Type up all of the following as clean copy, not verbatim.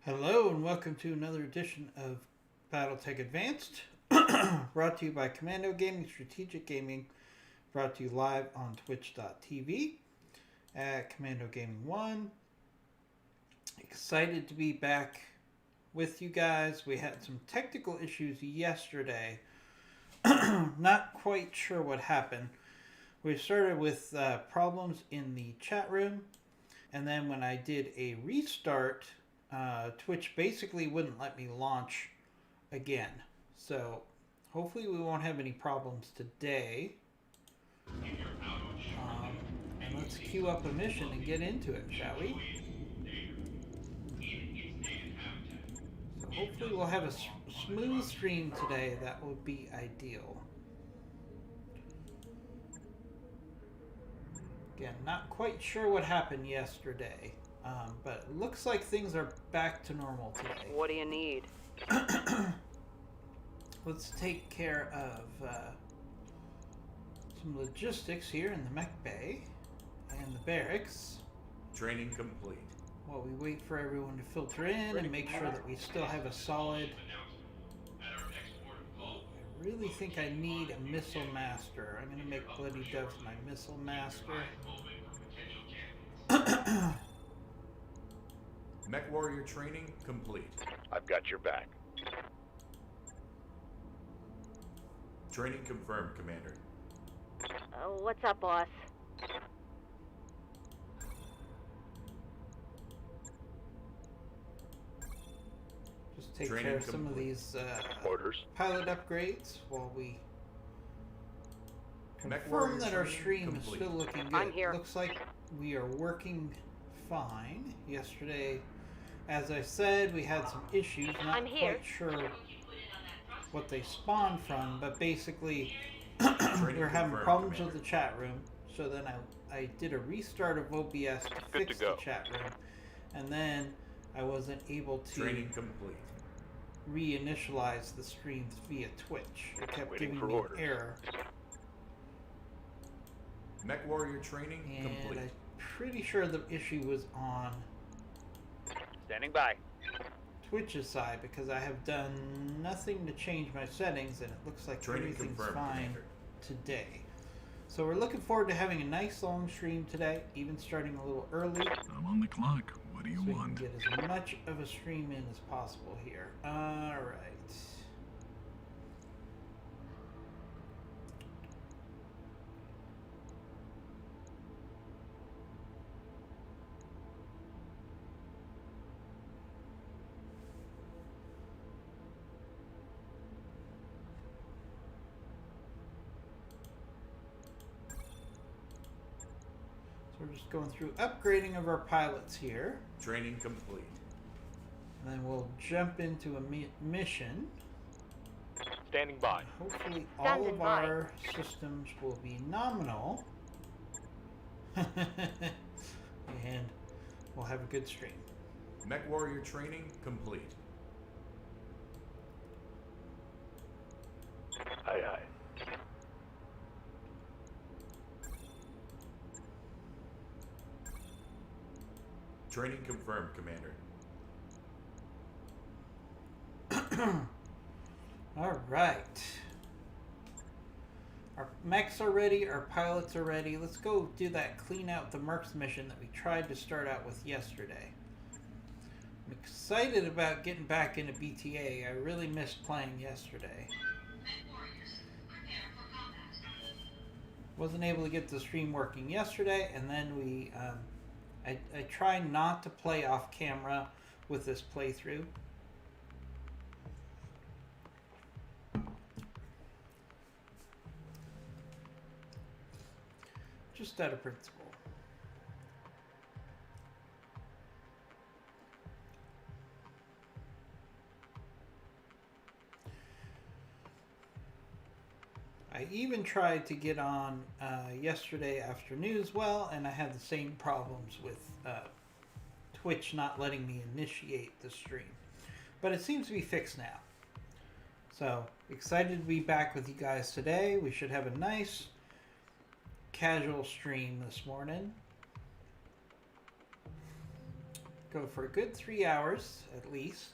Hello and welcome to another edition of Battletech Advanced, brought to you by Commando Gaming Strategic Gaming, brought to you live on twitch.tv at Commando Gaming 1. Excited to be back with you guys. We had some technical issues yesterday. Not quite sure what happened. We started with problems in the chat room, and then when I did a restart, Twitch basically wouldn't let me launch again. So hopefully we won't have any problems today. And let's queue up a mission and get into it, shall we? So hopefully we'll have a smooth stream today. That would be ideal. Again, not quite sure what happened yesterday. But it looks like things are back to normal today. What do you need? Let's take care of some logistics here in the mech bay and the barracks. Training complete. While we wait for everyone to filter in and make sure that we still have a solid... I really think I need a missile master. I'm going to make Bloody Doves my missile master. Mech warrior training complete. I've got your back. Training confirmed, Commander. What's up, boss? Just take Training care of some of complete. these Orders. pilot upgrades while we Mech confirm warrior that our training stream complete. is still looking good. I'm here. Looks like we are working fine. Yesterday, as I said, we had some issues. Not I'm here. quite sure what they spawned from, but basically Training we're having confirmed, problems Commander. with the chat room. So then I did a restart of OBS to Good fix to the go. chat room, and then I wasn't able to Training complete. reinitialize the streams via Twitch. It kept Waiting giving for me orders. an error. Mech warrior training And complete. I'm pretty sure the issue was on Standing by. Twitch's side because I have done nothing to change my settings and it looks like Training everything's confirmed, fine Commander. today. So we're looking forward to having a nice long stream today, even starting a little early, I'm on the clock. What do you so we can want? get as much of a stream in as possible here. Alright. So we're just going through upgrading of our pilots here. Training complete. And then we'll jump into a mission. Standing by. Hopefully all Standing of by. our systems will be nominal. And we'll have a good stream. Mech warrior training complete. Aye, aye. Training confirmed, Commander. Alright. Our mechs are ready, our pilots are ready. Let's go do that clean out the mercs mission that we tried to start out with yesterday. I'm excited about getting back into BTA. I really missed playing yesterday. Wasn't able to get the stream working yesterday, and then we I try not to play off camera with this playthrough. Just out of principle. I even tried to get on yesterday afternoon as well, and I had the same problems with Twitch not letting me initiate the stream. But it seems to be fixed now. So, excited to be back with you guys today. We should have a nice casual stream this morning. Go for a good 3 hours at least.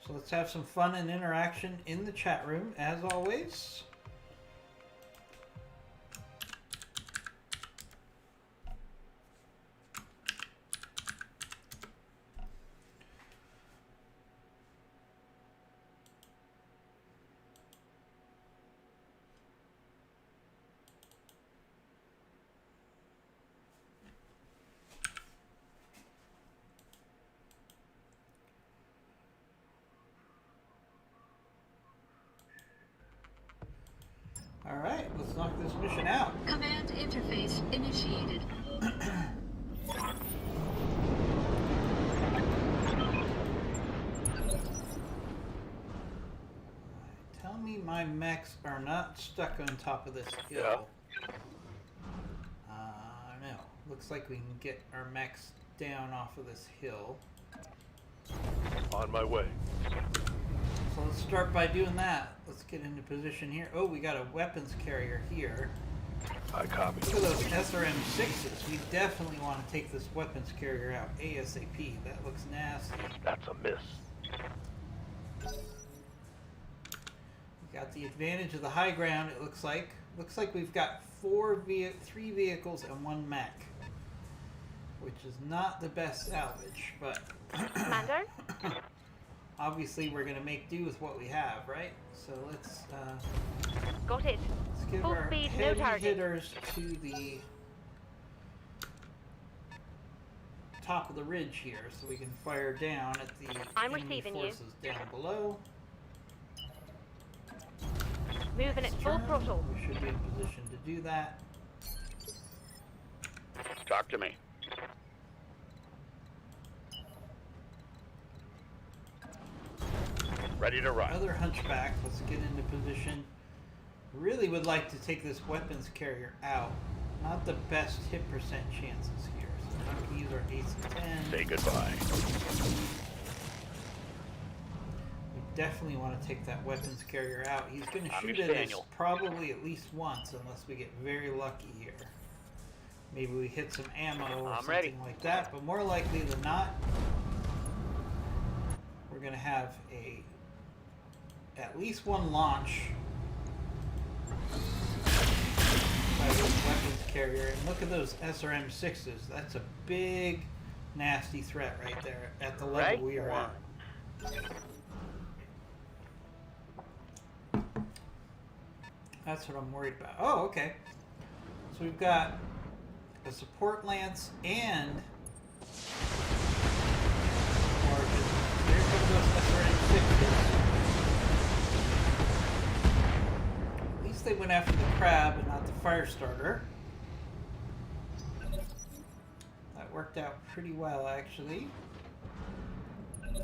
So let's have some fun and interaction in the chat room as always. Alright, let's knock this mission out. Command interface initiated. Tell me my mechs are not stuck on top of this hill. No. Looks like we can get our mechs down off of this hill. On my way. So let's start by doing that. Let's get into position here. Oh, we got a weapons carrier here. I copy. Look at those SRM-6s. We definitely want to take this weapons carrier out ASAP. That looks nasty. That's a miss. We got the advantage of the high ground, it looks like. Looks like we've got 3 vehicles and 1 mech. Which is not the best salvage, but... Commander? Obviously, we're going to make do with what we have, right? So let's Got it. give Full our speed, no heavy target. hitters to the top of the ridge here, so we can fire down at the I'm enemy receiving you. forces down below. Moving at full Turn. throttle. We should be in position to do that. Talk to me. Ready to run. Other hunchback. Let's get into position. Really would like to take this weapons carrier out. Not the best hit percent chances here. So we're not going to use our ace of 10. Say goodbye. We definitely want to take that weapons carrier out. He's going to I'm shoot your at us Daniel. probably at least once, unless we get very lucky here. Maybe we hit some ammo or I'm something ready. like that, but more likely than not, we're going to have at least 1 launch by this weapons carrier. And look at those SRM-6s. That's a big, nasty threat right there at the level Right we are at. That's what I'm worried about. Oh, okay. So we've got a support lance and Origin. There come those SRM-6s. At least they went after the crab and not the fire starter. That worked out pretty well, actually.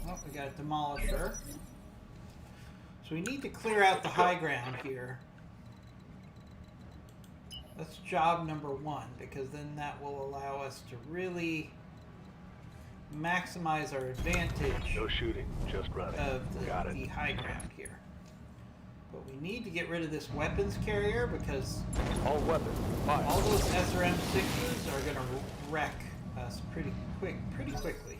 Oh, we got a demolisher. So we need to clear out the high ground here. That's job number 1, because then that will allow us to really maximize our advantage No shooting, just running. of Got the it. high ground here. But we need to get rid of this weapons carrier because All weapons. Fire. all those SRM-6s are going to wreck us pretty quickly.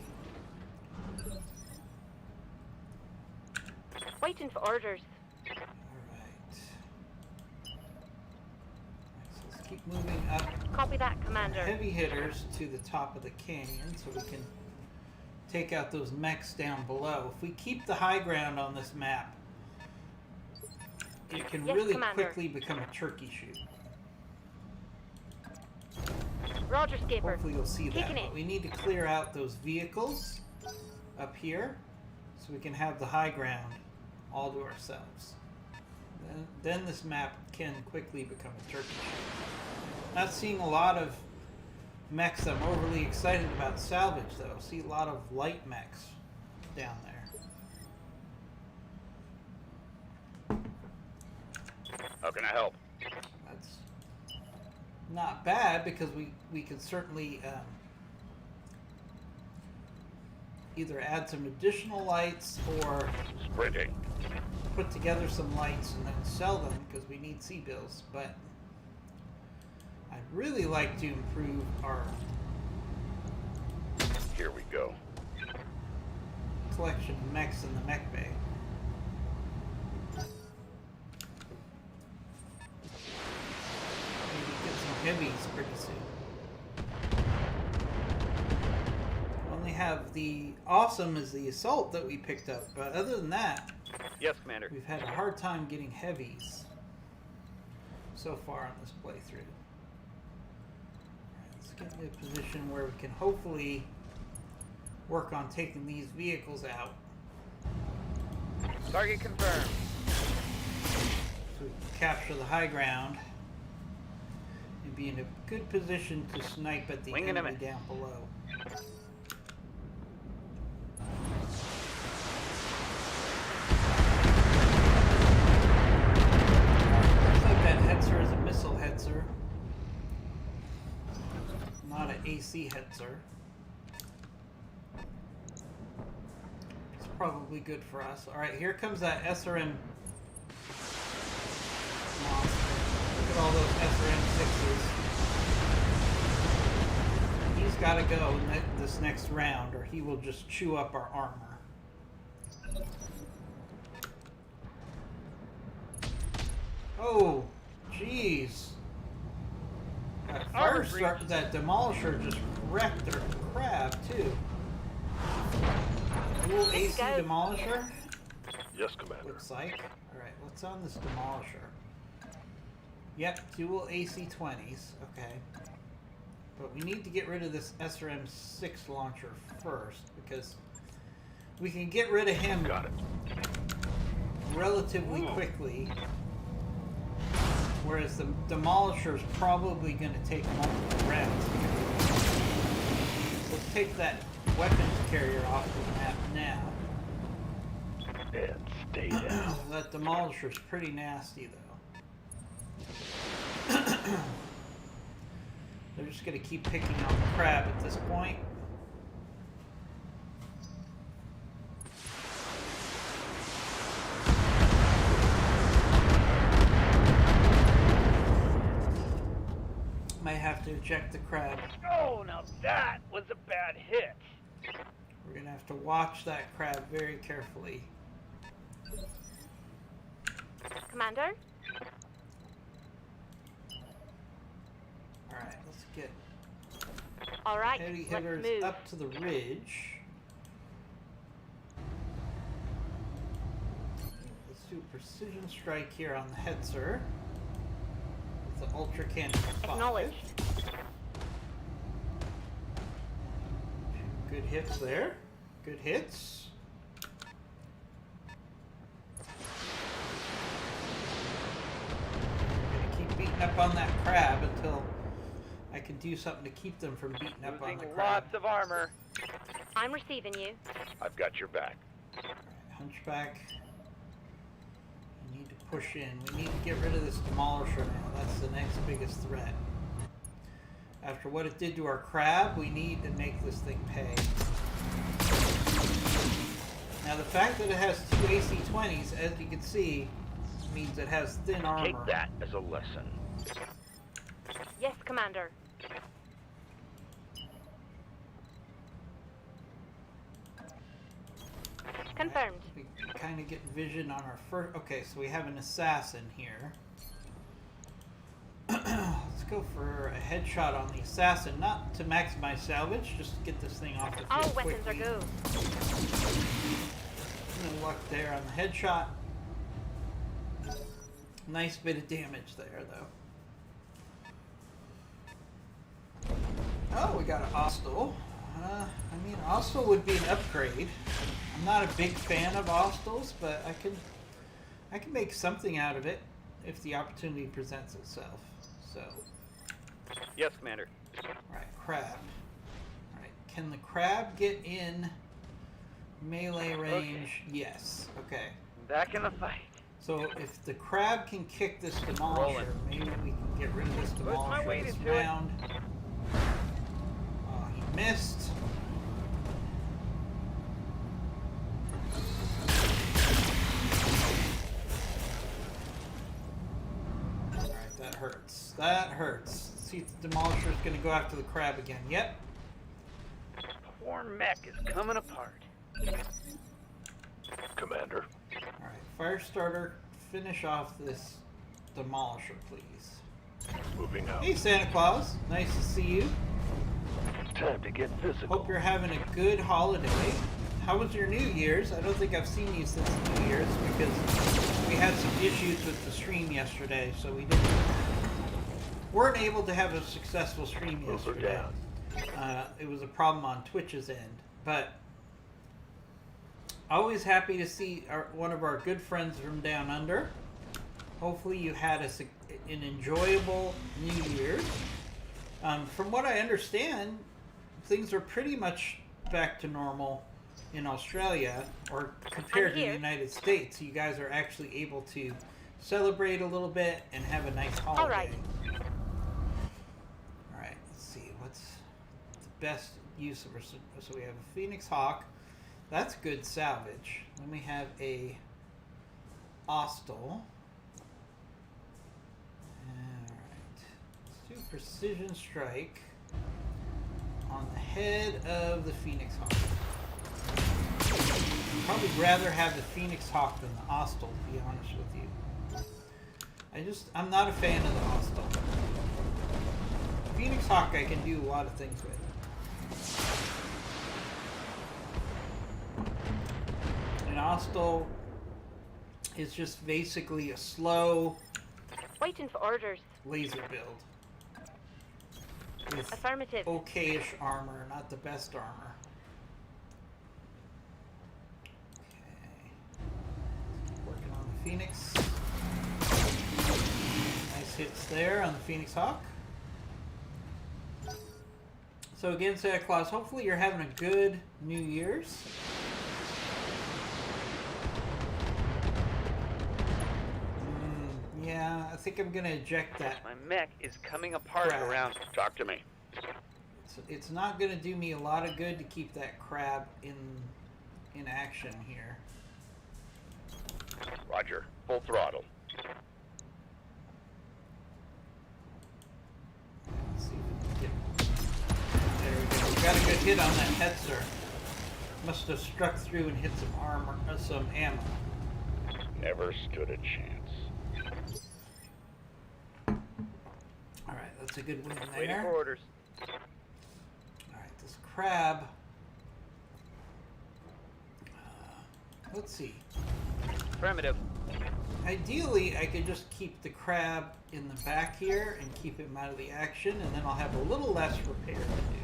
Waiting for orders. Alright. So let's keep moving up Copy that, Commander. heavy hitters to the top of the canyon so we can take out those mechs down below. If we keep the high ground on this map, it can Yes, really Commander. quickly become a turkey shoot. Roger, Skipper. Hopefully you'll see that. Kicking But it. we need to clear out those vehicles up here so we can have the high ground all to ourselves. Then this map can quickly become a turkey shoot. Not seeing a lot of mechs I'm overly excited about salvage though. See a lot of light mechs down there. How can I help? That's not bad because we can certainly either add some additional lights or Sprinting. put together some lights and then sell them because we need C-bills. But I'd really like to improve our Here we go. Collection of mechs in the mech bay. Maybe get some heavies pretty soon. Only have the awesome as the assault that we picked up, but other than that, Yes, Commander. we've had a hard time getting heavies so far on this playthrough. Alright, let's get in a position where we can hopefully work on taking these vehicles out. Target confirmed. So we can capture the high ground and be in a good position to snipe at the Winging enemy him. down below. Looks like that Hetzer is a missile Hetzer, not an AC Hetzer. It's probably good for us. Alright, here comes that SRM monster. Look at all those SRM-6s. He's got to go this next round, or he will just chew up our armor. Oh, jeez. That Demolisher just wrecked their crab, too. Dual AC go. Demolisher? Yes, Commander. Looks like. Alright, what's on this Demolisher? Yep, dual AC-20s. Okay. But we need to get rid of this SRM-6 launcher first, because we can get rid of him Got it. relatively quickly, whereas the Demolisher is probably going to take multiple rounds. Let's take that weapons carrier off the map now. And stay down. That Demolisher is pretty nasty, though. They're just going to keep picking on the crab at this point. Might have to eject the crab. Oh, now that was a bad hit. We're going to have to watch that crab very carefully. Commander? Alright, let's get Alright, heavy let's hitters move. up to the ridge. Let's do a precision strike here on the Hetzer with the Ultra Cannon 5. Acknowledged. Good hits there. Good hits. Gonna keep beating up on that crab until I can do something to keep them from beating up on the Losing crab. lots of armor. I'm receiving you. I've got your back. Alright, Hunchback. We need to push in. We need to get rid of this Demolisher now. That's the next biggest threat. After what it did to our crab, we need to make this thing pay. Now the fact that it has two AC-20s, as you can see, means it has thin armor. Take that as a lesson. Yes, Commander. Confirmed. We kind of get vision on our first... Okay, so we have an assassin here. Let's go for a headshot on the assassin, not to maximize salvage, just to get this thing off the All field weapons quickly. are go. No luck there on the headshot. Nice bit of damage there, though. Oh, we got an Hostile. I mean, Hostile would be an upgrade. I'm not a big fan of Hostiles, but I can make something out of it if the opportunity presents itself. So, Yes, Commander. alright, crab. Alright, can the crab get in melee range? Yes. Okay. Back in the fight. So if the crab can kick this Demolisher, Rolling. maybe we can get rid of this Put my Demolisher weight this into it. round. Oh, he missed. Alright, that hurts. That hurts. Let's see if the Demolisher is going to go after the crab again. Yep. poor mech is coming apart. Commander. Alright, fire starter, finish off this demolisher, please. Moving out. Hey, Santa Claus. Nice to see you. Time to get physical. Hope you're having a good holiday. How was your New Year's? I don't think I've seen you since New Year's because we had some issues with the stream yesterday, so weren't able to have a successful stream Mover yesterday. down. It was a problem on Twitch's end, but always happy to see one of our good friends from down under. Hopefully you had an enjoyable New Year's. From what I understand, things are pretty much back to normal in Australia, or compared to the United States. You guys are actually able to celebrate a little bit and have a nice holiday. All right. Alright, let's see. What's the best use of our... So we have a Phoenix Hawk. That's good salvage. Then we have a Ostel. Alright. Let's do Precision Strike on the head of the Phoenix Hawk. I'd probably rather have the Phoenix Hawk than the Ostel, to be honest with you. I'm not a fan of the Ostel. Phoenix Hawk I can do a lot of things with. An Ostel is just basically a slow Waiting for orders. laser build. With Affirmative. okay-ish armor, not the best armor. Okay. Working on the Phoenix. Nice hits there on the Phoenix Hawk. So again, Santa Claus, hopefully you're having a good New Year's. Yeah, I think I'm gonna eject that. My mech is coming apart Crap. around. Talk to me. It's not gonna do me a lot of good to keep that crab in action here. Roger. Full throttle. Let's see if we can get. There we go. We got a good hit on that Hetzer. Must have struck through and hit some armor, some ammo. Never stood a chance. All right, that's a good win Waiting for there. orders. All right, this crab. Let's see. Affirmative. Ideally, I could just keep the crab in the back here and keep him out of the action, and then I'll have a little less repair to do.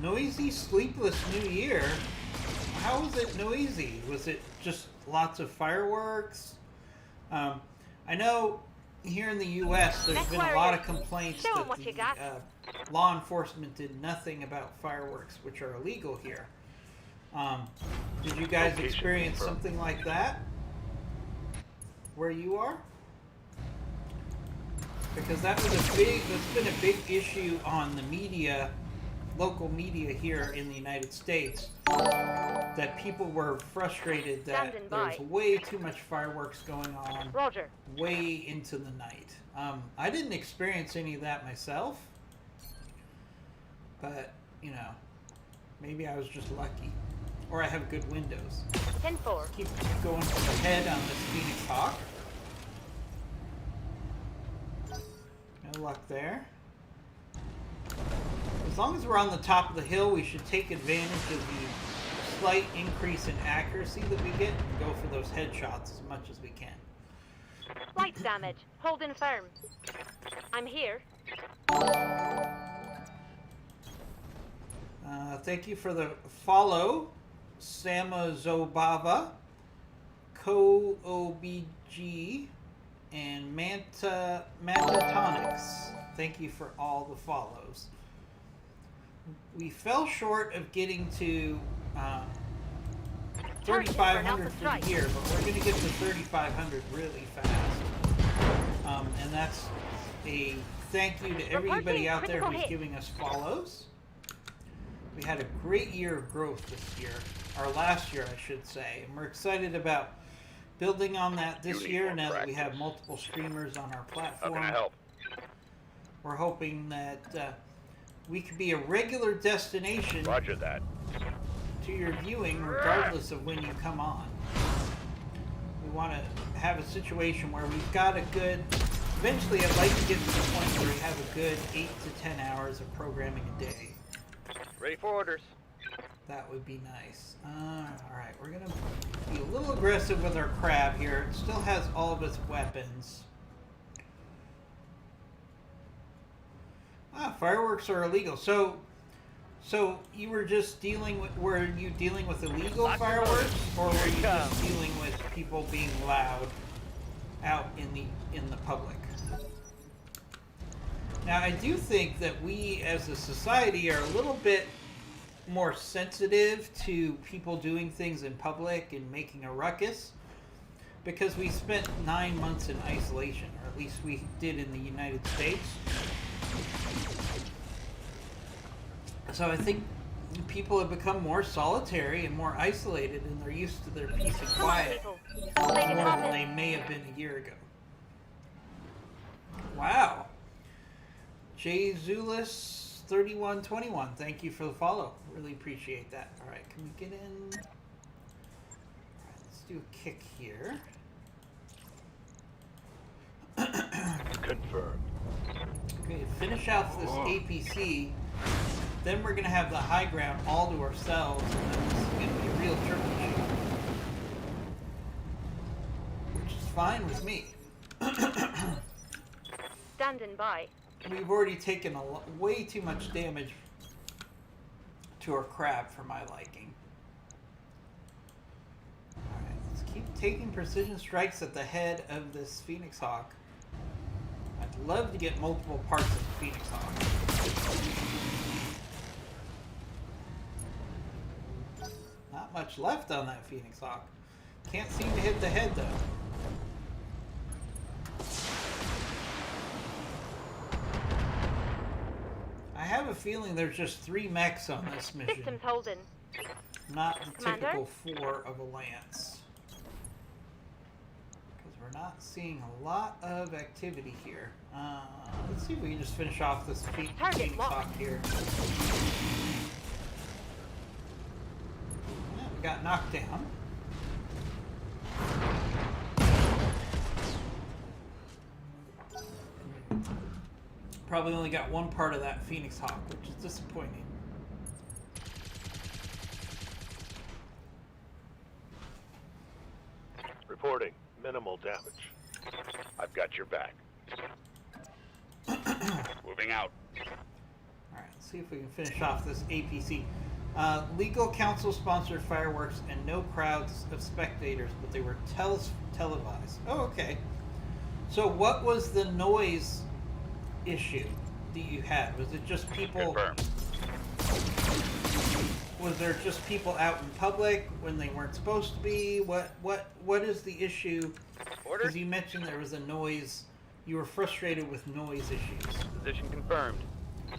Noisy, sleepless New Year. How was it noisy? Was it just lots of fireworks? I know here in the U.S. there's been a lot of complaints Show 'em that what you got. the law enforcement did nothing about fireworks, which are illegal here. Did you guys Location experience confirmed. something like that where you are? Because that's been a big issue on the media, local media here in the United States, that people were frustrated that Standing by. there's way too much fireworks going on Roger. way into the night. I didn't experience any of that myself, but you know, maybe I was just lucky. Or I have good windows. 10-4. Keep going for the head on this Phoenix Hawk. No luck there. As long as we're on the top of the hill, we should take advantage of the slight increase in accuracy that we get and go for those headshots as much as we can. Lights damage. Holding firm. I'm here. Thank you for the follow, Samazobava, KoOBG, and Mantatonics. Thank you for all the follows. We fell short of getting to 3,500 for the year, but we're going to get to 3,500 really fast. And that's a thank you to everybody out there who's giving us follows. We had a great year of growth this year, or last year, I should say, and we're excited about building on that this year now that we have multiple streamers on our How platform. can I help? We're hoping that we could be a regular destination Roger that. to your viewing regardless of when you come on. We want to have a situation where we've got a good, eventually I'd like to get to the point where we have a good 8 to 10 hours of programming a day. Ready for orders. That would be nice. Alright, we're going to be a little aggressive with our crab here. It still has all of its weapons. Fireworks are illegal. So you were just dealing with, were you dealing with illegal Lock and fireworks, load. or were Here you it just comes. dealing with people being loud out in the public? Now, I do think that we as a society are a little bit more sensitive to people doing things in public and making a ruckus, because we spent 9 months in isolation, or at least we did in the United States. So I think people have become more solitary and more isolated, and they're used to their peace and Come on, quiet people. more Make it than happen. they may have been a year ago. Wow. Jay Zulus 3121, thank you for the follow. Really appreciate that. All right, can we get in? All right, let's do a kick here. Confirmed. Okay, finish off this APC. Then we're gonna have the high ground all to ourselves, and then this is gonna be a real triple shoot, which is fine with me. Standing by. We've already taken way too much damage to our crab for my liking. Alright, let's keep taking precision strikes at the head of this Phoenix Hawk. I'd love to get multiple parts of the Phoenix Hawk. Not much left on that Phoenix Hawk. Can't seem to hit the head though. I have a feeling there's just 3 mechs on this mission, Systems holding. not the Commander? typical 4 of a Lance. Because we're not seeing a lot of activity here. Let's see if we can just finish off this Target Phoenix locked. Hawk here. Yeah, we got knocked down. Probably only got one part of that Phoenix Hawk, which is disappointing. Reporting. Minimal damage. I've got your back. Moving out. Alright, let's see if we can finish off this APC. Legal counsel sponsored fireworks and no crowds of spectators, but they were televised. Oh, okay. So what was the noise issue that you had? Was it just people... Confirmed. Was there just people out in public when they weren't supposed to be? What is the issue? Order. Because you mentioned there was a noise... You were frustrated with noise issues. Position confirmed.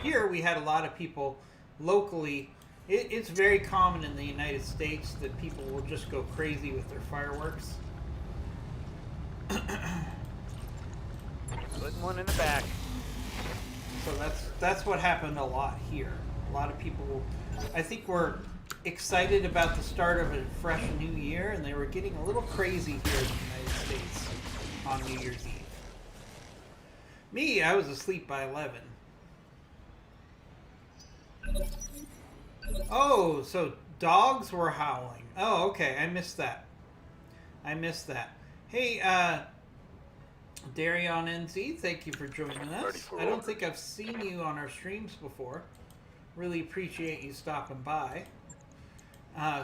Here we had a lot of people locally. It's very common in the United States that people will just go crazy with their fireworks. Putting one in the back. So that's what happened a lot here. A lot of people, I think, were excited about the start of a fresh new year, and they were getting a little crazy here in the United States on New Year's Eve. Me, I was asleep by 11. Oh, so dogs were howling. Oh, okay, I missed that. Hey, Darion NZ, thank you for joining Ready us. for I don't orders. think I've seen you on our streams before. Really appreciate you stopping by.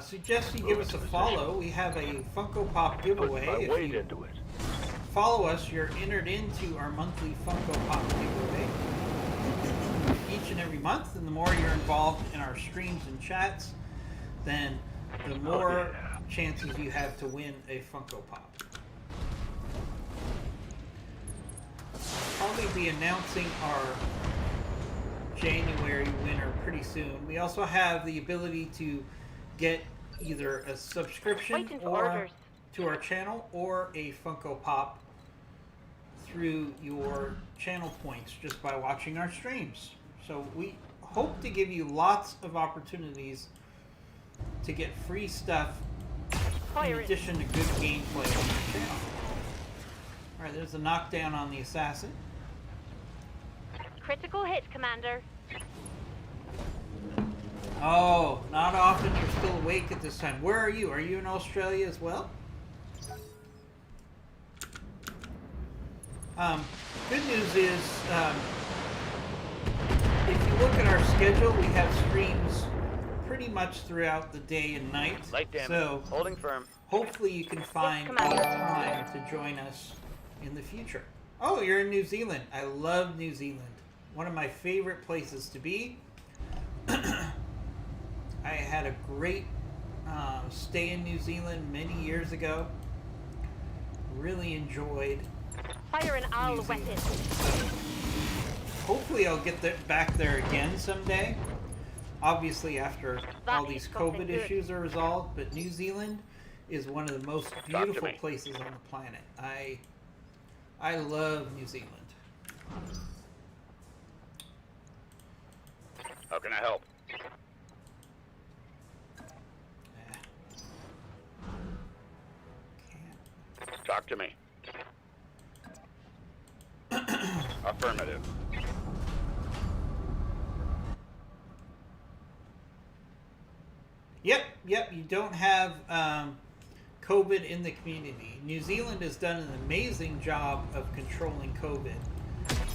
Suggest you give us a follow. We have a Funko Pop giveaway. Put my If weight you into it. follow us, you're entered into our monthly Funko Pop giveaway each and every month. And the more you're involved in our streams and chats, then the more yeah. chances you have to win a Funko Pop. I'll probably be announcing our January winner pretty soon. We also have the ability to get either a subscription Waiting for or orders. to our channel or a Funko Pop through your channel points just by watching our streams. So we hope to give you lots of opportunities to get free stuff in Fire it. addition to good gameplay on the channel. Alright, there's a knockdown on the assassin. Critical hit, Commander. Oh, not often. You're still awake at this time. Where are you? Are you in Australia as well? Good news is, if you look at our schedule, we have streams pretty much throughout the day and night. Light damage. So Holding firm. hopefully you can find Commander. time to join us in the future. Oh, you're in New Zealand. I love New Zealand. One of my favorite places to be. I had a great stay in New Zealand many years ago. Really enjoyed Fire an owl New Zealand. weapon. So, hopefully I'll get back there again someday. Obviously after all That these is something COVID good. issues are resolved, but New Zealand is one of the most to beautiful me. places on the planet. I love New Zealand. How can I help? Yeah. Can't. Talk to me. Affirmative. Yep, you don't have COVID in the community. New Zealand has done an amazing job of controlling COVID.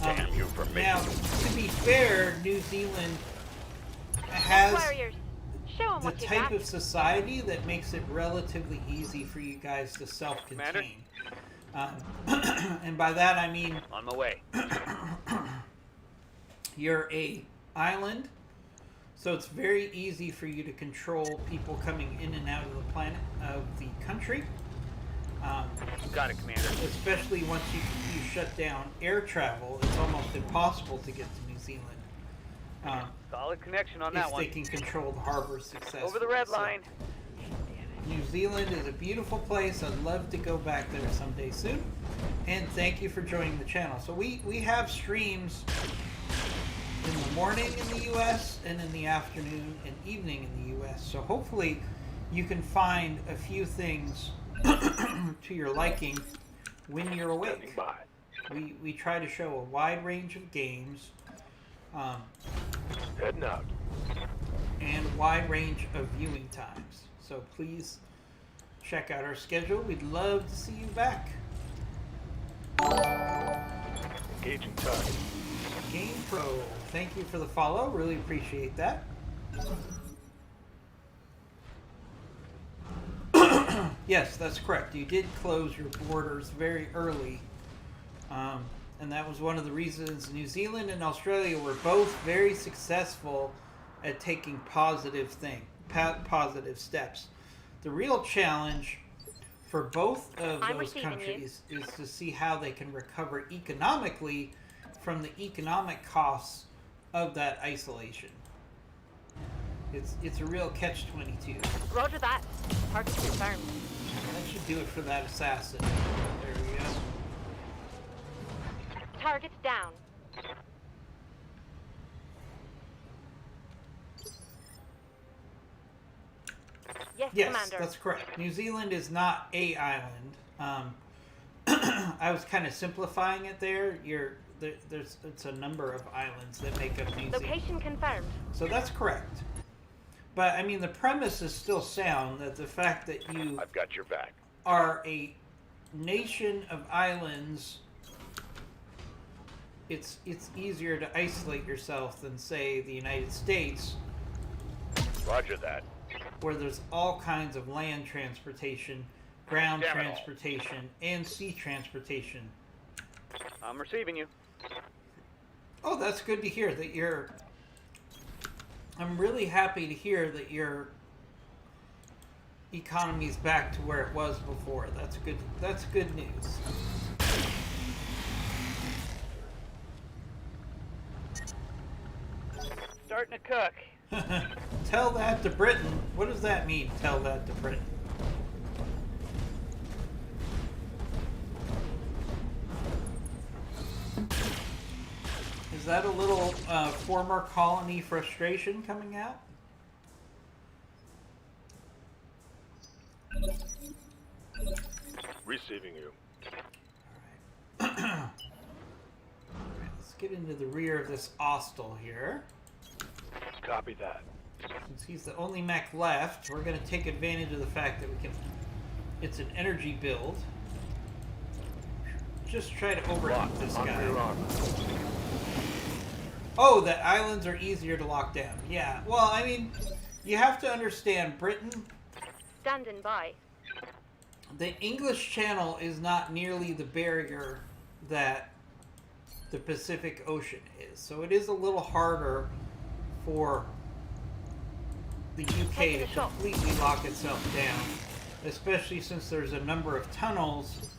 Damn you for me. Now, to be fair, New Zealand has Warriors, show 'em the what you type got. of society that makes it relatively easy for you guys to self-contain. And by that I mean On my way. you're a island, so it's very easy for you to control people coming in and out of the planet, of the country. Got it, Commander. Especially once you shut down air travel, it's almost impossible to get to New Zealand. Solid connection on If that they one. can control the harbor successfully. Over the red So, line. New Zealand is a beautiful place. I'd love to go back there someday soon. And thank you for joining the channel. So we have streams in the morning in the US and in the afternoon and evening in the US. So hopefully you can find a few things to your liking when you're awake. Standing by. We try to show a wide range of games Heading out. and a wide range of viewing times. So please check out our schedule. We'd love to see you back. Engaging target. Game Pro, thank you for the follow. Really appreciate that. Yes, that's correct. You did close your borders very early. And that was one of the reasons New Zealand and Australia were both very successful at taking positive steps. The real challenge for both of I'm those receiving you. countries is to see how they can recover economically from the economic costs of that isolation. It's a real catch-22. Roger that. Target confirmed. That should do it for that assassin. There we go. Target down. Yes, Yes, Commander. that's correct. New Zealand is not a island. I was kind of simplifying it there. It's a number of islands that make up New Zealand. Location confirmed. So that's correct. But I mean, the premise is still sound, that the fact that you I've got your back. are a nation of islands, it's easier to isolate yourself than, say, the United States, Roger that. where there's all kinds of land transportation, ground Damn it all. transportation, and sea transportation. I'm receiving you. Oh, that's good to hear that you're... I'm really happy to hear that your economy's back to where it was before. That's good. That's good news. Starting to cook. Tell that to Britain. What does that mean, tell that to Britain? Is that a little former colony frustration coming out? Receiving you. Alright, let's get into the rear of this Ostel here. Copy that. Since he's the only mech left, we're going to take advantage of the fact that we can... It's an energy build. Just try to overlock this On guy. your arm. Oh, the islands are easier to lock down. Yeah, well, I mean, you have to understand, Britain, Standing by. the English Channel is not nearly the barrier that the Pacific Ocean is. So it is a little harder for the UK to completely lock itself down, especially since there's a number of tunnels,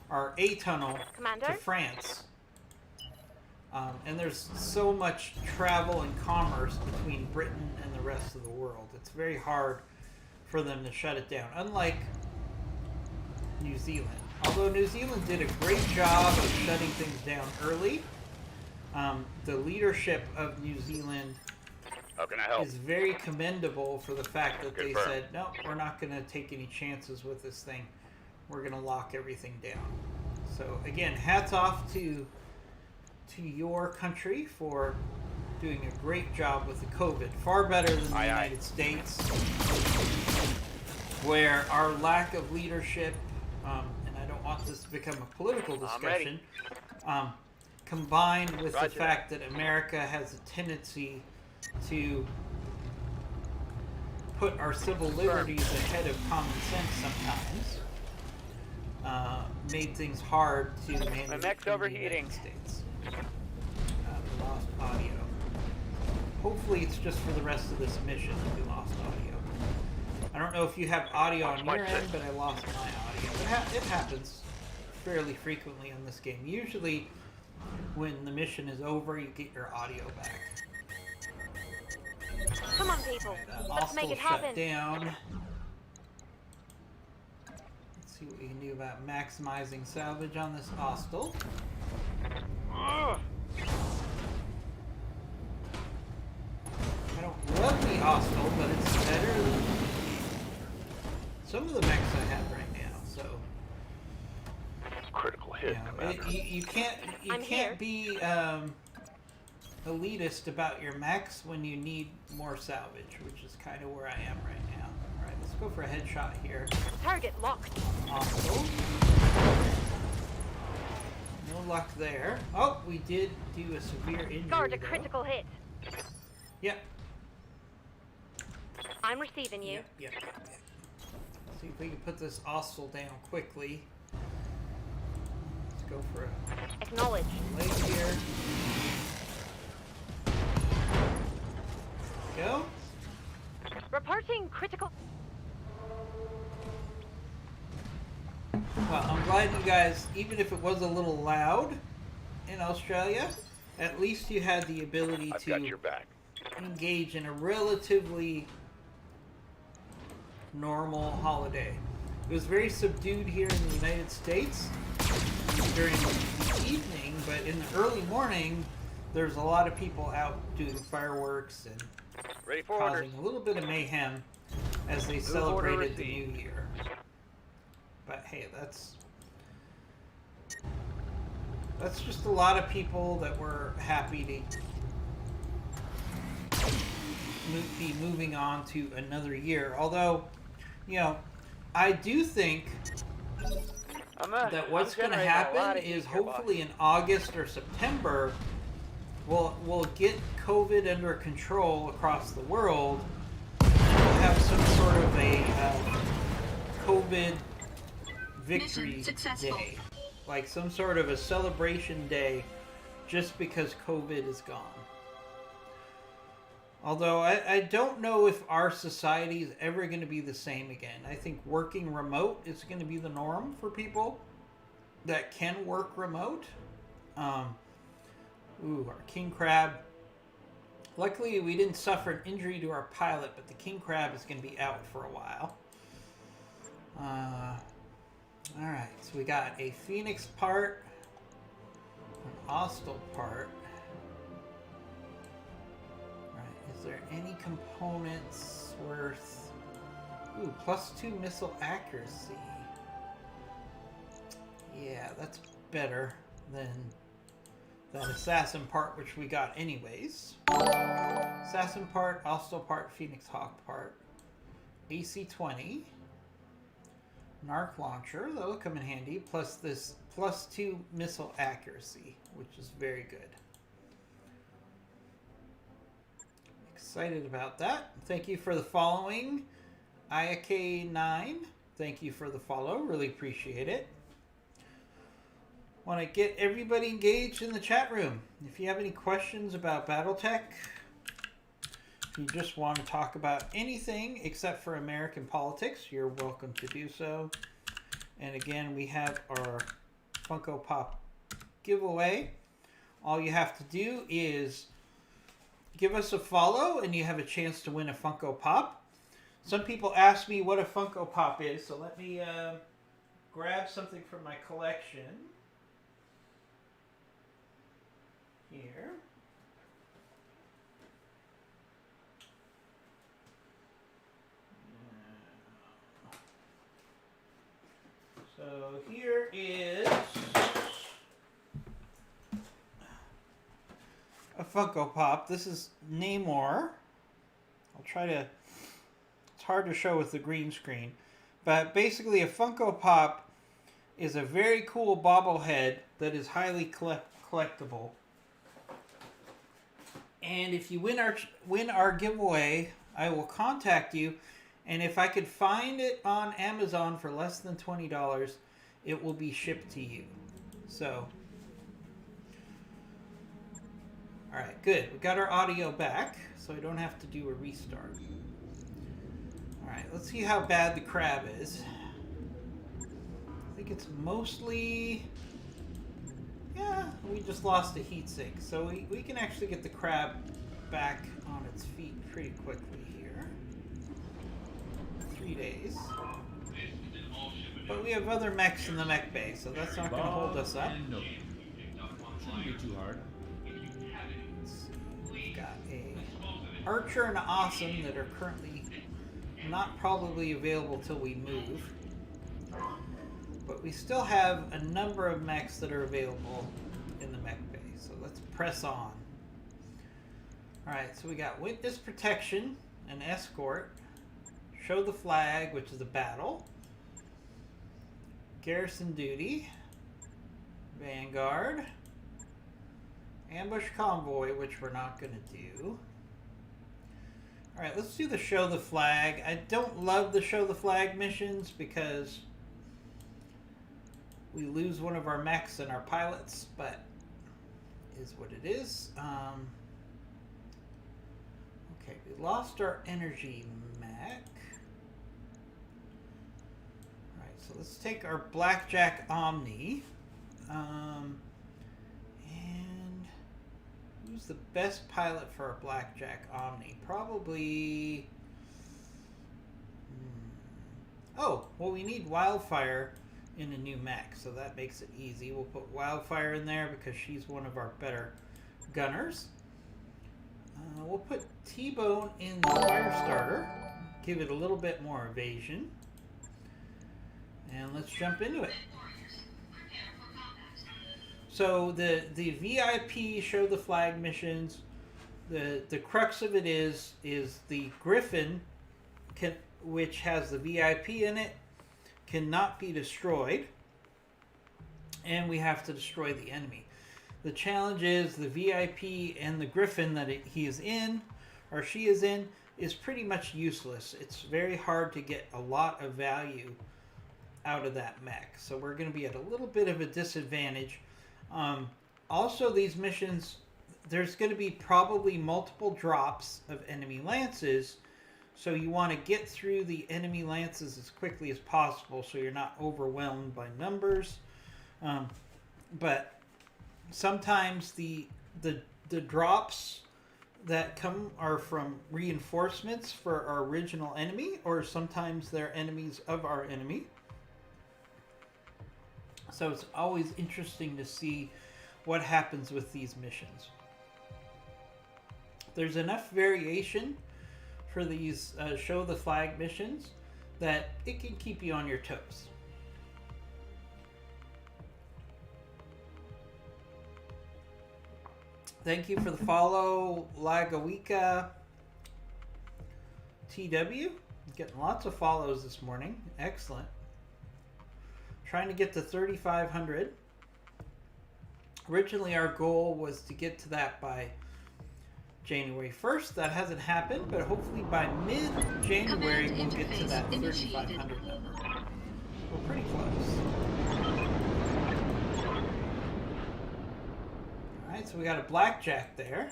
or a tunnel Commander? to France. And there's so much travel and commerce between Britain and the rest of the world. It's very hard for them to shut it down, unlike New Zealand. Although New Zealand did a great job of shutting things down early, the leadership of New Zealand How can I help? is very commendable for the fact that they Confirmed. said, no, we're not going to take any chances with this thing. We're going to lock everything down. So again, hats off to your country for doing a great job with the COVID. Far better than the Aye, aye. United States, where our lack of leadership, and I don't want this to become a political I'm ready. discussion, combined with Roger the fact that America has a tendency to put our civil liberties ahead of common sense sometimes, made things hard to manage My in mech's the overheating. United States. We lost audio. Hopefully it's just for the rest of this mission that we lost audio. I don't know if you have audio on Watch your my end, six. but I lost my audio. It happens fairly frequently on this game. Usually when the mission is over, you get your audio back. Come on, people. Let's make Hostel it shut happen. down. Let's see what we can do about maximizing salvage on this hostel. Ugh. I don't love the hostel, but it's better than some of the mechs I have right now. So Critical you hit, know, Commander. you can't I'm here. be elitist about your mechs when you need more salvage, which is kind of where I am right now. All right, let's go for a headshot here. Target locked. Hostile. No luck there. Oh, we did do a severe injury. Guard a though. critical hit. Yep. I'm receiving you. Yep. See if we can put this hostile down quickly. Let's go for a Acknowledge. leg here. Go. Reporting critical. Well, I'm glad you guys, even if it was a little loud in Australia, at least you had the ability I've to got your back. engage in a relatively normal holiday. It was very subdued here in the United States during the evening, but in the early morning, there's a lot of people out doing fireworks and Ready for orders. causing a little bit of mayhem as they order celebrated the received. new year. But hey, that's just a lot of people that were happy to be moving on to another year. Although, you know, I do think that what's going to happen is hopefully in August or September, we'll get COVID under control across the world, and we'll have some sort of a COVID victory Mission successful. day, like some sort of a celebration day, just because COVID is gone. Although I don't know if our society is ever going to be the same again. I think working remote is going to be the norm for people that can work remote. Ooh, our king crab. Luckily, we didn't suffer an injury to our pilot, but the king crab is going to be out for a while. Alright, so we got a Phoenix part, an Hostile part. Is there any components worth... Ooh, +2 missile accuracy. Yeah, that's better than that assassin part, which we got anyways. Assassin part, also part, Phoenix Hawk part. AC-20. Narc launcher, that'll come in handy. Plus this +2 missile accuracy, which is very good. Excited about that. Thank you for the following. IAK9, thank you for the follow. Really appreciate it. Want to get everybody engaged in the chat room. If you have any questions about Battletech, if you just want to talk about anything except for American politics, you're welcome to do so. And again, we have our Funko Pop giveaway. All you have to do is give us a follow and you have a chance to win a Funko Pop. Some people ask me what a Funko Pop is, so let me grab something from my collection here. So here is a Funko Pop. This is Namor. I'll try to... It's hard to show with the green screen. But basically a Funko Pop is a very cool bobblehead that is highly collectible. And if you win our giveaway, I will contact you. And if I could find it on Amazon for less than $20, it will be shipped to you. So, all right, good. We got our audio back, so I don't have to do a restart. All right, let's see how bad the crab is. I think it's mostly... Yeah, we just lost a heatsink, so we can actually get the crab back on its feet pretty quickly here. 3 days. But we have other mechs in the mech bay, so that's not going to hold us up. No. Shouldn't be too hard. Let's see. We've got a Archer and an Awesome that are currently not probably available till we move. But we still have a number of mechs that are available in the mech bay. So let's press on. Alright, so we got Witness Protection and Escort. Show the Flag, which is a battle. Garrison Duty. Vanguard. Ambush Convoy, which we're not going to do. Alright, let's do the Show the Flag. I don't love the Show the Flag missions because we lose one of our mechs and our pilots, but is what it is. Okay, we lost our energy mech. Alright, so let's take our Blackjack Omni. And who's the best pilot for our Blackjack Omni? Probably... Oh, well, we need Wildfire in a new mech, so that makes it easy. We'll put Wildfire in there because she's one of our better gunners. We'll put T-Bone in the Firestarter, give it a little bit more evasion, and let's jump into it. So the VIP Show the Flag missions, the crux of it is the Griffin, which has the VIP in it, cannot be destroyed, and we have to destroy the enemy. The challenge is the VIP and the Griffin that he is in, or she is in, is pretty much useless. It's very hard to get a lot of value out of that mech, so we're going to be at a little bit of a disadvantage. Also, these missions, there's going to be probably multiple drops of enemy lances, so you want to get through the enemy lances as quickly as possible so you're not overwhelmed by numbers. But sometimes the drops that come are from reinforcements for our original enemy, or sometimes they're enemies of our enemy. So it's always interesting to see what happens with these missions. there's enough variation for these show the flag missions that it can keep you on your toes. Thank you for the follow, Lagawika TW. Getting lots of follows this morning. Excellent. Trying to get to 3,500. Originally, our goal was to get to that by January 1st. That hasn't happened, but hopefully by mid-January we'll get to that 3,500 number. We're pretty close. Alright, so we got a blackjack there.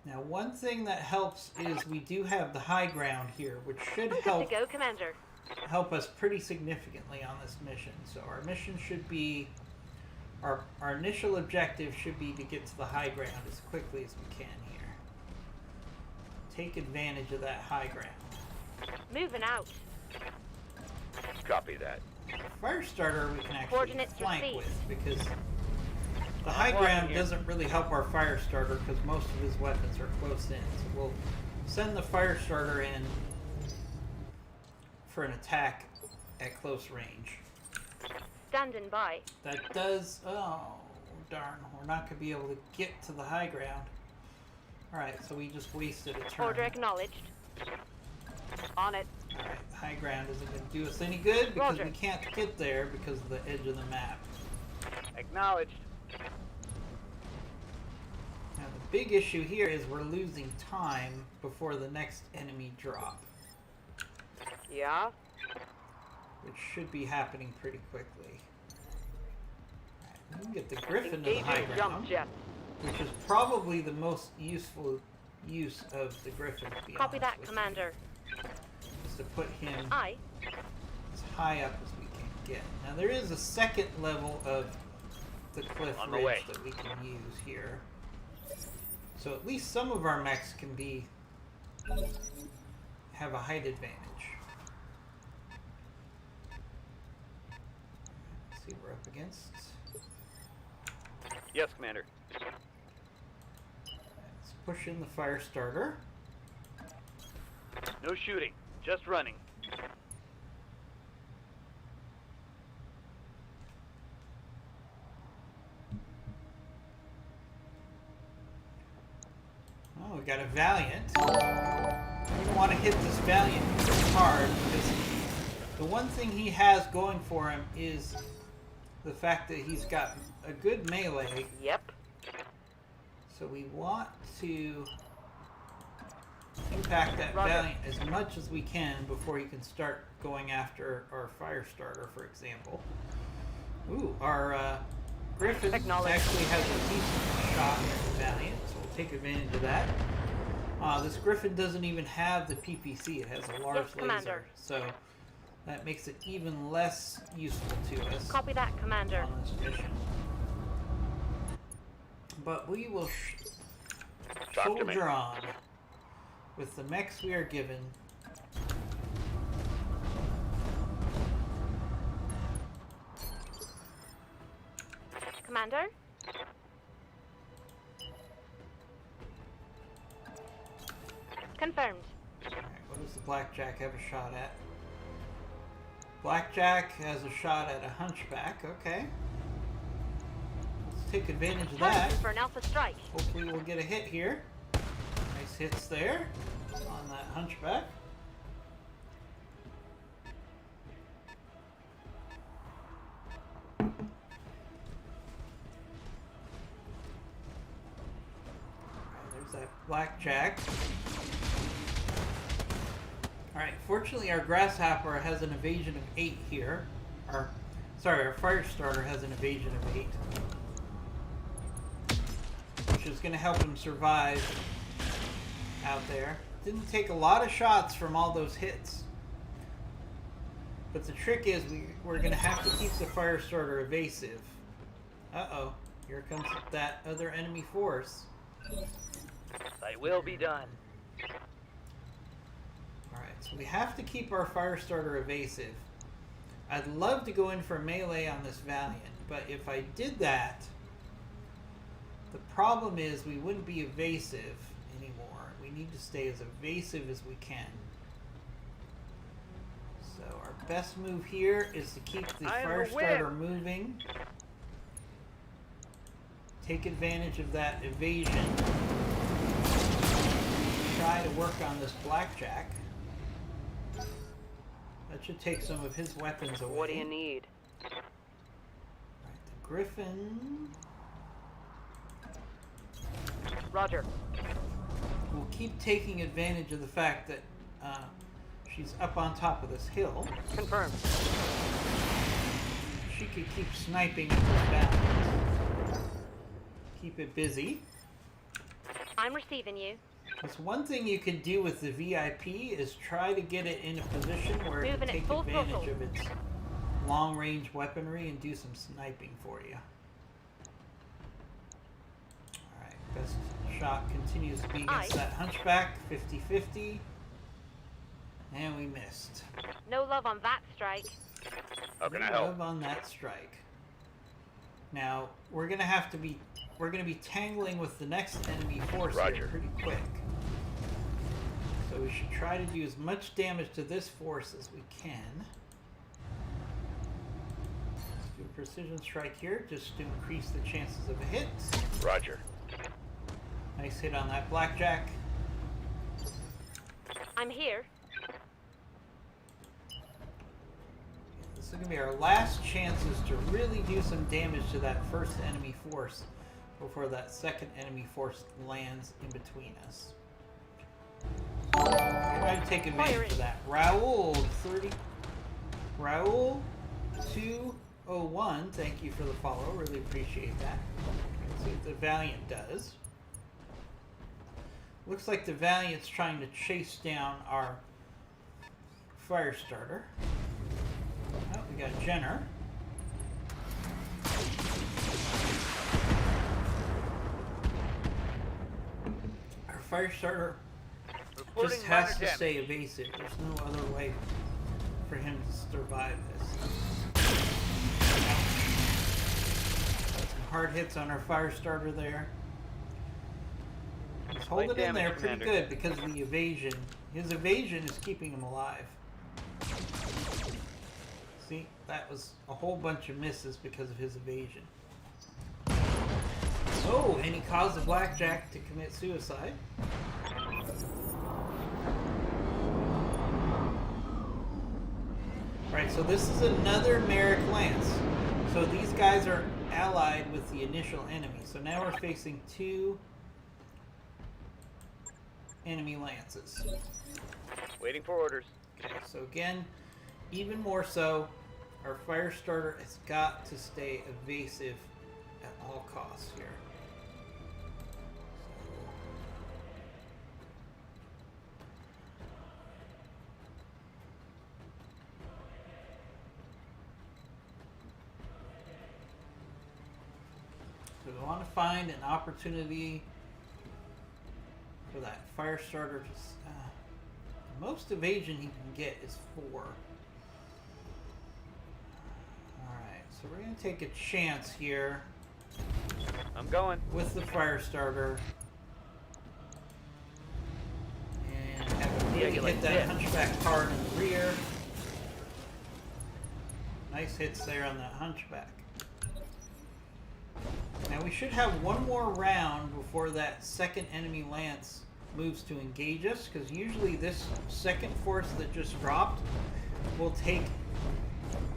Now, one thing that helps is we do have the high ground here, which should Good help to go, Commander. help us pretty significantly on this mission. So our mission should be, our initial objective should be to get to the high ground as quickly as we can here. Take advantage of that high ground. Moving out. Copy that. Firestarter we can actually Coordinates flank received. with, because the high ground doesn't really help our Firestarter because most of his weapons are close in. So we'll send the Firestarter in for an attack at close range. Standing by. That does... Oh, darn. We're not going to be able to get to the high ground. Alright, so we just wasted a turn. Order acknowledged. On it. Alright, the high ground isn't going to do us any good because Roger. we can't get there because of the edge of the map. Acknowledged. Now the big issue here is we're losing time before the next enemy drop, Yeah. which should be happening pretty quickly. Alright, we can get the Griffin to the high Engaging jump ground, jet. which is probably the most useful use of the Griffin, to be Copy honest that, with Commander. you, is to put him Aye. as high up as we can get. Now there is a second level of the cliff On the ridge way. that we can use here. So at least some of our mechs can be have a height advantage. Let's see what we're up against. Yes, Commander. Let's push in the Firestarter. No shooting. Just running. Oh, we got a Valiant. We don't want to hit this Valiant hard because the one thing he has going for him is the fact that he's got a good melee. Yep. So we want to impact that Roger. Valiant as much as we can before he can start going after our Firestarter, for example. Ooh, our Griffin Acknowledged. actually has a decent shot at the Valiant, so we'll take advantage of that. This Griffin doesn't even have the PPC, it has a large Yes, Commander. laser, so that makes it even less useful to us Copy that, Commander. on this mission. But we will Talk to me. soldier on with the mechs we are given. Commander? Confirmed. Alright, what does the Blackjack have a shot at? Blackjack has a shot at a Hunchback, okay. Let's take advantage of that. Targeting for an alpha strike. Hopefully we'll get a hit here. Nice hits there on that Hunchback. There's that Blackjack. Alright, fortunately our Grasshopper has an evasion of 8 here. Our Firestarter has an evasion of 8. Which is going to help him survive out there. Didn't take a lot of shots from all those hits. But the trick is we're going to have to keep the Firestarter evasive. Uh-oh. Here comes that other enemy force. Thy will be done. Alright, so we have to keep our Firestarter evasive. I'd love to go in for melee on this Valiant, but if I did that, The problem is we wouldn't be evasive anymore. We need to stay as evasive as we can. So our best move here is to keep the I am fire a starter whip. moving. Take advantage of that evasion. Try to work on this blackjack. That should take some of his weapons away. What do you need? Right, the Griffin. Roger. We'll keep taking advantage of the fact that she's up on top of this hill. Confirmed. She could keep sniping with this balance. Keep it busy. I'm receiving you. That's one thing you can do with the VIP is try to get it in a position where it Moving can at take full advantage throttle. of its long-range weaponry and do some sniping for you. Alright, best shot continues to be against Aye. that hunchback, 50-50. And we missed. No love on that strike. How can I No help? love on that strike. Now, we're gonna be tangling with the next enemy force here Roger. pretty quick. So we should try to do as much damage to this force as we can. Let's do a precision strike here just to increase the chances of a hit. Roger. Nice hit on that blackjack. I'm here. This is going to be our last chances to really do some damage to that first enemy force before that second enemy force lands in between us. Try to take advantage of that. Raoul 30. Raoul 201. Thank you for the follow. Really appreciate that. Let's see what the Valiant does. Looks like the Valiant's trying to chase down our fire starter. Oh, we got Jenner. Our fire starter Reporting just has minor to damage. stay evasive. There's no other way for him to survive this. Got some hard hits on our fire starter there. He's holding in damage, there pretty Commander. good because of the evasion. His evasion is keeping him alive. See, that was a whole bunch of misses because of his evasion. Oh, and he caused the blackjack to commit suicide. Right, so this is another Merrick Lance. So these guys are allied with the initial enemy. So now we're facing two enemy lances. Waiting for orders. Okay, so again, even more so, our fire starter has got to stay evasive at all costs here. So we want to find an opportunity for that fire starter to. Most evasion he can get is 4. Alright, so we're going to take a chance here I'm going. with the fire starter. And have him Yeah, really you hit like that this. hunchback hard in the rear. Nice hits there on that hunchback. Now we should have one more round before that second enemy lance moves to engage us, because usually this second force that just dropped will take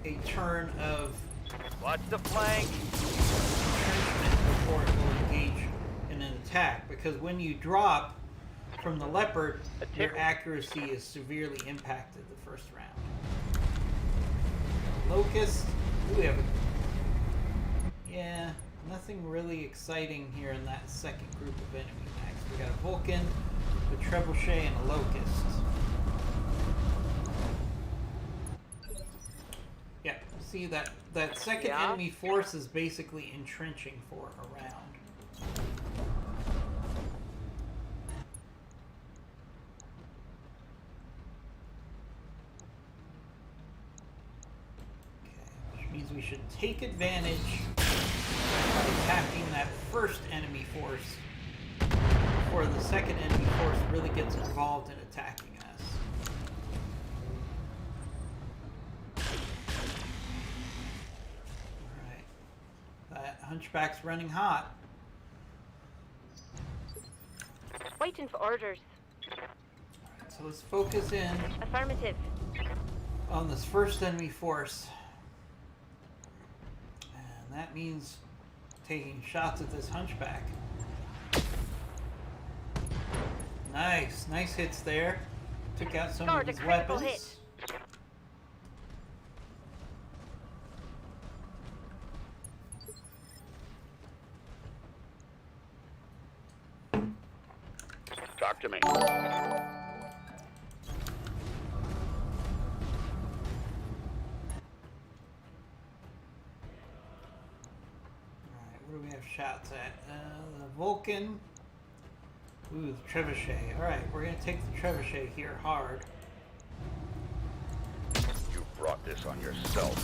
a turn of Watch the flank. entrenchment before it will engage in an attack, because when you drop from the leopard, A your tickle. accuracy is severely impacted the first round. Locust, ooh, we have a, yeah, nothing really exciting here in that second group of enemy attacks. We got a Vulcan, a Trebuchet, and a Locust. Yeah, see that second Yeah. enemy force is basically entrenching for a round. Okay, which means we should take advantage of attacking that first enemy force before the second enemy force really gets involved in attacking us. Alright. That hunchback's running hot. Waiting for orders. Alright, so let's focus in Affirmative. on this first enemy force. And that means taking shots at this hunchback. Nice. Nice hits there. Took out some Scored of a his critical weapons. hit. Talk to me. Alright, what do we have shots at? The Vulcan. Ooh, the Trebuchet. Alright, we're gonna take the Trebuchet here hard. You brought this on yourself.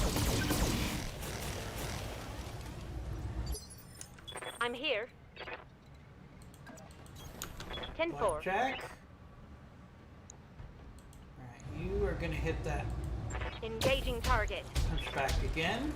I'm here. 10-4. Blackjack. Alright, you are gonna hit that Engaging target. hunchback again.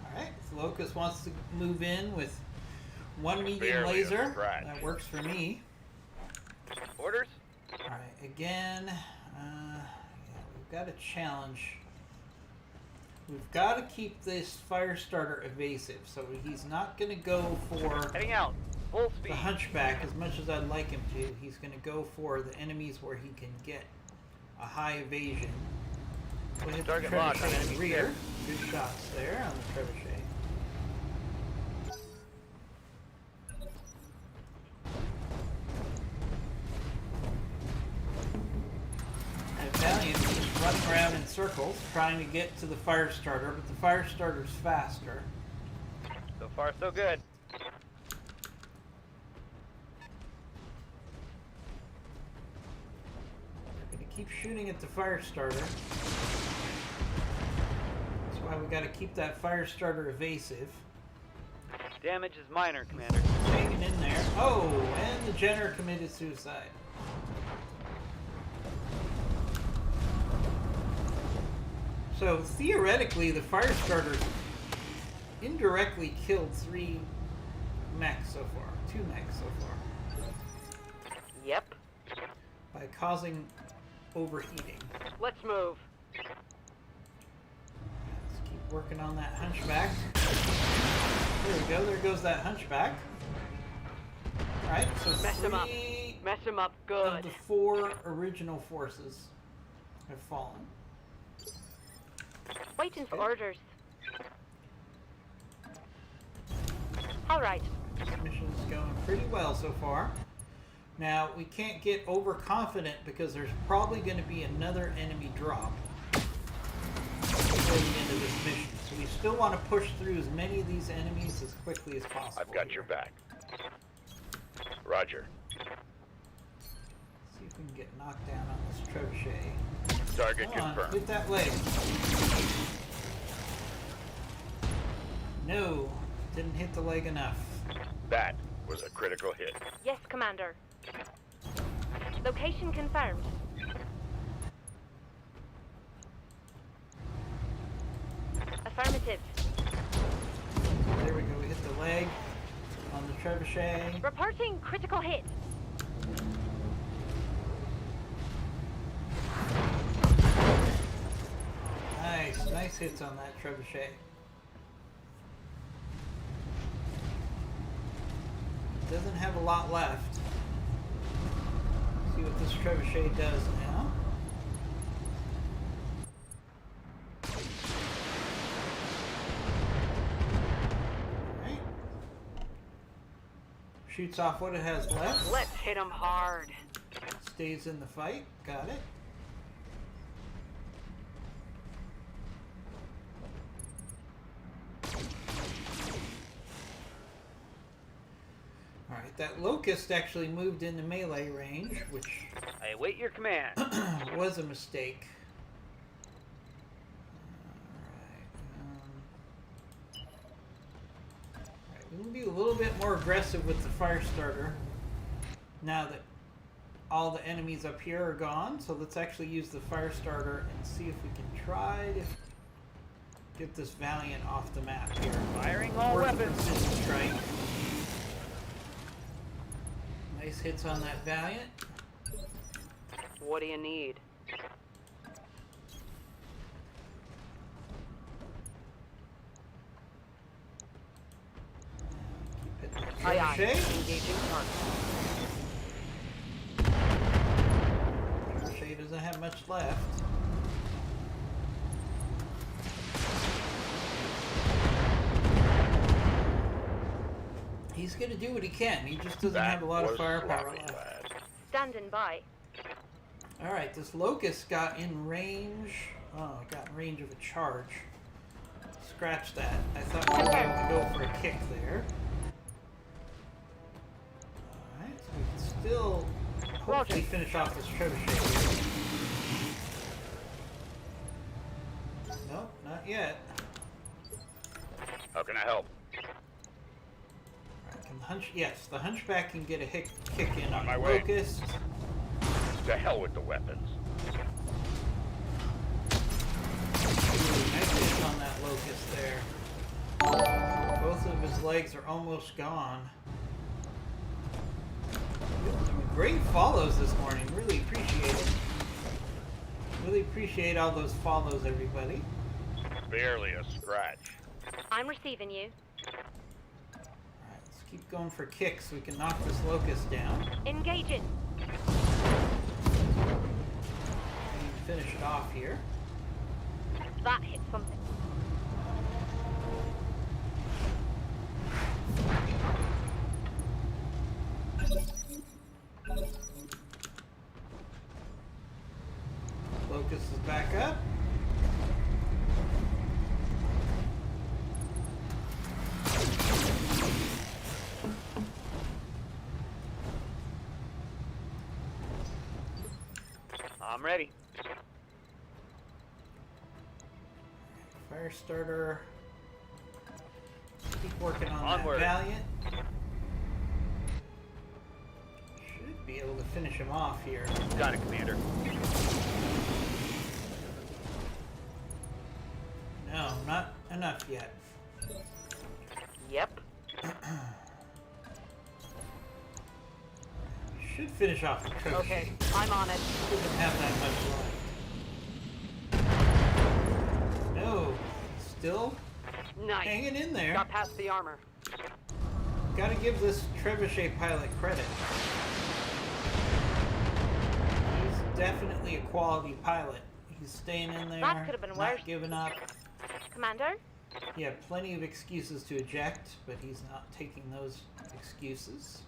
Alright, Locust wants to move in with one medium Barely a laser. scratch. That works for me. Orders? Alright, again, yeah, we've got a challenge. We've got to keep this fire starter evasive, so he's not going to go for Heading out. Full the speed. hunchback as much as I'd like him to. He's going to go for the enemies where he can get a high evasion. We'll hit the Target locked on trebuchet in enemy the rear. Good shots there on the trebuchet. And Valiant is just running around in circles trying to get to the fire starter, but the fire starter's faster. So far, so good. We're going to keep shooting at the fire starter. That's why we got to keep that fire starter evasive. Damage is minor, Commander. Hanging in there. Oh, and the Jenner committed suicide. So theoretically, the fire starter indirectly killed 3 mechs so far. 2 mechs so far. Yep. By causing overheating. Let's move. Let's keep working on that hunchback. There we go. There goes that hunchback. Alright, so Mess him up. 3 Mess him up of good. the 4 original forces have fallen. Waiting for Okay. orders. All right. This mission's going pretty well so far. Now, we can't get overconfident because there's probably going to be another enemy drop before the end of this mission. So we still want to push through as many of these enemies as quickly as possible. I've got here. your back. Roger. See if we can get knocked down on this trebuchet. Target Come on, confirmed. hit that leg. No, didn't hit the leg enough. That was a critical hit. Yes, Commander. Location confirmed. Affirmative. There we go, we hit the leg on the trebuchet. Reporting critical hit. Nice, nice hits on that trebuchet. Doesn't have a lot left. See what this trebuchet does now. Alright. Shoots off what it has left. Let's hit him hard. Stays in the fight. Got it. Alright, that locust actually moved into melee range, which I await your command. was a mistake. Alright, we can be a little bit more aggressive with the fire starter now that all the enemies up here are gone. So let's actually use the fire starter and see if we can try to get this Valiant off the map here. Firing all Worth a weapons. precision strike. Nice hits on that Valiant. What do you need? Keep hitting that Aye, aye. Trebuchet. Engaging target. Trebuchet doesn't have much left. He's gonna do what he can. He just doesn't have a lot of firepower left. Standing by. Alright, this Locust got in range. Oh, it got in range of a charge. Scratch that. I thought we were able to go for a kick there. Alright, so we can still hopefully finish off this Trebuchet here. Nope, not yet. How can I help? Alright, can the yes, the Hunchback can get a kick in on my the way. Locust. To hell with the weapons. Ooh, nice hit on that Locust there. Both of his legs are almost gone. Some great follows this morning. Really appreciate it. Really appreciate all those follows, everybody. Barely a scratch. I'm receiving you. Alright, let's keep going for kicks so we can knock this Locust down. Engaging. And finish it off here. That hit something. Locust is back up. I'm ready. Fire starter. Keep working on Onward. that Valiant. Should be able to finish him off here. Got it, Commander. No, not enough yet. Yep. Should finish off the Trebuchet. Okay, I'm on it. Doesn't have that much left. No, still Nice. hanging in there. Got past the armor. Gotta give this Trebuchet pilot credit. He's definitely a quality pilot. He's staying in there, That could have been not worse. giving up. Commander? He had plenty of excuses to eject, but he's not taking those excuses.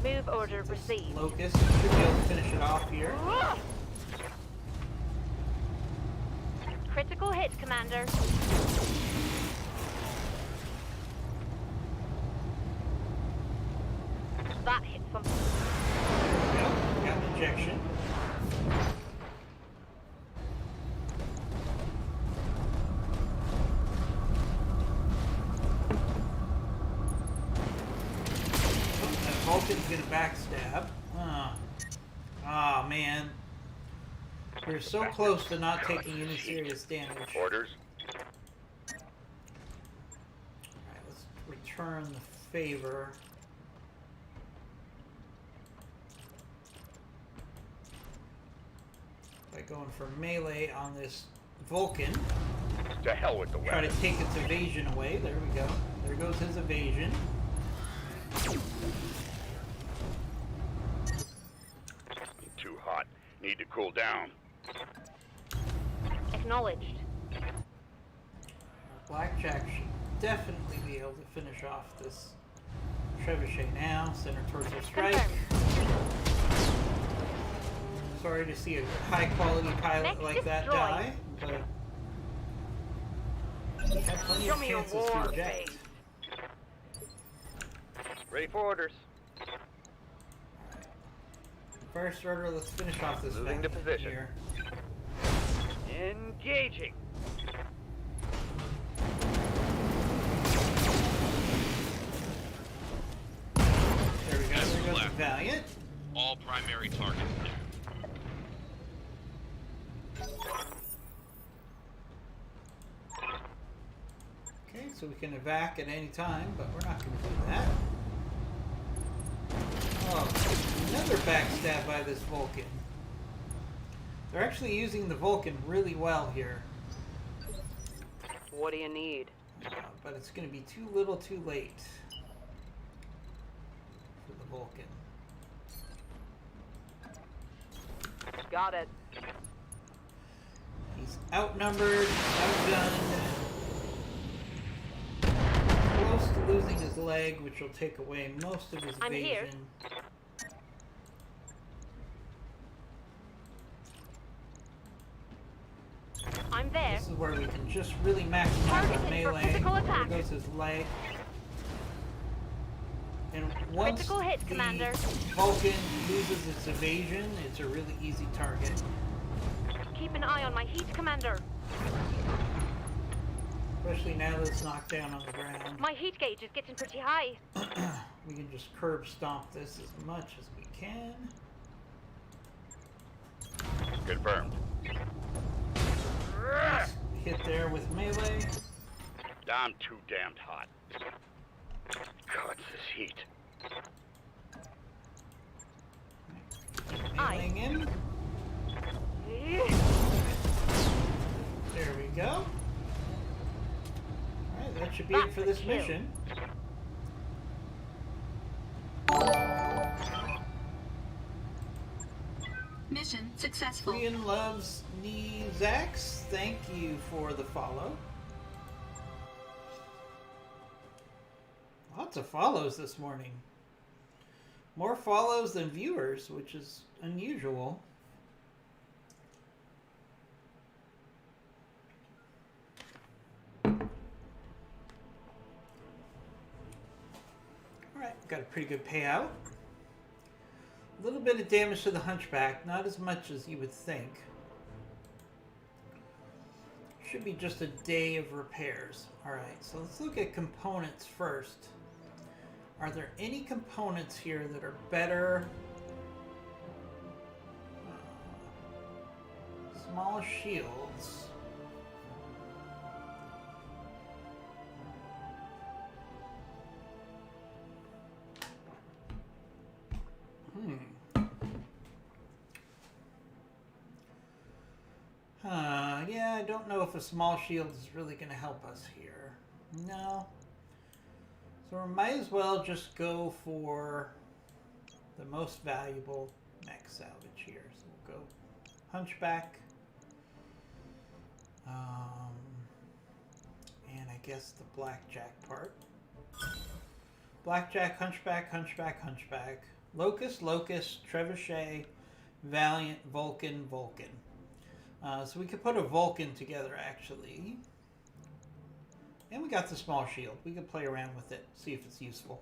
Move order received. Locust should be able to finish it off here. Critical hit, Commander. That hit something. Yep, got an ejection. That Vulcan's gonna backstab. Ah, man. We're so close to not taking any serious damage. Orders? Alright, let's return the favor. By going for melee on this Vulcan. To hell with the Try to weapons. take its evasion away. There we go. There goes his evasion. Too hot. Need to cool down. Acknowledged. Blackjack should definitely be able to finish off this Trebuchet now. Center torso strike. Confirmed. Sorry to see a high quality pilot Next like that destroy. die, but he had plenty Show of me your chances to war eject. face. Ready for orders. First order, let's finish off this Moving to thing position. here. Engaging. There we go. Yes, There goes the left. Valiant. All primary targets clear. Okay, so we can evac at any time, but we're not going to do that. Oh, another backstab by this Vulcan. They're actually using the Vulcan really well here. What do you need? But it's going to be too little too late for the Vulcan. Got it. He's outnumbered, outgunned, close to losing his leg, which will take away most of his I'm here. evasion. I'm there. This is where we can just really maximize Targeted our for melee. physical There attack. goes his leg. And once Critical hit, the Commander. Vulcan loses its evasion, it's a really easy target. Keep an eye on my heat, Commander. Especially now that it's knocked down on the ground. My heat gauge is getting pretty high. We can just curb stomp this as much as we can. Confirmed. Nice hit there with melee. I'm too damned hot. God, this heat. Meleeing him. There we go. Alright, that should be it That's for a this kill. mission. Mission successful. Korean loves Zax. Thank you for the follow. Lots of follows this morning. More follows than viewers, which is unusual. Alright, got a pretty good payout. A little bit of damage to the Hunchback, not as much as you would think. Should be just a day of repairs. Alright, so let's look at components first. Are there any components here that are better? Small shields. Yeah, I don't know if a small shield is really going to help us here. No. So we might as well just go for the most valuable mech salvage here. So we'll go Hunchback. And I guess the Blackjack part. Blackjack, Hunchback, Hunchback, Hunchback. Locust, Locust, Trebuchet, Valiant, Vulcan, Vulcan. So we could put a Vulcan together, actually. And we got the small shield. We can play around with it, see if it's useful.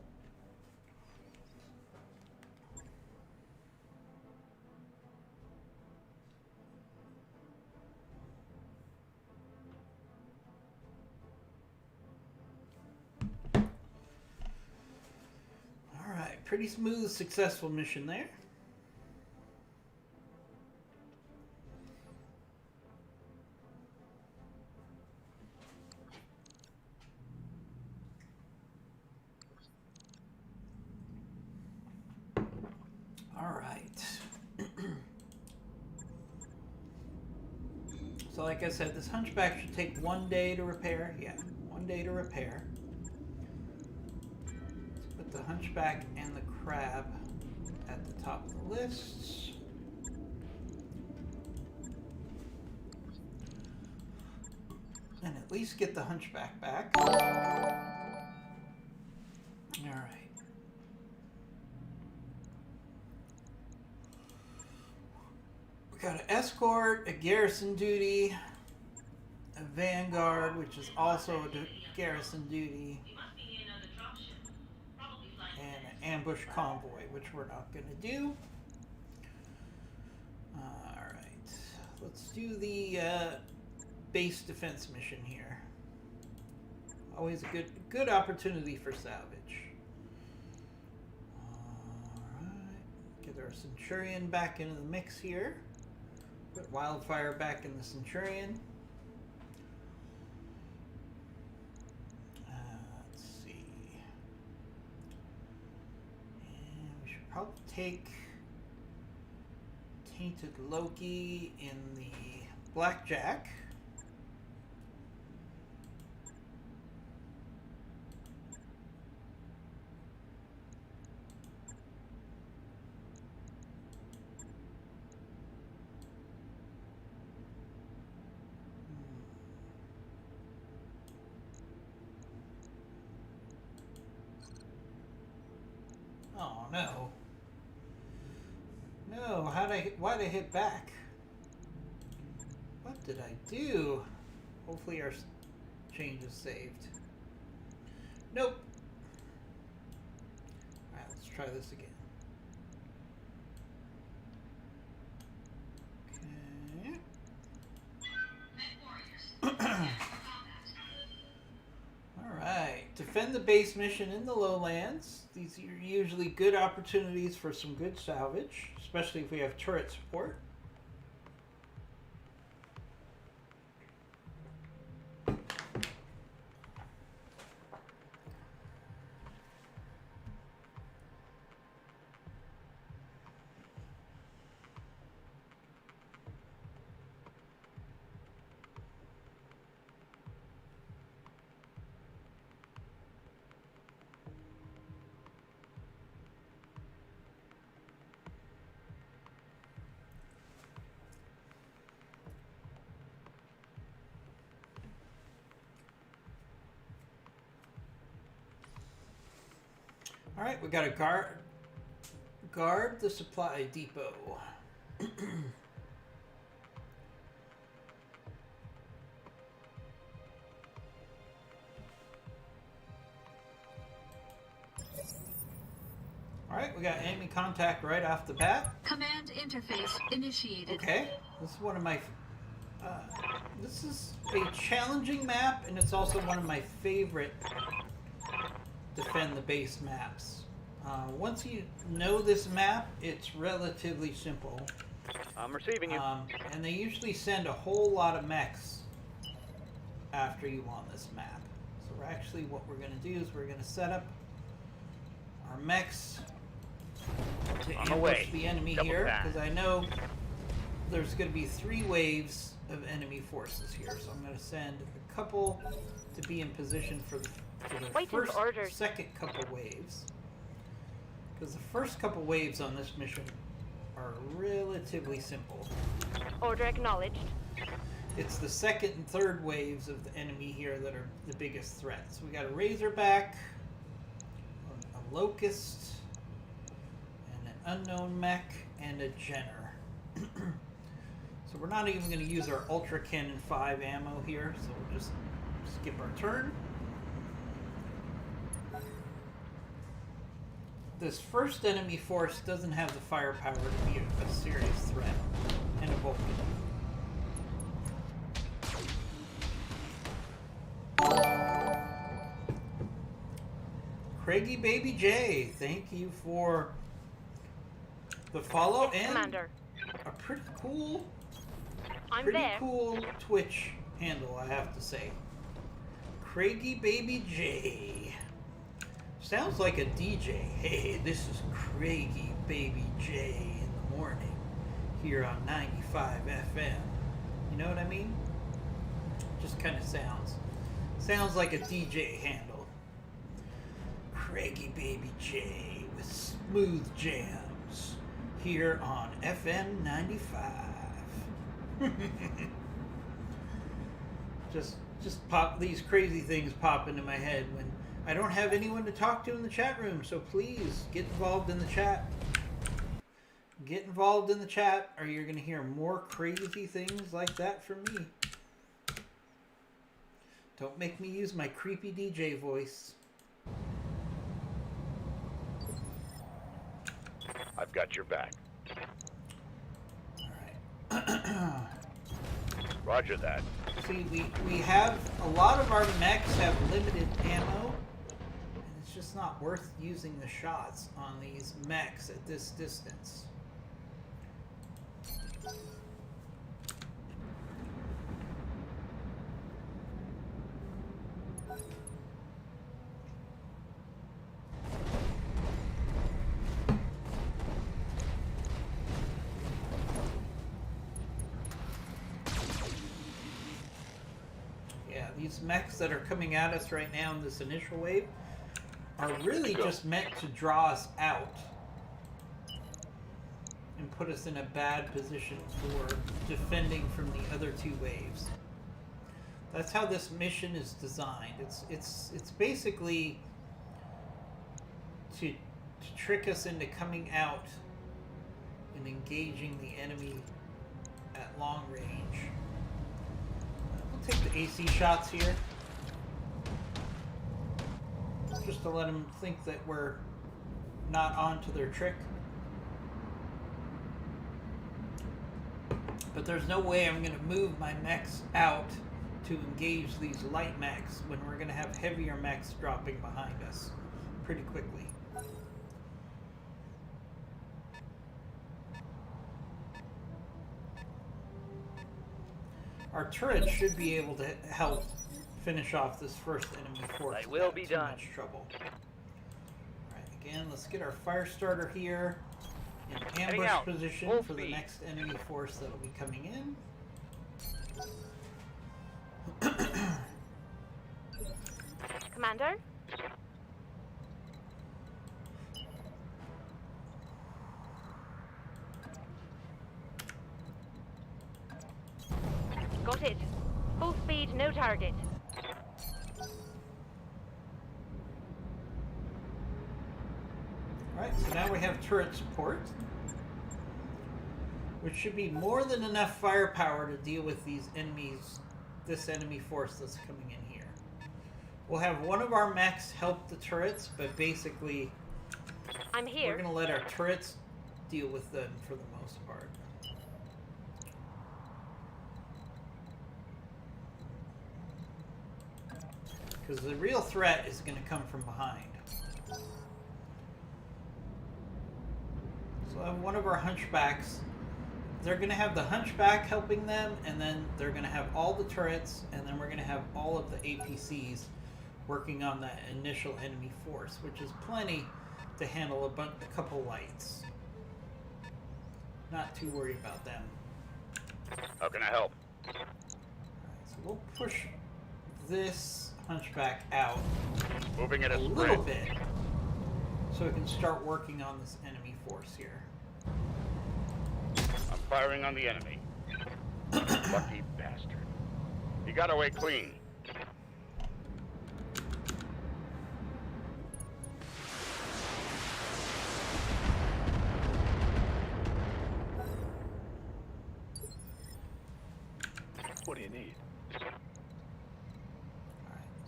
Alright, pretty smooth, successful mission there. So like I said, this Hunchback should take 1 day to repair. Yeah, 1 day to repair. Let's put the Hunchback and the Crab at the top of the list. And at least get the Hunchback back. Alright. We got an escort, a garrison duty, a vanguard, which is also a garrison duty, and ambush convoy, which we're not going to do. Alright, let's do the base defense mission here. Always a good opportunity for salvage. Alright, get our Centurion back into the mix here. Put Wildfire back in the Centurion. Let's see. And we should probably take Tainted Loki in the Blackjack. Oh no. No, why'd I hit back? What did I do? Hopefully our change is saved. Nope. Alright, let's try this again. Okay. Alright, defend the base mission in the lowlands. These are usually good opportunities for some good salvage, especially if we have turret support. All right, we got to guard the supply depot. All right, we got enemy contact right off the bat. Command interface initiated. Okay, this is one of my. This is a challenging map, and it's also one of my favorite defend the base maps. Once you know this map, it's relatively simple. I'm receiving you. And they usually send a whole lot of mechs after you on this map. So we're actually, what we're going to do is we're going to set up our mechs to On the ambush way. the enemy Double here, tap. because I know there's going to be 3 waves of enemy forces here. So I'm going to send a couple to be in position for the Waiting for first, orders. second couple waves. Because the first couple waves on this mission are relatively simple. Order acknowledged. It's the second and third waves of the enemy here that are the biggest threats. We got a Razorback, a Locust, and an unknown mech, and a Jenner. So we're not even going to use our Ultra Cannon 5 ammo here, so we'll just skip our turn. This first enemy force doesn't have the firepower to be a serious threat, and it won't be. Craigie Baby J, thank you for the follow Yes, and Commander. a pretty cool There. cool Twitch handle, I have to say. Craigie Baby J. Sounds like a DJ. Hey, this is Craigie Baby J in the morning here on 95 FM. You know what I mean? Just kind of sounds like a DJ handle. Craigie Baby J with smooth jams here on FM 95. just pop these crazy things pop into my head when I don't have anyone to talk to in the chat room, so please get involved in the chat. Get involved in the chat, or you're going to hear more crazy things like that from me. Don't make me use my creepy DJ voice. I've got your back. Alright. Roger that. See, we have a lot of our mechs have limited ammo, and it's just not worth using the shots on these mechs at this distance. These mechs that are coming at us right now in this initial wave are really just meant to draw us out and put us in a bad position for defending from the other two waves. That's how this mission is designed. It's basically to trick us into coming out and engaging the enemy at long range. Take the AC shots here, just to let them think that we're not on to their trick. But there's no way I'm going to move my mechs out to engage these light mechs when we're going to have heavier mechs dropping behind us pretty quickly. Our turret should be able to help finish off this first enemy force. I will be too done. Much trouble. Alright, again, let's get our fire starter here in Heading ambush out. position Full for the speed. next enemy force that'll be coming in. Commander? Got it. Full speed, no target. Alright, so now we have turret support, which should be more than enough firepower to deal with these enemies, this enemy force that's coming in here. We'll have one of our mechs help the turrets, but basically I'm we're here. going to let our turrets deal with them for the most part. Because the real threat is going to come from behind. So I have one of our hunchbacks. They're going to have the hunchback helping them, and then they're going to have all the turrets, and then we're going to have all of the APCs working on that initial enemy force, which is plenty to handle a couple lights. Not too worried about them. How can I help? Alright, so we'll push this hunchback out Moving at a a little sprint. bit so we can start working on this enemy force here. I'm firing on the enemy. Lucky bastard. He got away clean. What do you need? Alright,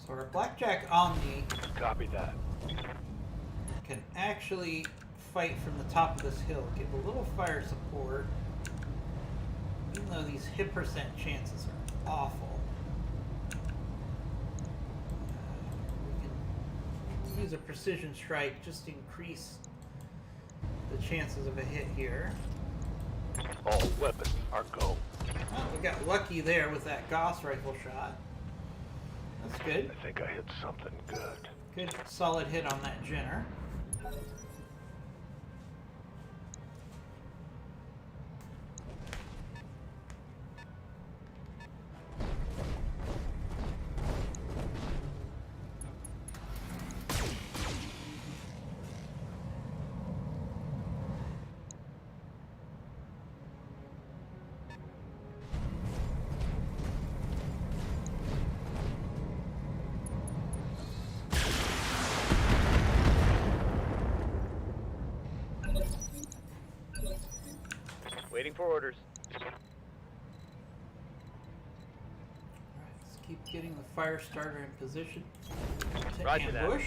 so our Blackjack Omni Copy that. can actually fight from the top of this hill, give a little fire support, even though these hit percent chances are awful. We can use a precision strike just to increase the chances of a hit here. All weapons are go. Well, we got lucky there with that Gauss rifle shot. That's good. I think I hit something good. Good solid hit on that Jenner. Waiting for orders. Alright, let's keep getting the fire starter in position to Roger that. ambush.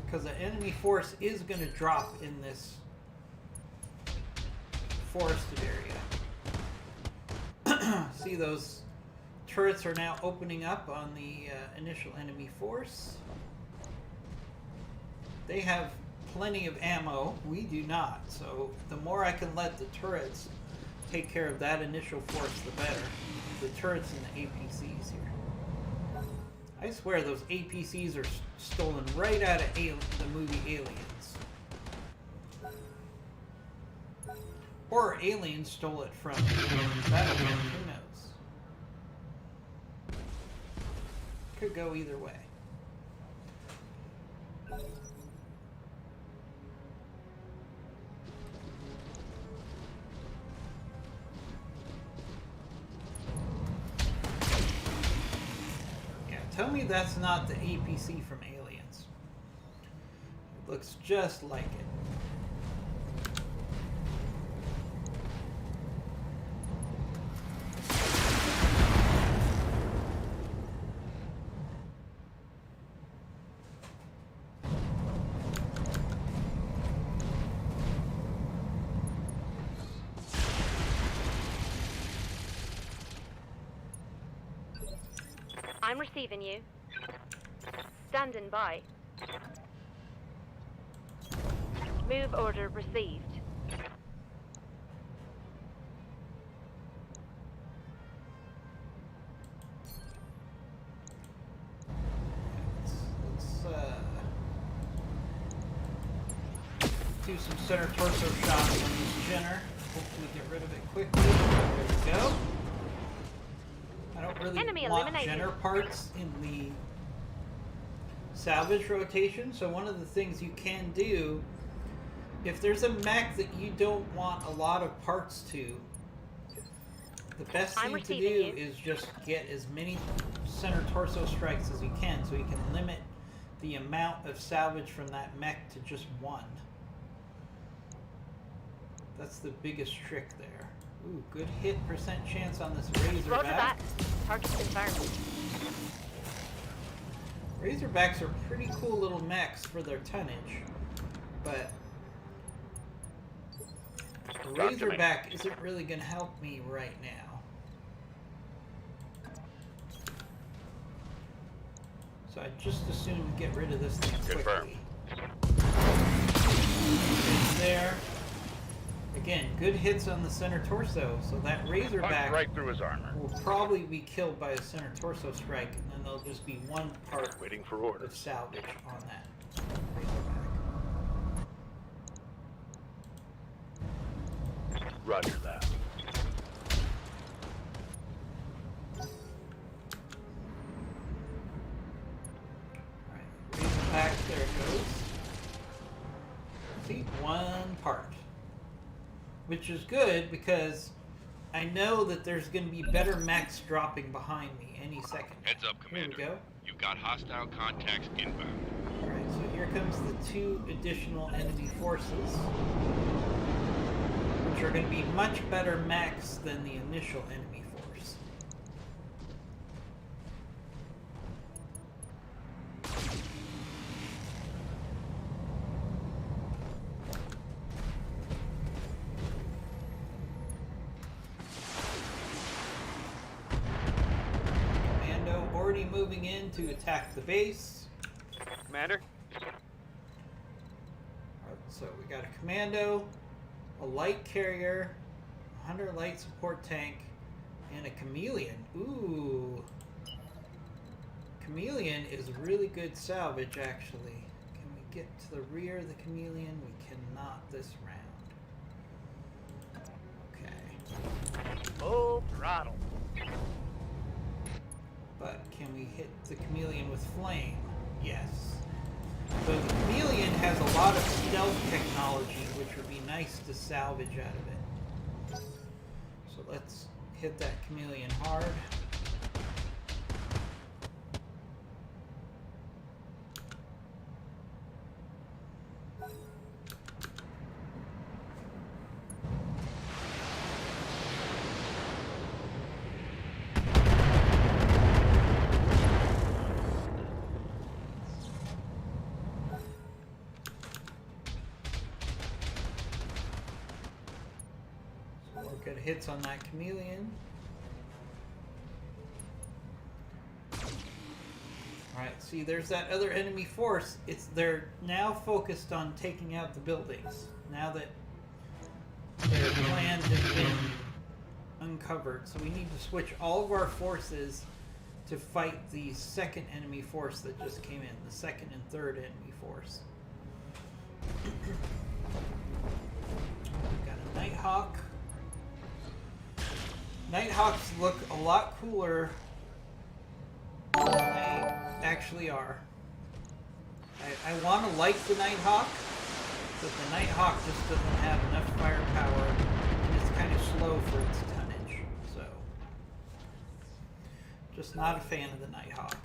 Because the enemy force is going to drop in this forested area. See, those turrets are now opening up on the initial enemy force. They have plenty of ammo. We do not. So the more I can let the turrets take care of that initial force, the better. The turrets and the APCs here. I swear those APCs are stolen right out of the movie Aliens. Or Aliens stole it from Battlefield, who knows? Could go either way. Tell me that's not the APC from Aliens. It looks just like it. I'm receiving you. Standing by. Move order received. Let's do some center torso shots on this Jenner. Hopefully get rid of it quickly. There we go. I don't really Enemy want eliminated. Jenner parts in the salvage rotation, so one of the things you can do, if there's a mech that you don't want a lot of parts to, the best I'm thing to do receiving you. is just get as many center torso strikes as you can, so you can limit the amount of salvage from that mech to just one. That's the biggest trick there. Ooh, good hit percent chance on this Roger that. Razorback. Target confirmed. Razorbacks are pretty cool little mechs for their tonnage, but the Razorback isn't really going to help me right now. So I just assume get rid of this thing quickly. It's there. Again, good hits on the center torso, so that Razorback Punched right through his armor. will probably be killed by a center torso strike, and then there'll just be one part Waiting for of orders. salvage on that Razorback. Roger that. Alright, Razorback, there it goes. See, one part. Which is good because I know that there's going to be better mechs dropping behind me any second. Heads up, Commander. Here we go. You've got hostile contacts inbound. Alright, so here comes the two additional enemy forces, which are going to be much better mechs than the initial enemy force. Commando already moving in to attack the base. Commander? Alright, so we got a commando, a light carrier, a hunter light support tank, and a chameleon. Ooh. Chameleon is really good salvage, actually. Can we get to the rear of the chameleon? We cannot this round. Okay. Full throttle. But can we hit the chameleon with flame? Yes. So the chameleon has a lot of stealth technology, which would be nice to salvage out of it. So let's hit that chameleon hard. Good hits on that chameleon. Alright, see, there's that other enemy force. They're now focused on taking out the buildings. Now that their plan has been uncovered. So we need to switch all of our forces to fight the second enemy force that just came in. The second and third enemy force. Got a Nighthawk. Nighthawks look a lot cooler than they actually are. I want to like the Nighthawk, but the Nighthawk just doesn't have enough firepower, and it's kind of slow for its tonnage. So, just not a fan of the Nighthawk.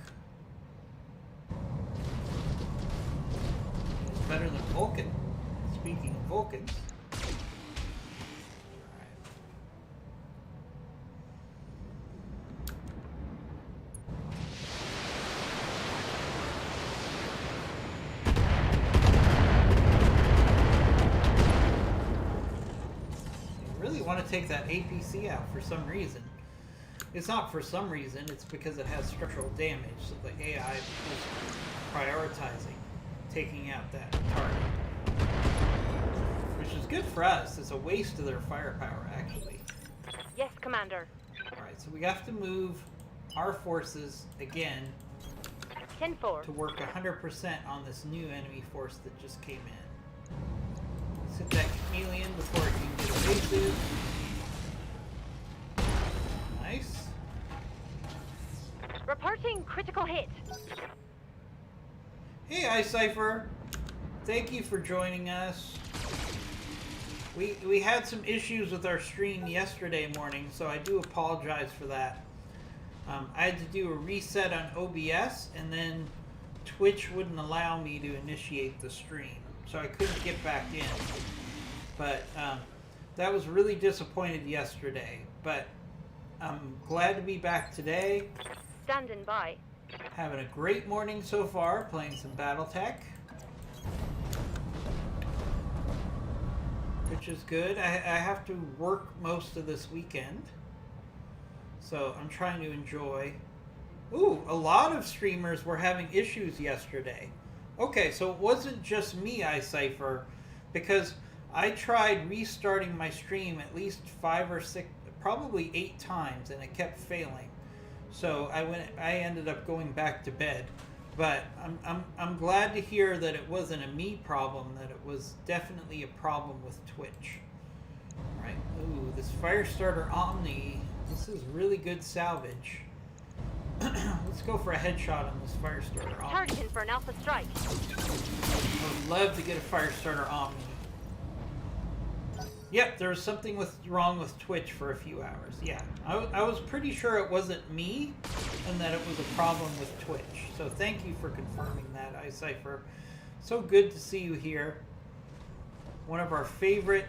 It's better than Vulcan. Speaking of Vulcans. Want to take that APC out for some reason. It's not for some reason, it's because it has structural damage, so the AI is prioritizing taking out that target. Which is good for us. It's a waste of their firepower, actually. Yes, Commander. Alright, so we have to move our forces again 10-4. to work 100% on this new enemy force that just came in. Hit that chameleon before it can get evasive. Nice. Reporting critical hit. Hey, iCypher. Thank you for joining us. We had some issues with our stream yesterday morning, so I do apologize for that. I had to do a reset on OBS, and then Twitch wouldn't allow me to initiate the stream. So I couldn't get back in. But that was really disappointed yesterday. But I'm glad to be back today. Standing by. Having a great morning so far, playing some BattleTech. Which is good. I have to work most of this weekend. So I'm trying to enjoy. Ooh, a lot of streamers were having issues yesterday. Okay, so it wasn't just me, iCypher, because I tried restarting my stream at least 5 or 6, probably 8 times, and it kept failing. So I ended up going back to bed. But I'm glad to hear that it wasn't a me problem, that it was definitely a problem with Twitch. All right. Ooh, this Firestarter Omni. This is really good salvage. Let's go for a headshot on this Firestarter Omni. Targeting for an alpha strike. I would love to get a Firestarter Omni. Yep, there was something wrong with Twitch for a few hours. Yeah, I was pretty sure it wasn't me, and that it was a problem with Twitch. So thank you for confirming that, iCypher. So good to see you here. One of our favorite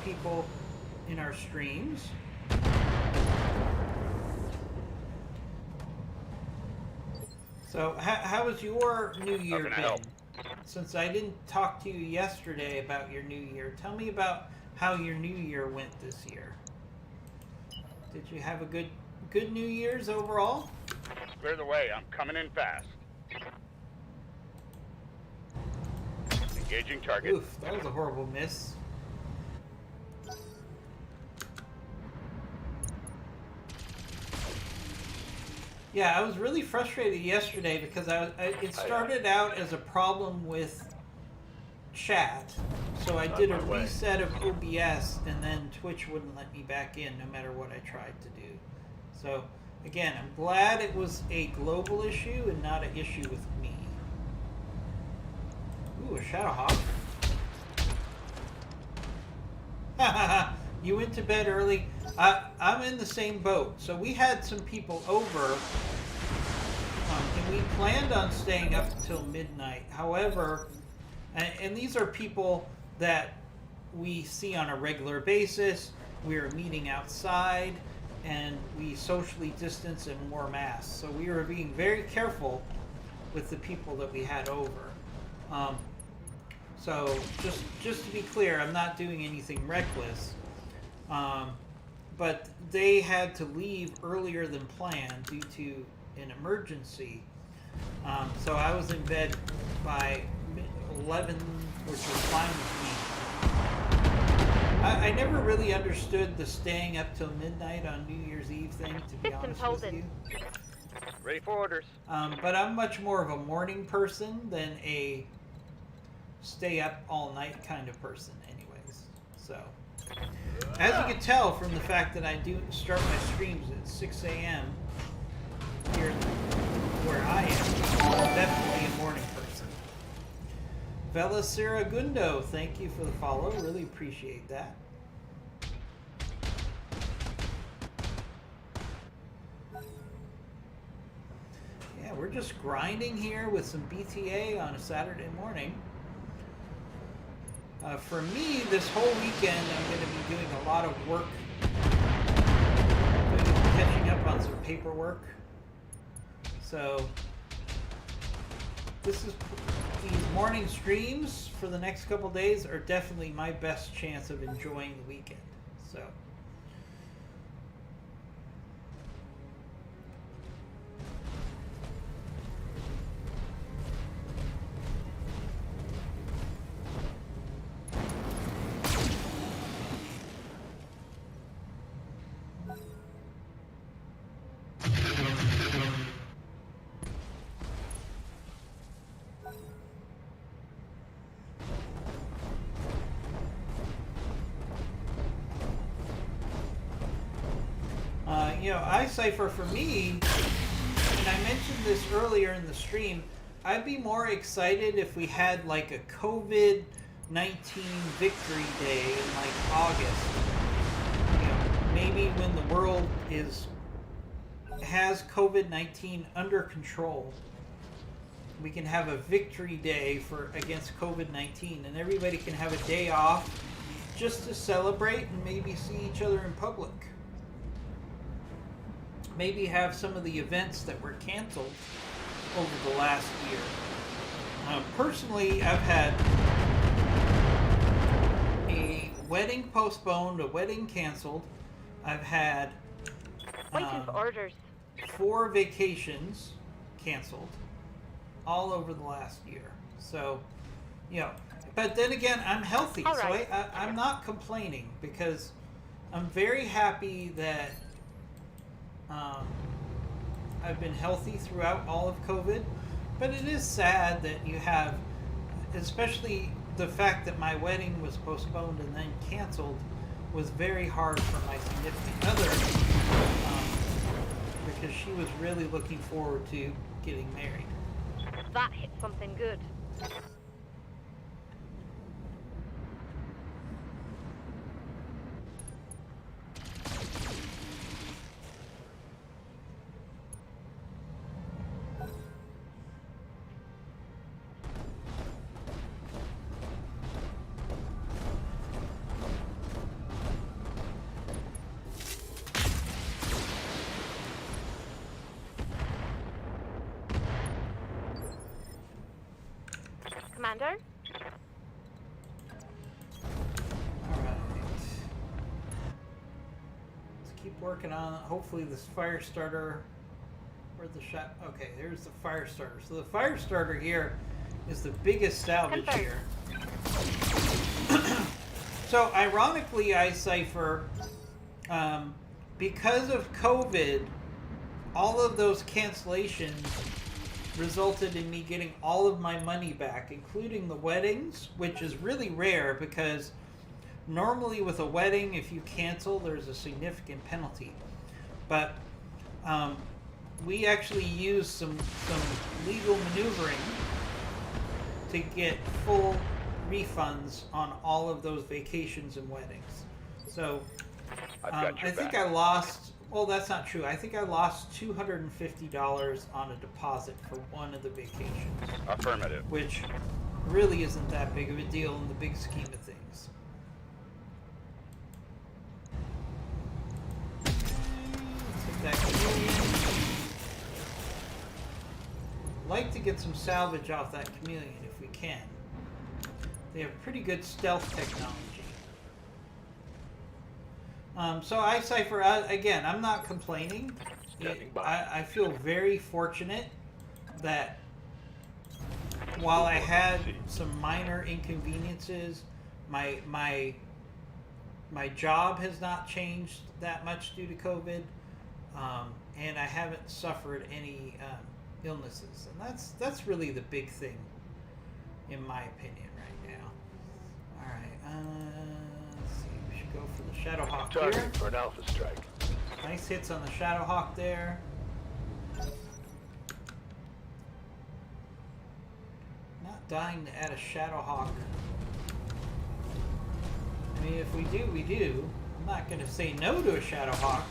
people in our streams. So, how was your New Year been? Help? Since I didn't talk to you yesterday about your New Year, tell me about how your New Year went this year. Did you have a good New Year's overall? Clear the way. I'm coming in fast. Engaging target. Oof, that was a horrible miss. Yeah, I was really frustrated yesterday because it started out as a problem with chat. So I did a reset of OBS, and then Twitch wouldn't let me back in no matter what I tried to do. So again, I'm glad it was a global issue and not an issue with me. Ooh, a Shadowhawk. You went to bed early. I'm in the same boat. So we had some people over, and we planned on staying up until midnight. However, and these are people that we see on a regular basis. We are meeting outside, and we socially distance and wore masks. So we were being very careful with the people that we had over. So just to be clear, I'm not doing anything reckless. But they had to leave earlier than planned due to an emergency. So I was in bed by 11, which was fine with me. I never really understood the staying up till midnight on New Year's Eve thing, to be Systems honest with you. holding. Ready for orders. But I'm much more of a morning person than a stay up all night kind of person anyways. So, as you can tell from the fact that I do start my streams at 6 a.m. here where I am, I'm definitely a morning person. Vela Siragundo, thank you for the follow. Really appreciate that. Yeah, we're just grinding here with some BTA on a Saturday morning. For me, this whole weekend, I'm going to be doing a lot of work, catching up on some paperwork. So, these morning streams for the next couple days are definitely my best chance of enjoying the weekend. So. You know, iCipher for me, and I mentioned this earlier in the stream, I'd be more excited if we had like a COVID-19 victory day in like August. You know, maybe when the world has COVID-19 under control, we can have a victory day against COVID-19, and everybody can have a day off just to celebrate and maybe see each other in public. Maybe have some of the events that were canceled over the last year. Personally, I've had a wedding postponed, a wedding canceled. I've had Waiting for orders. 4 vacations canceled all over the last year. So, you know, but then again, I'm healthy, All so right. I'm not complaining because I'm very happy that I've been healthy throughout all of COVID, but it is sad that you have, especially the fact that my wedding was postponed and then canceled was very hard for my significant other, because she was really looking forward to getting married. That hit something good. Commander? Alright. Let's keep working on it. Hopefully this fire starter. Where's the shot? Okay, there's the fire starter. So the fire starter here is the biggest salvage Confirmed. here. So ironically, iCipher, because of COVID, all of those cancellations resulted in me getting all of my money back, including the weddings, which is really rare because normally with a wedding, if you cancel, there's a significant penalty. But we actually used some legal maneuvering to get full refunds on all of those vacations and weddings. So I've got your I think back. I lost. Well, that's not true. I think I lost $250 on a deposit for one of the vacations, Affirmative. which really isn't that big of a deal in the big scheme of things. Let's hit that chameleon. Like to get some salvage off that chameleon if we can. They have pretty good stealth technology. So iCypher, again, I'm not complaining. I feel very fortunate that while I had some minor inconveniences, my job has not changed that much due to COVID, and I haven't suffered any illnesses, and that's really the big thing, in my opinion, right now. All right, let's see. We should go for the Shadowhawk here. Target for an alpha strike. Nice hits on the Shadowhawk there. Not dying to add a Shadowhawk. I mean, if we do, we do. I'm not going to say no to a Shadowhawk,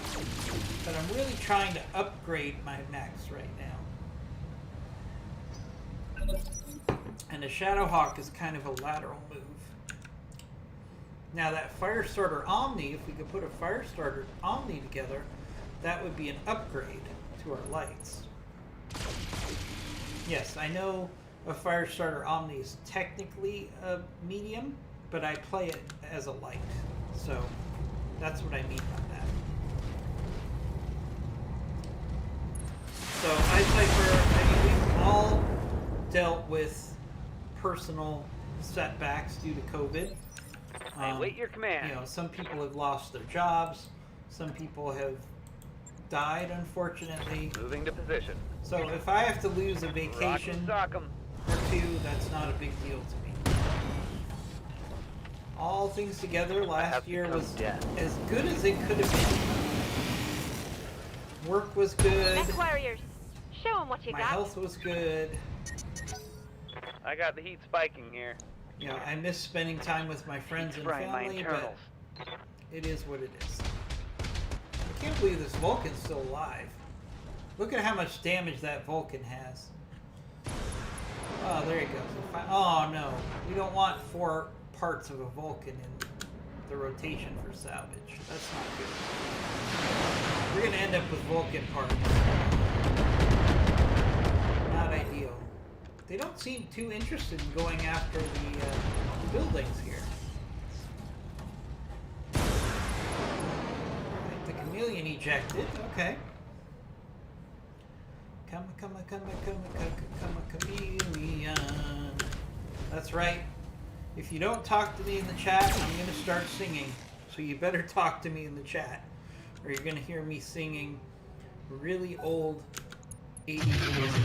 but I'm really trying to upgrade my mechs right now. And the Shadowhawk is kind of a lateral move. Now that Firestarter Omni, if we could put a Firestarter Omni together, that would be an upgrade to our lights. Yes, I know a Firestarter Omni is technically a medium, but I play it as a light. So that's what I mean by that. So iCypher, I mean, we've all dealt with personal setbacks due to COVID. Wait your command. You know, some people have lost their jobs. Some people have died, unfortunately. Moving to position. So if I have to lose a Rock 'em, vacation sock 'em. or two, that's not a big deal to me. All things together, last have year become was death. as good as it could have been. Work was good. Mech warriors, show 'em what you My got. health was good. I got the heat spiking here. You know, I miss spending time with my friends and Frying my family, internals. but it is what it is. I can't believe this Vulcan's still alive. Look at how much damage that Vulcan has. Oh, there he goes. Oh no, we don't want 4 parts of a Vulcan in the rotation for salvage. That's not good. We're gonna end up with Vulcan parts. Not ideal. They don't seem too interested in going after the buildings here. Right, the chameleon ejected. Okay. Come a chameleon. That's right. If you don't talk to me in the chat, I'm going to start singing. So you better talk to me in the chat, or you're going to hear me singing really old 80s music.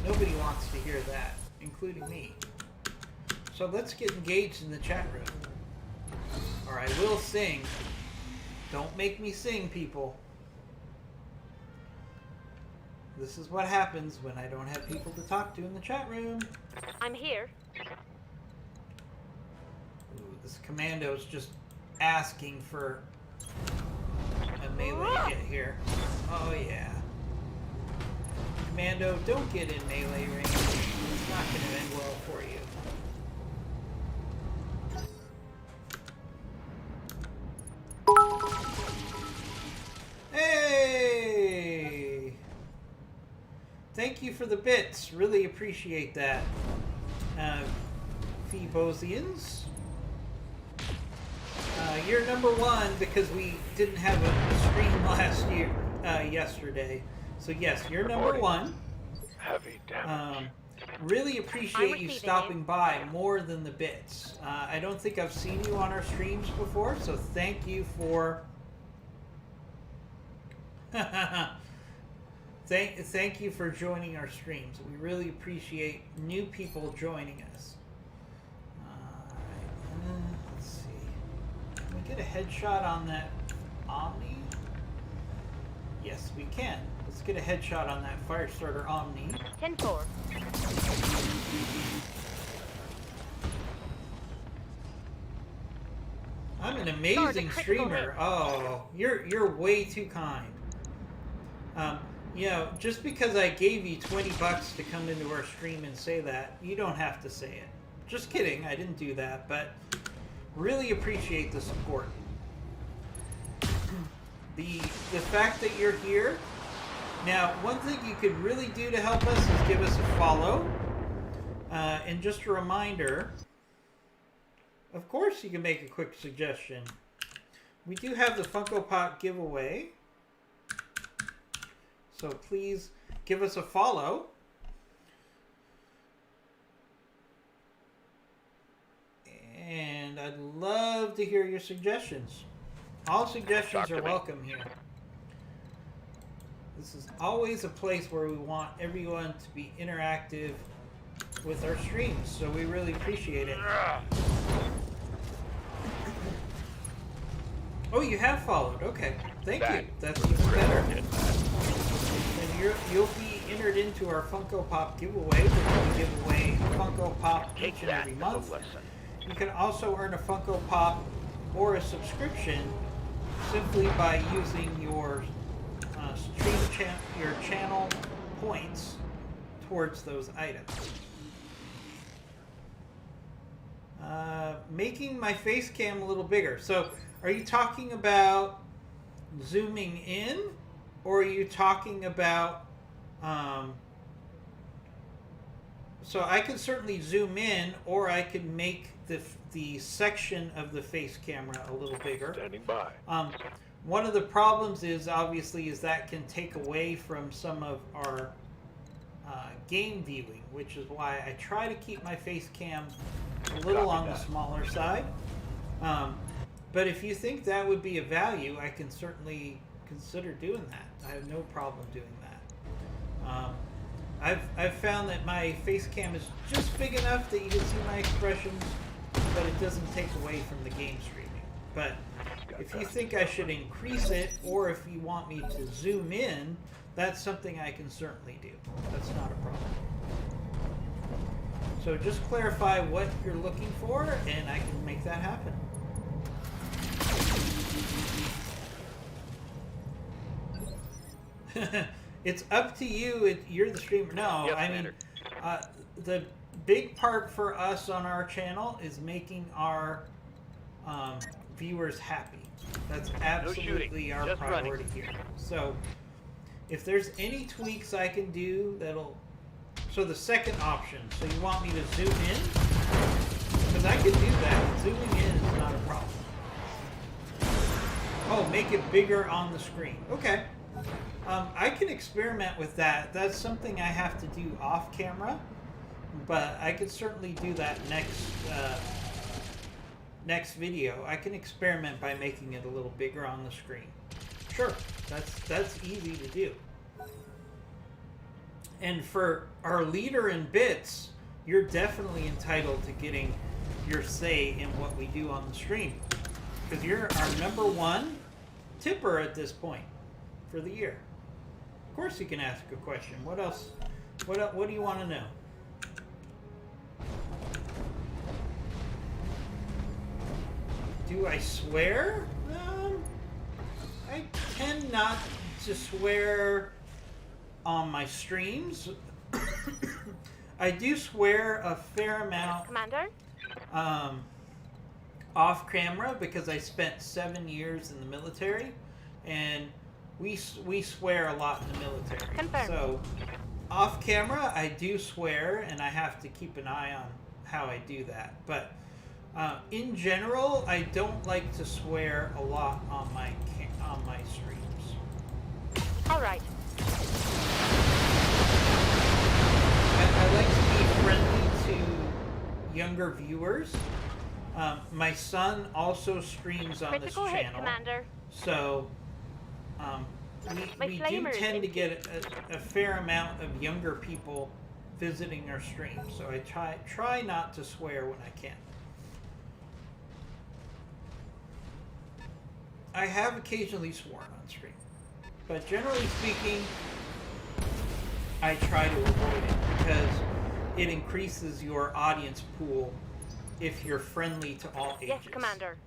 Nobody wants to hear that, including me. So let's get engaged in the chat room. Or I will sing. Don't make me sing, people. This is what happens when I don't have people to talk to in the chat room. I'm here. Ooh, this commando's just asking for a melee hit here. Oh yeah. Commando, don't get in melee range. It's not going to end well for you. Hey! Thank you for the bits. Really appreciate that. Phoebosians. You're number 1 because we didn't have a stream yesterday. So yes, you're number 1. Heavy damage. Really appreciate you receiving stopping by more than the bits. I don't think I've seen you on our streams before, so thank you for... Thank you for joining our streams. We really appreciate new people joining us. Alright, let's see. Can we get a headshot on that Omni? Yes, we can. Let's get a headshot on that Firestarter Omni. 10-4. I'm an amazing streamer. Oh, you're way too kind. You know, just because I gave you $20 to come into our stream and say that, you don't have to say it. Just kidding, I didn't do that, but really appreciate the support. The fact that you're here. Now, one thing you could really do to help us is give us a follow. And just a reminder, of course you can make a quick suggestion. We do have the Funko Pop giveaway. So please give us a follow. And I'd love to hear your suggestions. All suggestions are welcome here. This is always a place where we want everyone to be interactive with our streams, so we really appreciate it. Oh, you have followed. Okay, thank you. That's even better. And you'll be entered into our Funko Pop giveaway, where we give away a Funko Pop each and every month. You can also earn a Funko Pop or a subscription simply by using your your channel points towards those items. Making my face cam a little bigger. So, are you talking about zooming in, or are you talking about? So I could certainly zoom in, or I could make the section of the face camera a little bigger. Standing by. One of the problems is obviously that can take away from some of our game viewing, which is why I try to keep my face cam a little on the smaller side. But if you think that would be of value, I can certainly consider doing that. I have no problem doing that. I've found that my face cam is just big enough that you can see my expressions, but it doesn't take away from the game streaming. But if you think I should increase it, or if you want me to zoom in, that's something I can certainly do. That's not a problem. So just clarify what you're looking for, and I can make that happen. It's up to you. You're the streamer. No, Yes, I mean, the big part for us on our channel is making our viewers happy. That's absolutely our Just priority here. So if there's any tweaks I can do that'll... So the second option, so you want me to zoom in? Because I can do that. Zooming in is not a problem. Oh, make it bigger on the screen. Okay. I can experiment with that. That's something I have to do off camera, but I could certainly do that next video. I can experiment by making it a little bigger on the screen. Sure, that's easy to do. And for our leader in bits, you're definitely entitled to getting your say in what we do on the stream, because you're our #1 tipper at this point for the year. Of course you can ask a question. What else? What do you want to know? Do I swear? I tend not to swear on my streams. I do swear a fair amount Commander? Off camera, because I spent 7 years in the military, and we swear a lot in the military. Confirmed. So off camera I do swear, and I have to keep an eye on how I do that. But in general, I don't like to swear a lot on my streams. All right. I like to be friendly to younger viewers. My son also streams on Critical this hit, channel, Commander. so My we do flamer is tend to empty. get a fair amount of younger people visiting our streams. So I try not to swear when I can. I have occasionally sworn on stream, but generally speaking, I try to avoid it because it increases your audience pool if you're friendly to all ages. Yes, Commander.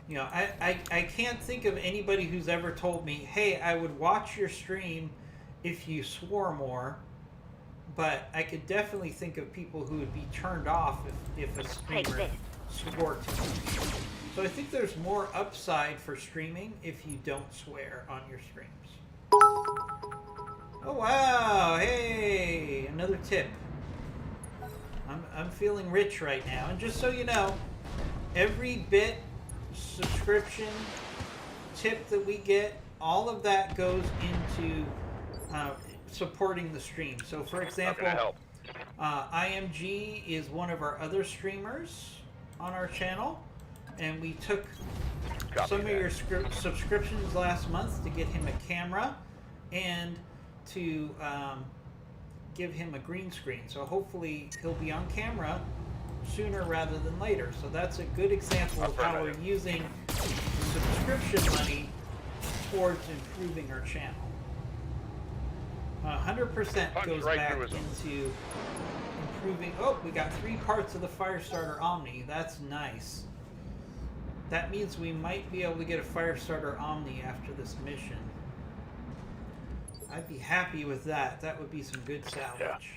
You know, I can't think of anybody who's ever told me, hey, I would watch your stream if you swore more, but I could definitely think of people who would be turned off if a streamer swore too much. So I think there's more upside for streaming if you don't swear on your streams. Oh wow, hey, another tip. I'm feeling rich right now. And just so you know, every bit, subscription, tip that we get, all of that goes into supporting the stream. So, for How example, can I help? IMG is one of our other streamers on our channel, and we took Copy some that. of your subscriptions last month to get him a camera and to give him a green screen. So hopefully he'll be on camera sooner rather than later. So that's a good example of how we're using subscription money towards improving our channel. 100% Punch goes right back through his own. into improving. Oh, we got 3 parts of the Firestarter Omni. That's nice. That means we might be able to get a Firestarter Omni after this mission. I'd be happy with that. That would be some good salvage.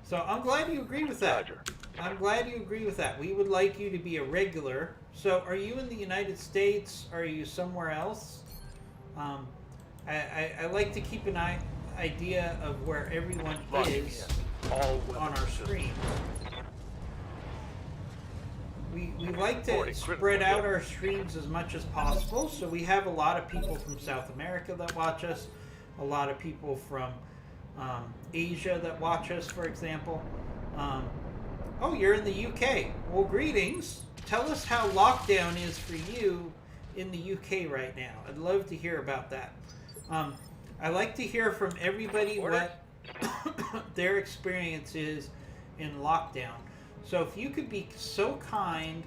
So I'm glad you agree with that. Roger. I'm glad you agree with that. We would like you to be a regular. So are you in the United States? Are you somewhere else? I like to keep an idea of where everyone is All on our stream. We like to Reporting spread critical out hit. our streams as much as possible, so we have a lot of people from South America that watch us, a lot of people from Asia that watch us, for example. Oh, you're in the UK. Well, greetings. Tell us how lockdown is for you in the UK right now. I'd love to hear about that. I like to hear from everybody what their experience is in lockdown. So if you could be so kind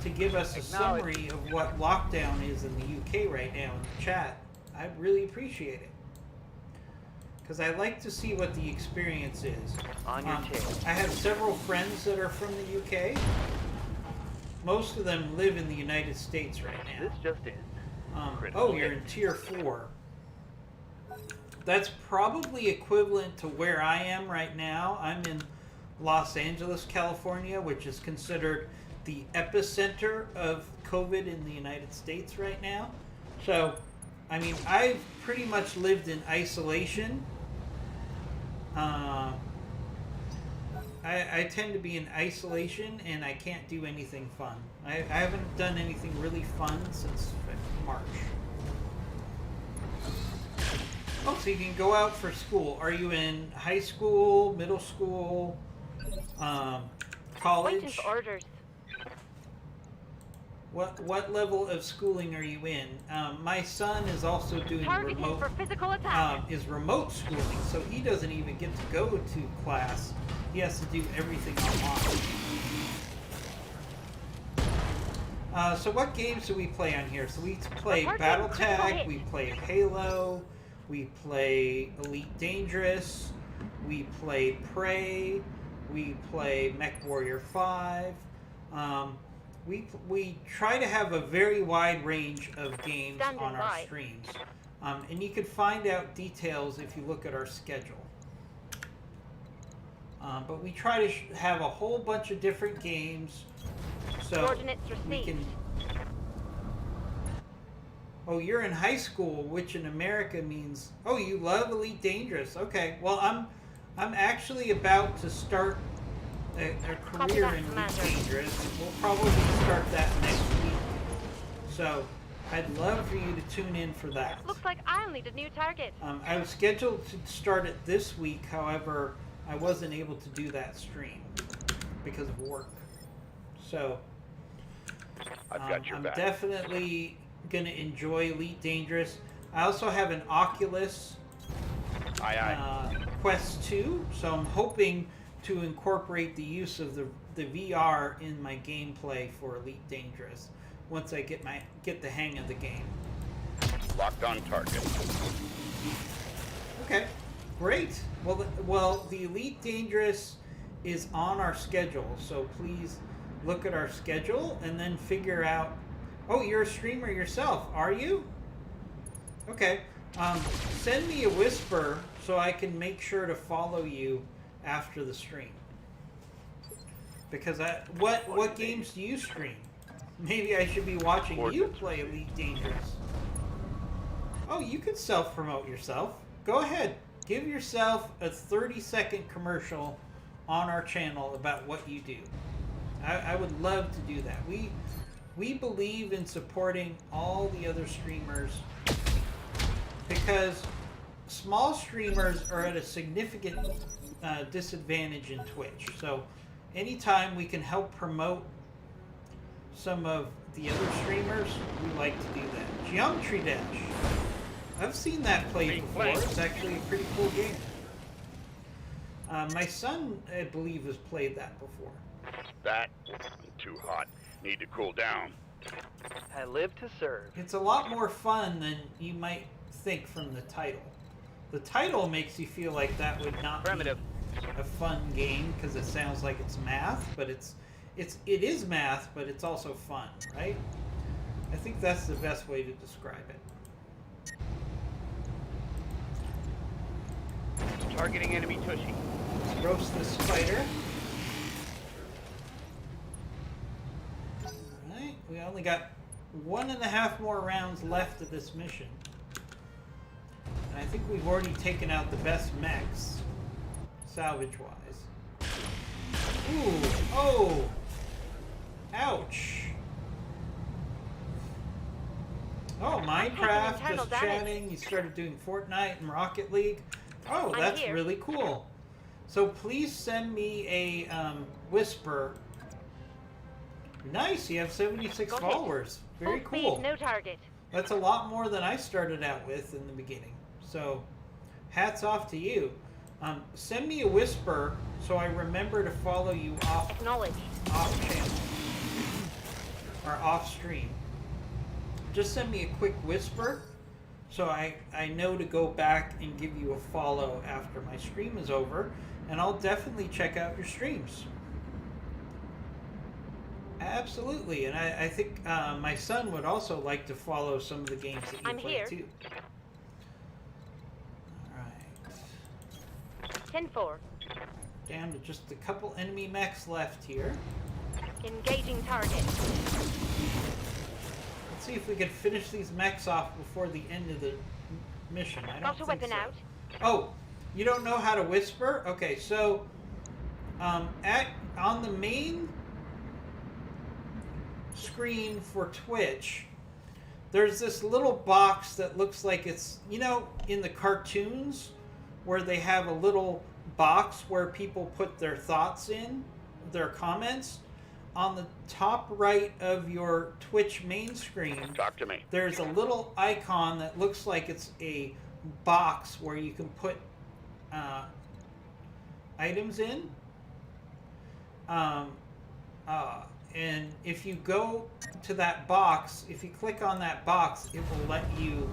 to give us a summary of what lockdown is in the UK right now in the chat, I'd really appreciate it. Because I like to see what the experience is. On your tail. I have several friends that are from the UK. Most of them live in the United States right now. This just in. Oh, you're in Tier 4. That's probably equivalent to where I am right now. I'm in Los Angeles, California, which is considered the epicenter of COVID in the United States right now. So, I mean, I've pretty much lived in isolation. I tend to be in isolation, and I can't do anything fun. I haven't done anything really fun since March. Oh, so you can go out for school. Are you in high school, middle school, Waiting college? for orders. What level of schooling are you in? My son is also doing Targeting remote for physical attack. is remote schooling, so he doesn't even get to go to class. He has to do everything online. So what games do we play on here? So we play We're targeting critical BattleTag, hit. we play Halo, we play Elite Dangerous, we play Prey, we play MechWarrior 5. We try to have a very wide range of games Standing on our by. streams. And you can find out details if you look at our schedule. But we try to have a whole bunch of different games. So Coordinates we received. can... Oh, you're in high school, which in America means... Oh, you love Elite Dangerous. Okay, well, I'm actually about to start a Copy career that, in Elite Commander. Dangerous. We'll probably start that next week. So I'd love for you to tune in for that. Looks like I'll need a new target. I was scheduled to start it this week, however, I wasn't able to do that stream because of work. So I've got your I'm back. definitely going to enjoy Elite Dangerous. I also have an Oculus Aye, aye. Quest 2, so I'm hoping to incorporate the use of the VR in my gameplay for Elite Dangerous once I get the hang of the game. Locked on target. Okay, great. Well, the Elite Dangerous is on our schedule, so please look at our schedule and then figure out. Oh, you're a streamer yourself, are you? Okay. Send me a whisper so I can make sure to follow you after the stream. Because what games do you stream? Maybe I should be watching you play Elite Dangerous. Oh, you can self-promote yourself. Go ahead. Give yourself a 30-second commercial on our channel about what you do. I would love to do that. We believe in supporting all the other streamers because small streamers are at a significant disadvantage in Twitch. So anytime we can help promote some of the other streamers, we like to do that. Geometry Dash. I've seen that played before. It's actually a pretty cool game. My son, I believe, has played that before. That too hot. Need to cool down. I live to serve. It's a lot more fun than you might think from the title. The title makes you feel like that would not Primitive. be a fun game because it sounds like it's math, but it is math, but it's also fun, right? I think that's the best way to describe it. Targeting enemy Tushy. Roast this spider. Alright, we only got 1.5 more rounds left of this mission. And I think we've already taken out the best mechs, salvage-wise. Ooh, oh! Ouch! Oh, Minecraft, internal just damage. chatting. You started doing Fortnite and Rocket League. Oh, I'm that's here. really cool. So please send me a whisper. Nice, you have 76 Got it. followers. Very Full speed, cool. no target. That's a lot more than I started out with in the beginning. So, hats off to you. Send me a whisper so I remember to follow you off Acknowledge. channel or off stream. Just send me a quick whisper so I know to go back and give you a follow after my stream is over, and I'll definitely check out your streams. Absolutely, and I think my son would also like to follow some of the games that you I'm play here. too. Alright. 10-4. Down to just a couple enemy mechs left here. Engaging target. Let's see if we can finish these mechs off before the end of the mission. I don't Got a think weapon so. out. Oh, you don't know how to whisper? Okay, so on the main screen for Twitch, there's this little box that looks like it's, you know, in the cartoons where they have a little box where people put their thoughts in, their comments. On the top right of your Twitch main screen, Talk to me. there's a little icon that looks like it's a box where you can put items in. And if you go to that box, if you click on that box, it will let you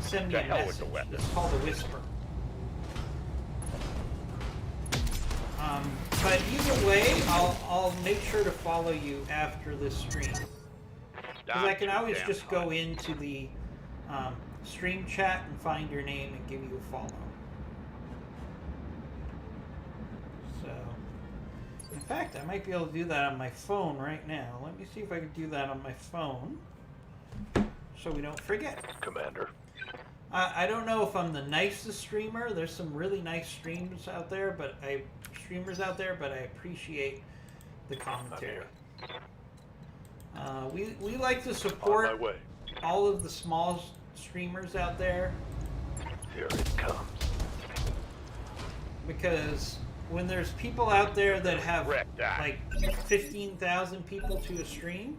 send me To a hell with message. the weapon. It's called a whisper. But either way, I'll make sure to follow you after this stream. Because I can always just go into the stream chat and find your name and give you a follow. So, in fact, I might be able to do that on my phone right now. Let me see if I can do that on my phone so we don't forget. Commander. I don't know if I'm the nicest streamer. There's some really nice streamers out there, but I appreciate the commentary. We like to support On my way. all of the small streamers out there Here it comes. because when there's people out there that have Wreck that. like 15,000 people to a stream,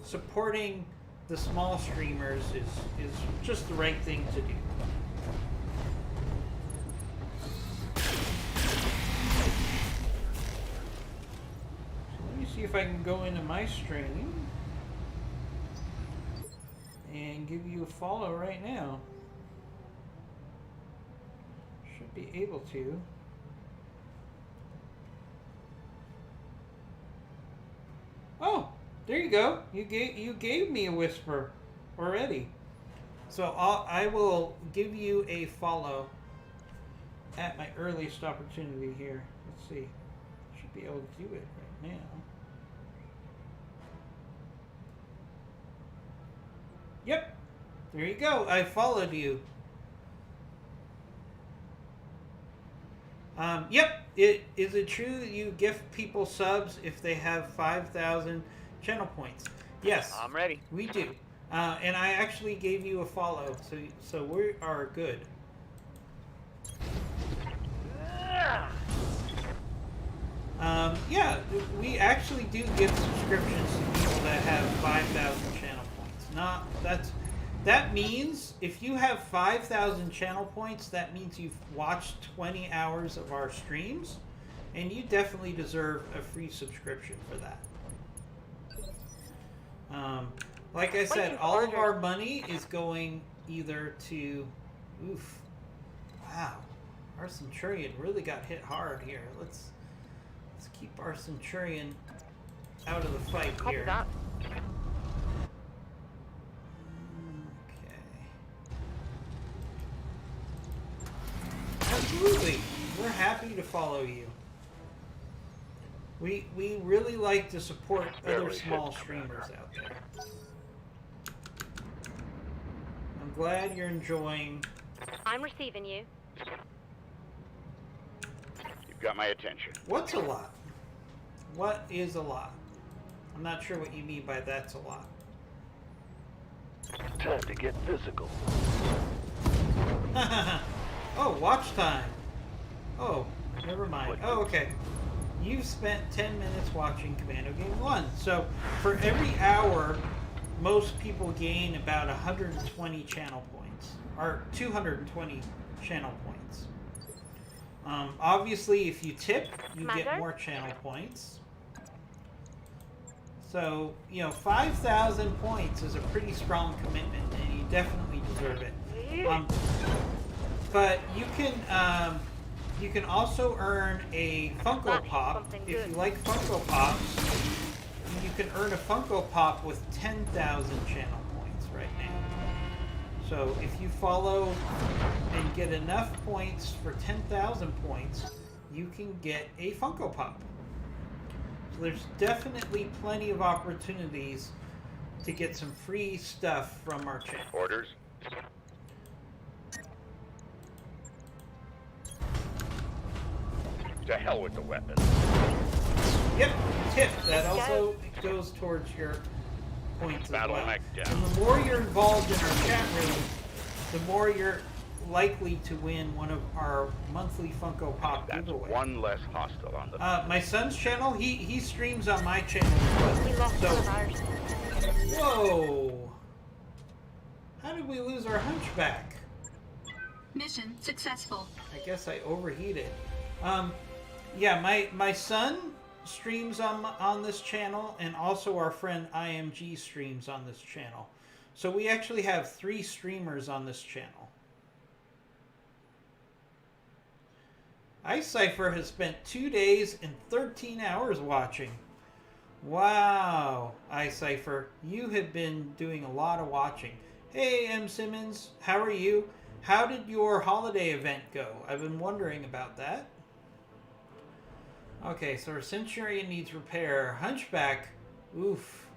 supporting the small streamers is just the right thing to do. Let me see if I can go into my stream and give you a follow right now. Should be able to. Oh, there you go. You gave me a whisper already. So I will give you a follow at my earliest opportunity here. Let's see. Should be able to do it right now. Yep. There you go. I followed you. Yep. Is it true that you gift people subs if they have 5,000 channel points? Yes, I'm ready. we do. And I actually gave you a follow, so we are good. Yeah, we actually do give subscriptions to people that have 5,000 channel points. That means if you have 5,000 channel points, that means you've watched 20 hours of our streams, and you definitely deserve a free subscription for that. Like I said, all of our money is going either to... Oof. Wow. Our Centurion really got hit hard here. Let's keep our Centurion out of the fight Copy here. that. Okay. Absolutely. We're happy to follow you. We really like to support other small streamers out there. I'm glad you're enjoying. I'm receiving you. You've got my attention. What's a lot? What is a lot? I'm not sure what you mean by that's a lot. Time to get physical. Oh, watch time. Oh, never mind. Oh, okay. You've spent 10 minutes watching Commando Game 1. So, for every hour, most people gain about 120 channel points. Or 220 channel points. Obviously, if you tip, you get more channel points. So, 5,000 points is a pretty strong commitment, and you definitely deserve it. But you can also earn a Funko Pop. If you like Funko Pops, you can earn a Funko Pop with 10,000 channel points right now. So if you follow and get enough points for 10,000 points, you can get a Funko Pop. So there's definitely plenty of opportunities to get some free stuff from our channel. Orders. To hell with the weapon. Yep, tip. That also goes towards your points as well. And the more you're involved in our chat room, the more you're likely to win one of our monthly Funko Pop giveaways. One less hostile on the... My son's channel, he streams on my channel as We well. lost one of ours. Whoa! How did we lose our hunchback? Mission successful. I guess I overheated. Yeah, my son streams on this channel, and also our friend IMG streams on this channel. So we actually have 3 streamers on this channel. iCypher has spent 2 days and 13 hours watching. Wow, iCypher, you have been doing a lot of watching. Hey, M. Simmons, how are you? How did your holiday event go? I've been wondering about that. Okay, so our Centurion needs repair. Hunchback, oof.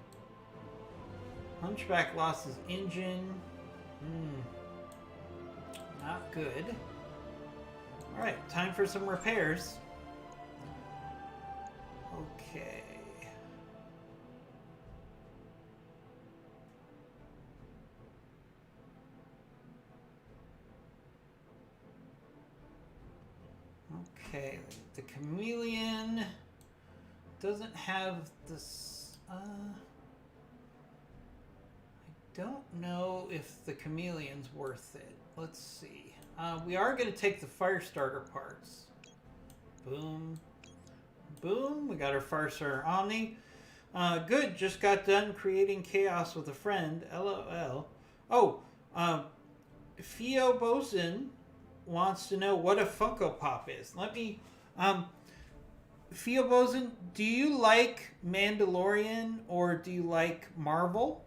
Hunchback lost his engine. Not good. Alright, time for some repairs. Okay. Okay, the Chameleon doesn't have this. I don't know if the Chameleon's worth it. Let's see. We are going to take the Firestarter parts. Boom. Boom. We got our Firestarter Omni. Good. Just got done creating chaos with a friend. LOL. Oh, Theo Boson wants to know what a Funko Pop is. Let me... Theo Boson, do you like Mandalorian or do you like Marvel?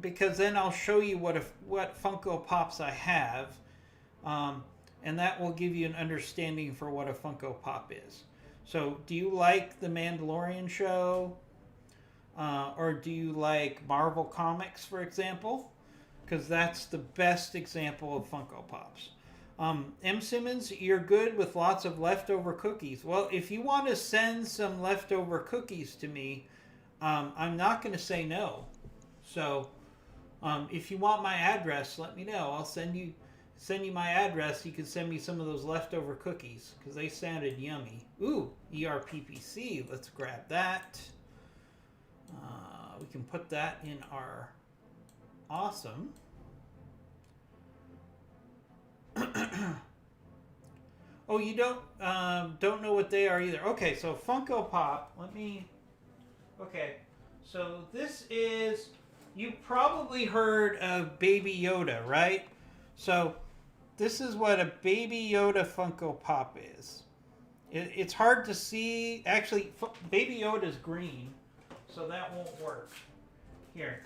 Because then I'll show you what Funko Pops I have, and that will give you an understanding for what a Funko Pop is. So, do you like the Mandalorian show, or do you like Marvel Comics, for example? Because that's the best example of Funko Pops. M. Simmons, you're good with lots of leftover cookies. Well, if you want to send some leftover cookies to me, I'm not going to say no. So, if you want my address, let me know. I'll send you my address. You can send me some of those leftover cookies because they sounded yummy. Ooh, ERPPC. Let's grab that. We can put that in our awesome. Oh, you don't know what they are either. Okay, so Funko Pop. Okay, so this is. You probably heard of Baby Yoda, right? So this is what a Baby Yoda Funko Pop is. It's hard to see. Actually, Baby Yoda's green, so that won't work. Here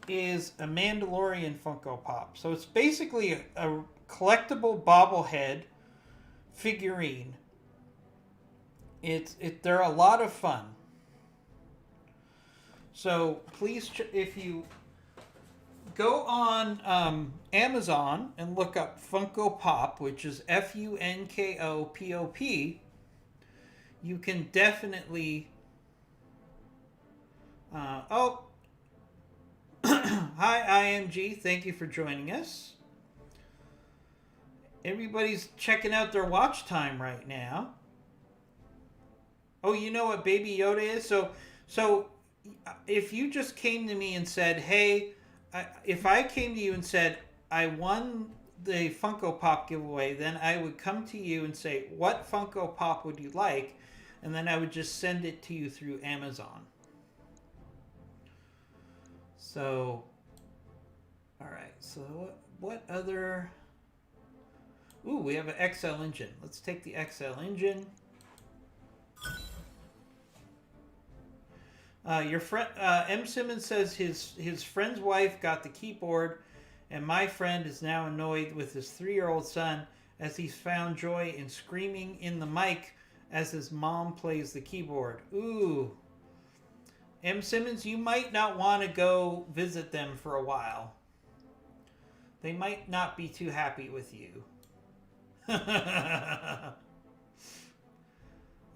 is a Mandalorian Funko Pop. So it's basically a collectible bobblehead figurine. They're a lot of fun. So please, if you go on Amazon and look up Funko Pop, which is FUNKOPOP, you can definitely. Hi IMG, thank you for joining us. Everybody's checking out their watch time right now. Oh, you know what Baby Yoda is? So if you just came to me and said, hey, if I came to you and said, I won the Funko Pop giveaway, then I would come to you and say, what Funko Pop would you like? And then I would just send it to you through Amazon. So, all right. So what other... Ooh, we have an XL engine. Let's take the XL engine. Your friend M. Simmons says his friend's wife got the keyboard, and my friend is now annoyed with his 3-year-old son as he's found joy in screaming in the mic as his mom plays the keyboard. Ooh. M. Simmons, you might not want to go visit them for a while. They might not be too happy with you.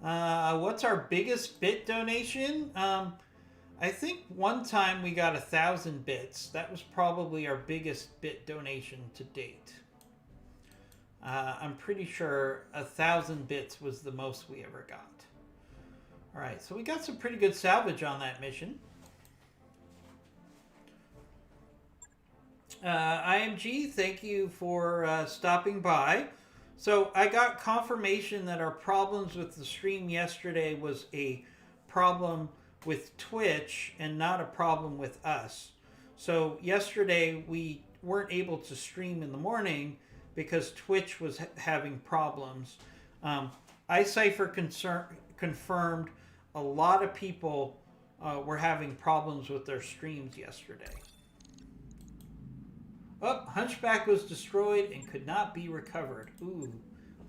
What's our biggest bit donation? I think one time we got 1,000 bits. That was probably our biggest bit donation to date. I'm pretty sure 1,000 bits was the most we ever got. All right, so we got some pretty good salvage on that mission. IMG, thank you for stopping by. So I got confirmation that our problems with the stream yesterday was a problem with Twitch and not a problem with us. So yesterday we weren't able to stream in the morning because Twitch was having problems. iCypher confirmed a lot of people were having problems with their streams yesterday. Oh, Hunchback was destroyed and could not be recovered. Ooh,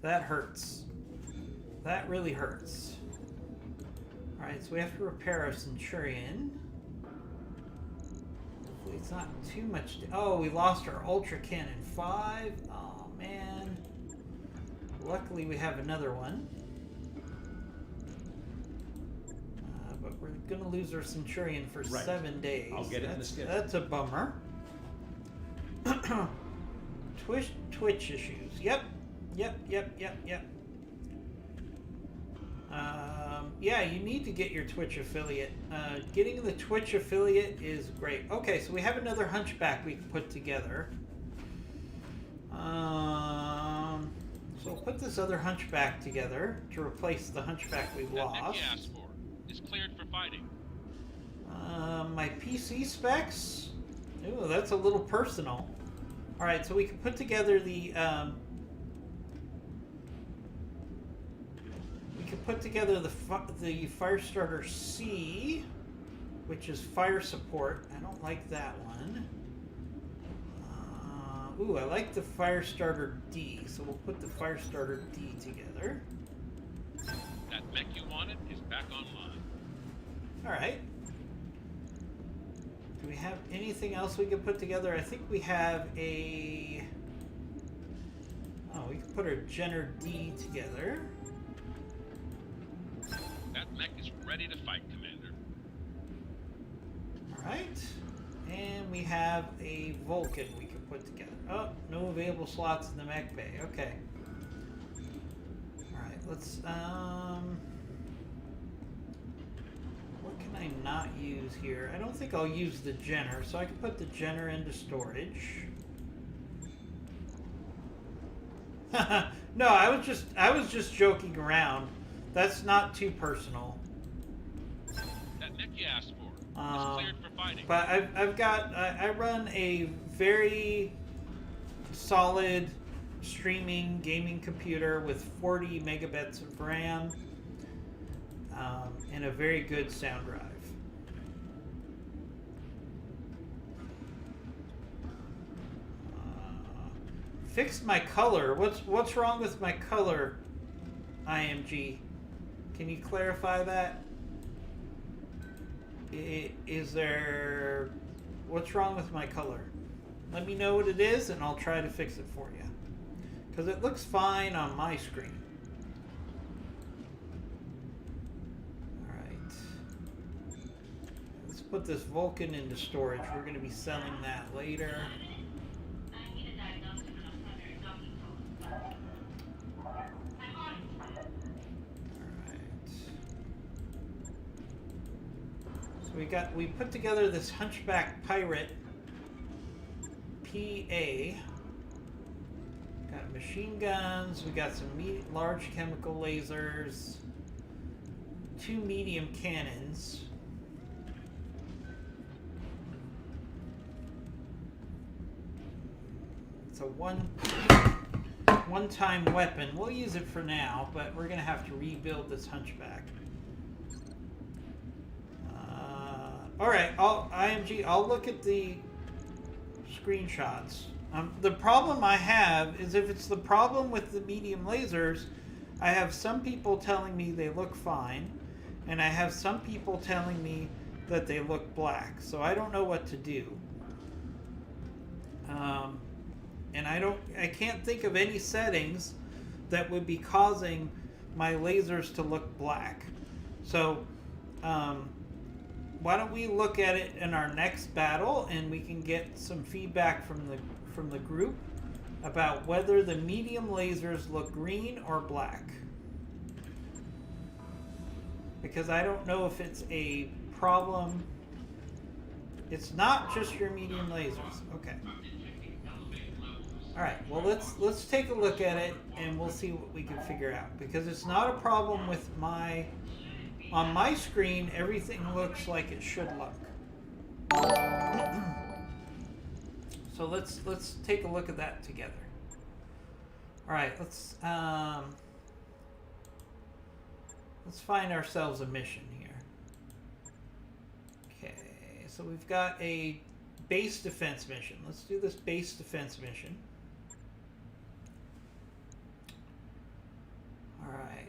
that hurts. That really hurts. Alright, so we have to repair our Centurion. Hopefully it's not too much... Oh, we lost our Ultra Cannon 5. Oh, man. Luckily we have another one. But we're going to lose our Centurion for 7 days. I'll get it in the schedule. That's a bummer. Twitch issues. Yep. Yeah, you need to get your Twitch affiliate. Getting the Twitch affiliate is great. Okay, so we have another Hunchback we can put together. So we'll put this other Hunchback together to replace the Hunchback we've lost. That BTA asked for is cleared for fighting. My PC specs? Ooh, that's a little personal. Alright, so we can put together the... the Firestarter C, which is fire support. I don't like that one. Ooh, I like the Firestarter D, so we'll put the Firestarter D together. That mech you wanted is back online. Alright. Do we have anything else we can put together? I think we have a... put our Jenner D together. That mech is ready to fight, Commander. Alright. And we have a Vulcan we can put together. Oh, no available slots in the mech bay. Okay. Alright, let's, what can I not use here? I don't think I'll use the Jenner, so I can put the Jenner into storage. No, I was just joking around. That's not too personal. That mech you asked for is cleared for fighting. But I run a very solid streaming gaming computer with 40 megabits of RAM and a very good sound drive. Fixed my color. What's wrong with my color, IMG? Can you clarify that? Is there... What's wrong with my color? Let me know what it is and I'll try to fix it for you. Because it looks fine on my screen. Alright. Let's put this Vulcan into storage. We're going to be selling that later. We put together this Hunchback Pirate PA. Got machine guns, we got some large chemical lasers, 2 medium cannons. It's a one-time weapon. We'll use it for now, but we're gonna have to rebuild this Hunchback. Alright, I'll look at the screenshots. The problem I have is if it's the problem with the medium lasers, I have some people telling me they look fine, and I have some people telling me that they look black, so I don't know what to do. And I can't think of any settings that would be causing my lasers to look black. So, why don't we look at it in our next battle and we can get some feedback from the group about whether the medium lasers look green or black. Because I don't know if it's a problem. It's not just your medium lasers. Okay. Alright, well let's take a look at it and we'll see what we can figure out. Because it's not a problem with on my screen, everything looks like it should look. So let's take a look at that together. All right, let's find ourselves a mission here. Okay, so we've got a base defense mission. Let's do this base defense mission. All right.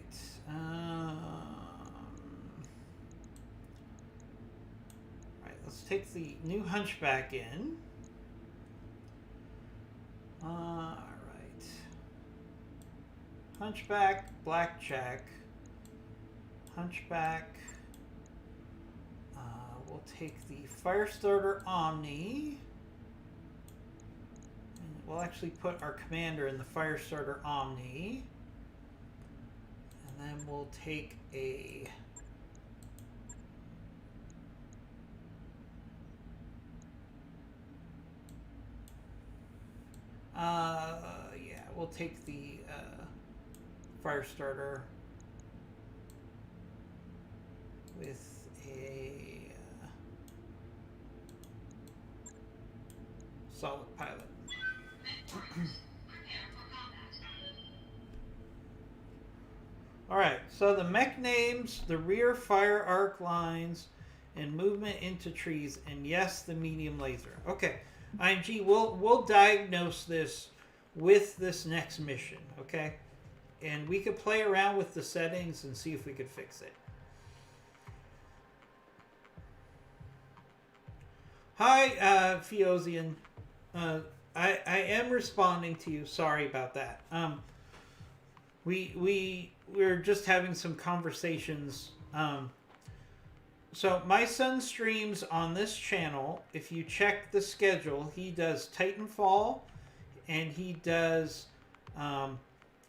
Let's take the new Hunchback in. Alright. Hunchback, Blackjack, Hunchback. We'll take the Firestarter Omni. And we'll actually put our commander in the Firestarter Omni. And then we'll take a... yeah, we'll take the Firestarter with a solid pilot. Alright, so the mech names, the rear fire arc lines, and movement into trees, and yes, the medium laser. Okay. IMG, we'll diagnose this with this next mission, okay? And we could play around with the settings and see if we could fix it. Hi, Feozian. I am responding to you. Sorry about that. we're just having some conversations. So my son streams on this channel. If you check the schedule, he does Titanfall, and he does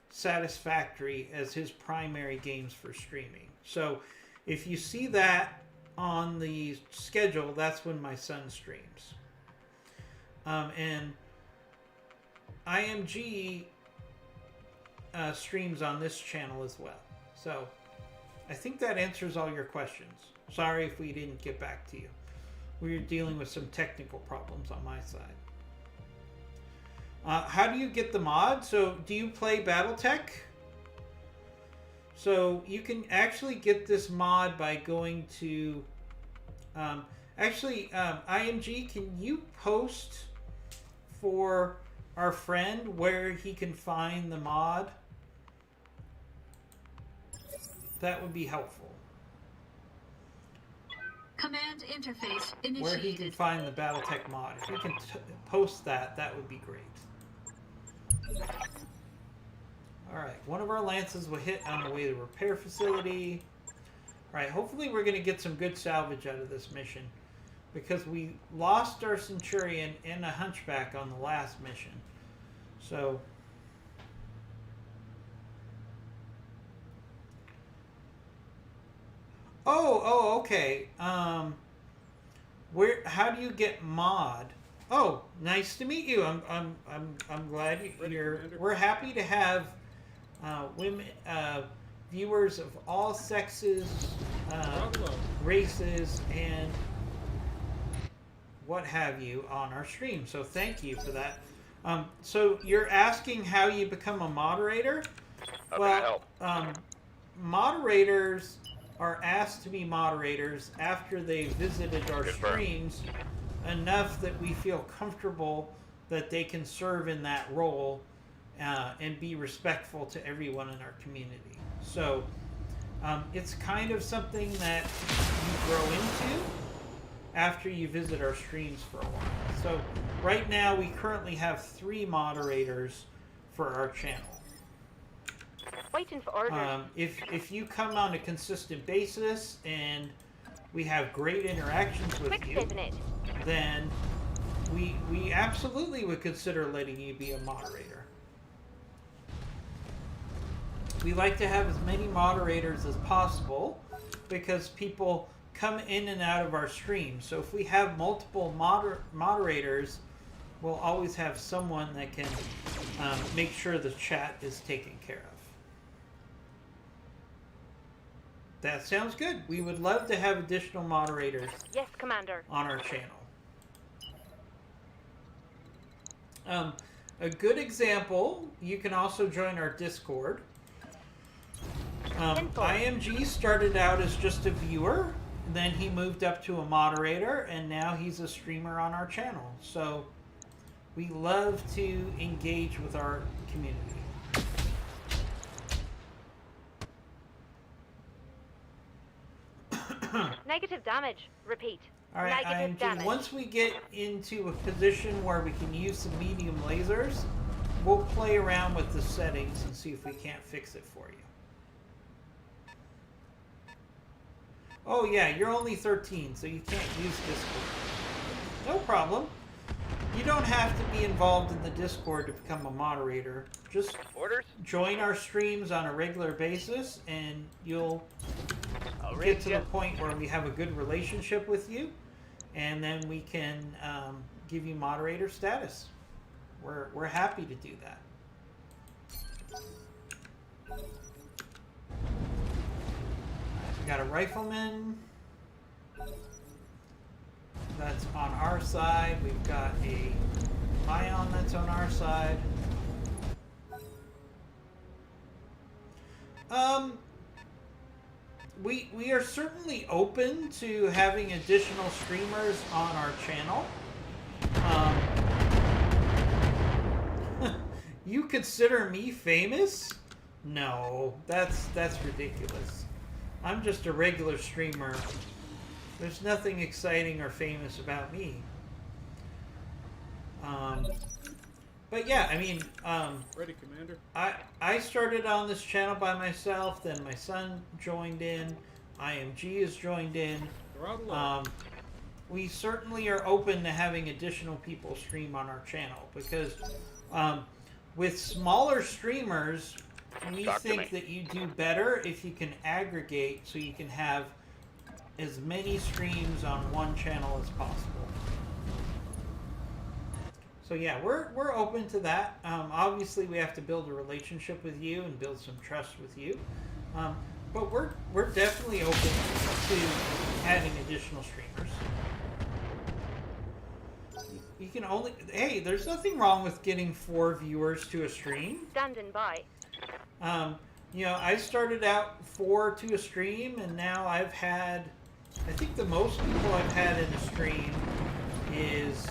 Satisfactory as his primary games for streaming. So if you see that on the schedule, that's when my son streams. And IMG streams on this channel as well. So I think that answers all your questions. Sorry if we didn't get back to you. We were dealing with some technical problems on my side. How do you get the mod? So do you play BattleTech? So you can actually get this mod by going to... IMG, can you post for our friend where he can find the mod? That would be helpful. Command interface initiated. Where he can find the BattleTech mod. If you can post that, that would be great. Alright, one of our lances will hit on the way to the repair facility. Alright, hopefully we're going to get some good salvage out of this mission. Because we lost our Centurion and a Hunchback on the last mission. So... Oh, okay. How do you get mod? Oh, nice to meet you. I'm glad you're. We're happy to have women, viewers of all sexes, races, and what have you on our stream. So thank you for that. So you're asking how you become a moderator? Well, moderators are asked to be moderators after they've visited our streams enough that we feel comfortable that they can serve in that role and be respectful to everyone in our community. So it's kind of something that you grow into after you visit our streams for a while. So right now we currently have 3 moderators for our channel. Waiting for orders. If you come on a consistent basis and we have great interactions with you, then we absolutely would consider letting you be a moderator. We like to have as many moderators as possible because people come in and out of our stream. So if we have multiple moderators, we'll always have someone that can make sure the chat is taken care of. That sounds good. We would love to have additional moderators. Yes, Commander. On our channel. A good example, you can also join our Discord. IMG started out as just a viewer, then he moved up to a moderator, and now he's a streamer on our channel. So we love to engage with our community. Negative damage. Repeat. All right, Negative IMG, damage. once we get into a position where we can use some medium lasers, we'll play around with the settings and see if we can't fix it for you. Oh yeah, you're only 13, so you can't use Discord. No problem. You don't have to be involved in the Discord to become a moderator. Just join our streams on a regular basis, and you'll get to the point where we have a good relationship with you, and then we can give you moderator status. We're happy to do that. We got a rifleman that's on our side. We've got a ion that's on our side. We are certainly open to having additional streamers on our channel. You consider me famous? No, that's ridiculous. I'm just a regular streamer. There's nothing exciting or famous about me. But yeah, I mean, Ready, Commander. I started on this channel by myself. Then my son joined in. IMG has joined in. They're out alone. We certainly are open to having additional people stream on our channel because with smaller streamers, we Talk to think me. that you do better if you can aggregate so you can have as many streams on one channel as possible. So yeah, we're open to that. Obviously, we have to build a relationship with you and build some trust with you. But we're definitely open to adding additional streamers. You can only... Hey, there's nothing wrong with getting 4 viewers to a stream. Standing by. You know, I started out 4 to a stream, and now I've had... I think the most people I've had in a stream is...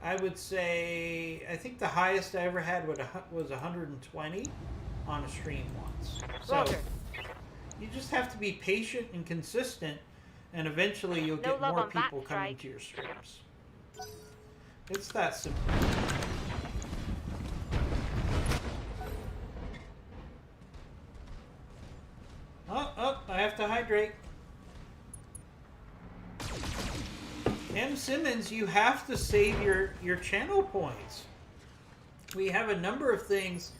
I would say... I think the highest I ever had was 120 on a stream once. So, Roger. you just have to be patient and consistent, and eventually you'll No get love more on that people coming strike. to your streams. It's that simple. Oh, I have to hydrate. M. Simmons, you have to save your channel points. We have a number of things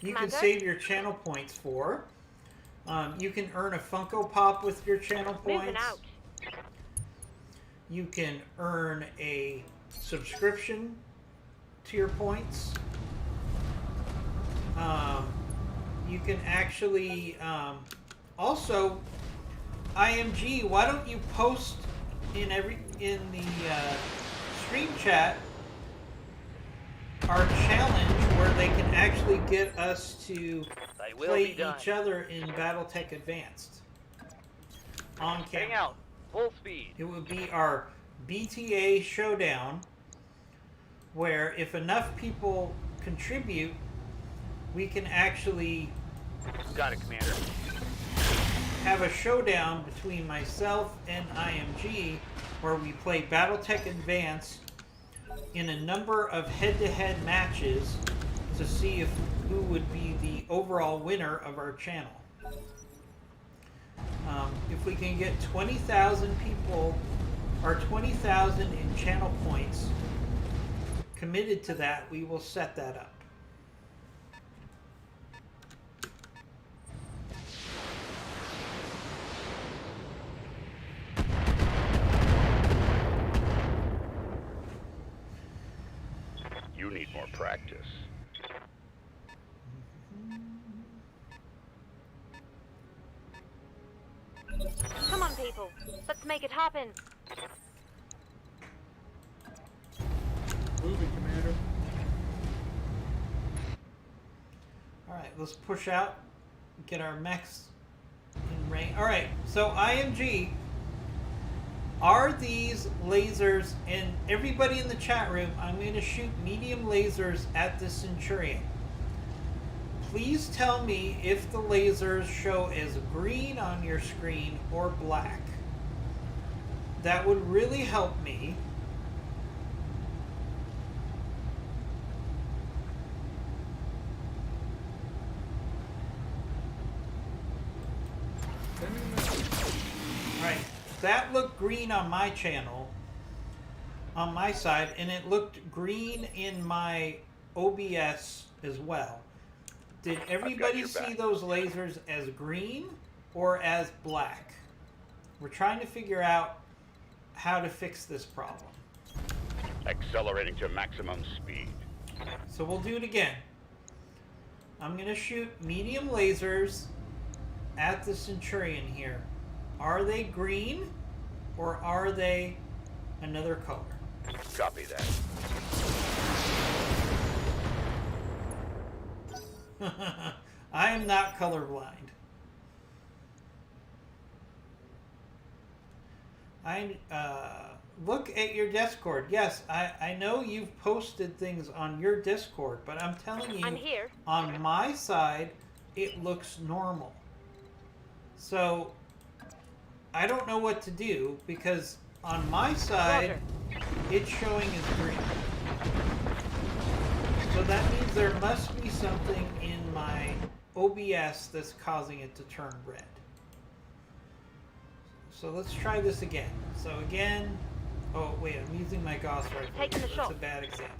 you can Commander? save your channel points for. You can earn a Funko Pop with your channel points. Moving out. You can earn a subscription to your points. You can actually also IMG. Why don't you post in the stream chat our challenge where they can actually get us to I will play be done. each other in BattleTech Advanced on Heading camera. out. Full speed. It would be our BTA showdown, where if enough people contribute, we can actually Got it, Commander. have a showdown between myself and IMG, where we play BattleTech Advanced in a number of head-to-head matches to see who would be the overall winner of our channel. If we can get 20,000 people, or 20,000 in channel points committed to that, we will set that up. You need more practice. Come on, people. Let's make it happen. Moving, Commander. Alright, let's push out, get our mechs in range. Alright, so IMG, are these lasers, and everybody in the chat room, I'm going to shoot medium lasers at the Centurion. Please tell me if the lasers show as green on your screen or black. That would really help me. Send me a message. Alright, that looked green on my channel, on my side, and it looked green in my OBS as well. Did everybody your see back. those lasers as green or as black? We're trying to figure out how to fix this problem. Accelerating to maximum speed. So we'll do it again. I'm going to shoot medium lasers at the Centurion here. Are they green or are they another color? Copy that. I am not colorblind. Look at your Discord. Yes, I know you've posted things on your Discord, but I'm telling you, I'm here. on my side, it looks normal. So, I don't know what to do, because on my side, Roger. it's showing as green. So that means there must be something in my OBS that's causing it to turn red. So let's try this again. So again, oh wait, I'm using my Gauss rifle. Taking the That's shot. a bad example.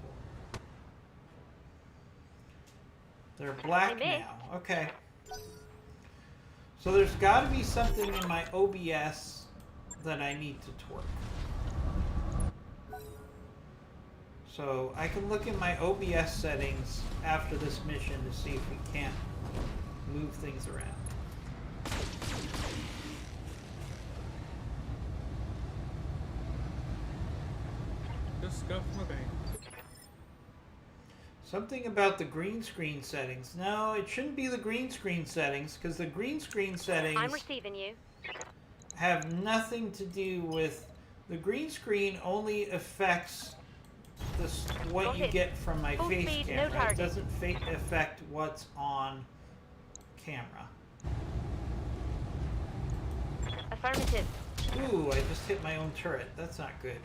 They're black I missed. now. Okay. So there's got to be something in my OBS that I need to torque. So I can look in my OBS settings after this mission to see if we can't move things around. Just scuff my vein. Something about the green screen settings. No, it shouldn't be the green screen settings, because the green screen settings I'm receiving you. have nothing to do with... The green screen only affects what Got you it. get from my Full face speed, no camera. It target. doesn't affect what's on camera. Affirmative. Ooh, I just hit my own turret. That's not good.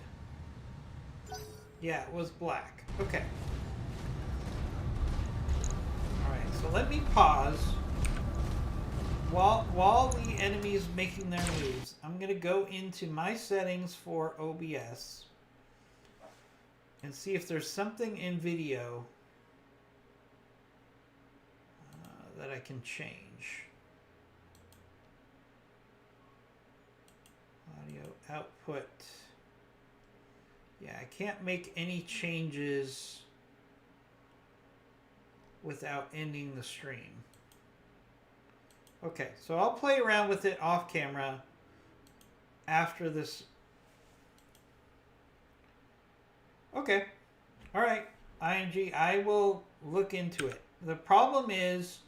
Yeah, it was black. Okay. Alright, so let me pause. While the enemy's making their moves, I'm going to go into my settings for OBS and see if there's something in video that I can change. Audio output. Yeah, I can't make any changes without ending the stream. Okay, so I'll play around with it off camera after this. Okay. Alright, ING, I will look into it. The problem is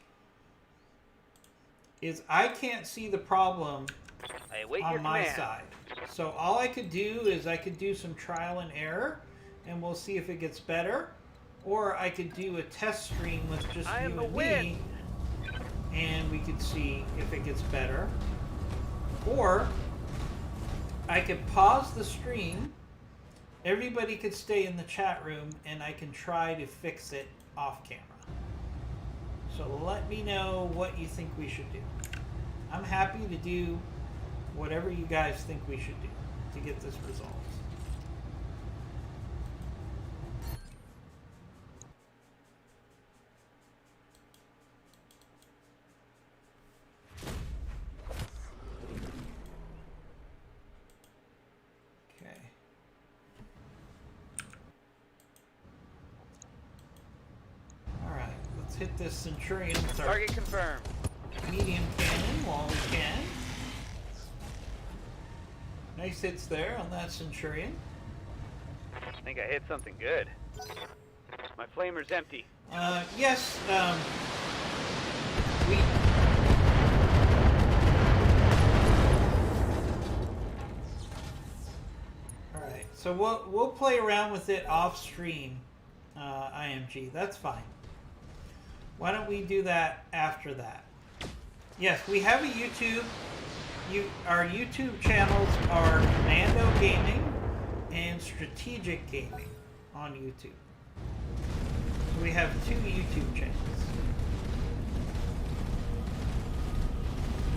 I can't see the problem I await your on my command. side. So all I could do is I could do some trial and error, and we'll see if it gets better. Or I could do a test stream with just I you am the and wind. me, and we could see if it gets better. Or I could pause the stream, everybody could stay in the chat room, and I can try to fix it off camera. So let me know what you think we should do. I'm happy to do whatever you guys think we should do to get this resolved. Okay. Alright, let's hit this Centurion with our Target confirmed. medium cannon while we can. Nice hits there on that Centurion. I think I hit something good. My flamer's empty. Yes, we... Alright, so we'll play around with it off stream, IMG. That's fine. Why don't we do that after that? Yes, we have a YouTube. Our YouTube channels are Commando Gaming and Strategic Gaming on YouTube. So we have 2 YouTube channels.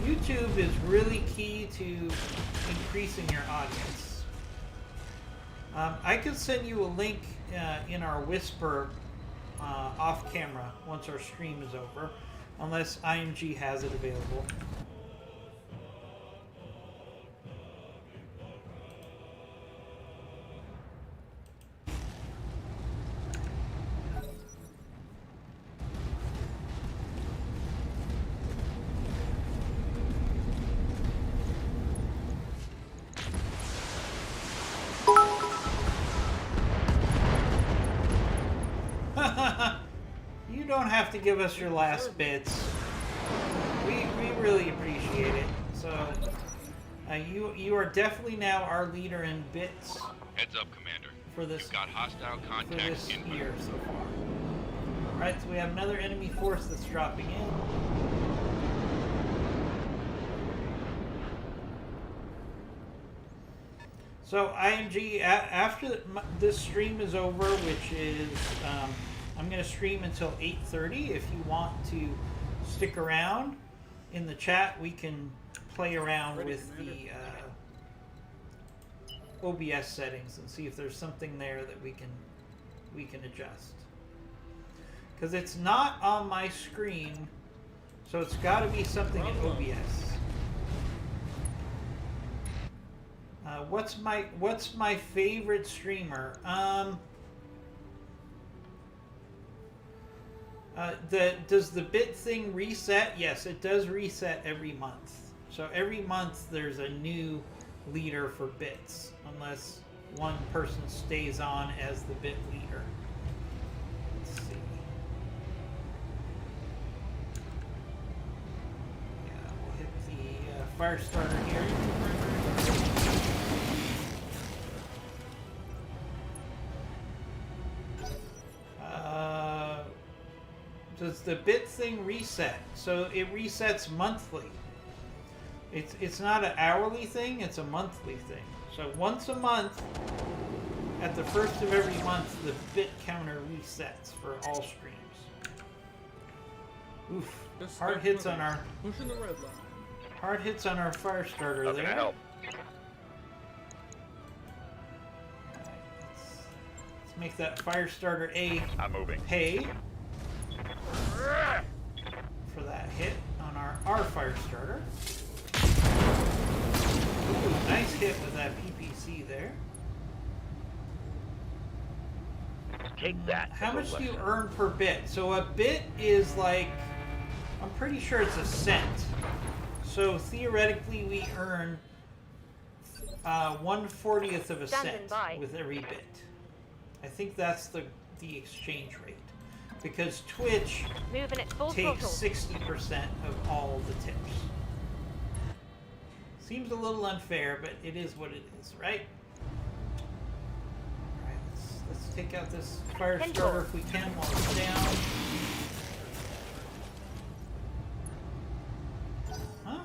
YouTube is really key to increasing your audience. I could send you a link in our Whisper off camera once our stream is over, unless IMG has it available. You don't have to give us your last bits. We really appreciate it. So you are definitely now our leader in bits Heads up, Commander. for this You've got hostile for contact this inbound. year so far. Alright, so we have another enemy force that's dropping in. So IMG, after this stream is over, which is I'm going to stream until 8:30. If you want to stick around in the chat, we can play around with the OBS settings and see if there's something there that we can adjust. Because it's not on my screen, so it's got to be something in OBS. What's my favorite streamer? Does the bit thing reset? Yes, it does reset every month. So every month there's a new leader for bits, unless one person stays on as the bit leader. Let's see. Yeah, we'll hit the fire starter here. Does the bit thing reset? So it resets monthly. It's not an hourly thing, it's a monthly thing. So once a month, at the first of every month, the bit counter resets for all streams. Oof. Hard hits on our pushing the red line. Hard hits on our fire starter How there. can I help? Let's make that fire starter A I'm moving. pay for that hit on our fire starter. Ooh, nice hit with that PPC there. Take that. How much do you earn per bit? So a bit is like, I'm pretty sure it's a cent. So theoretically we earn 1/40th of a cent with every bit. I think that's the exchange rate. Because Twitch Moving at full takes throttle. 60% of all the tips. Seems a little unfair, but it is what it is, right? Alright, let's take out this fire starter if we can while it's down. Huh?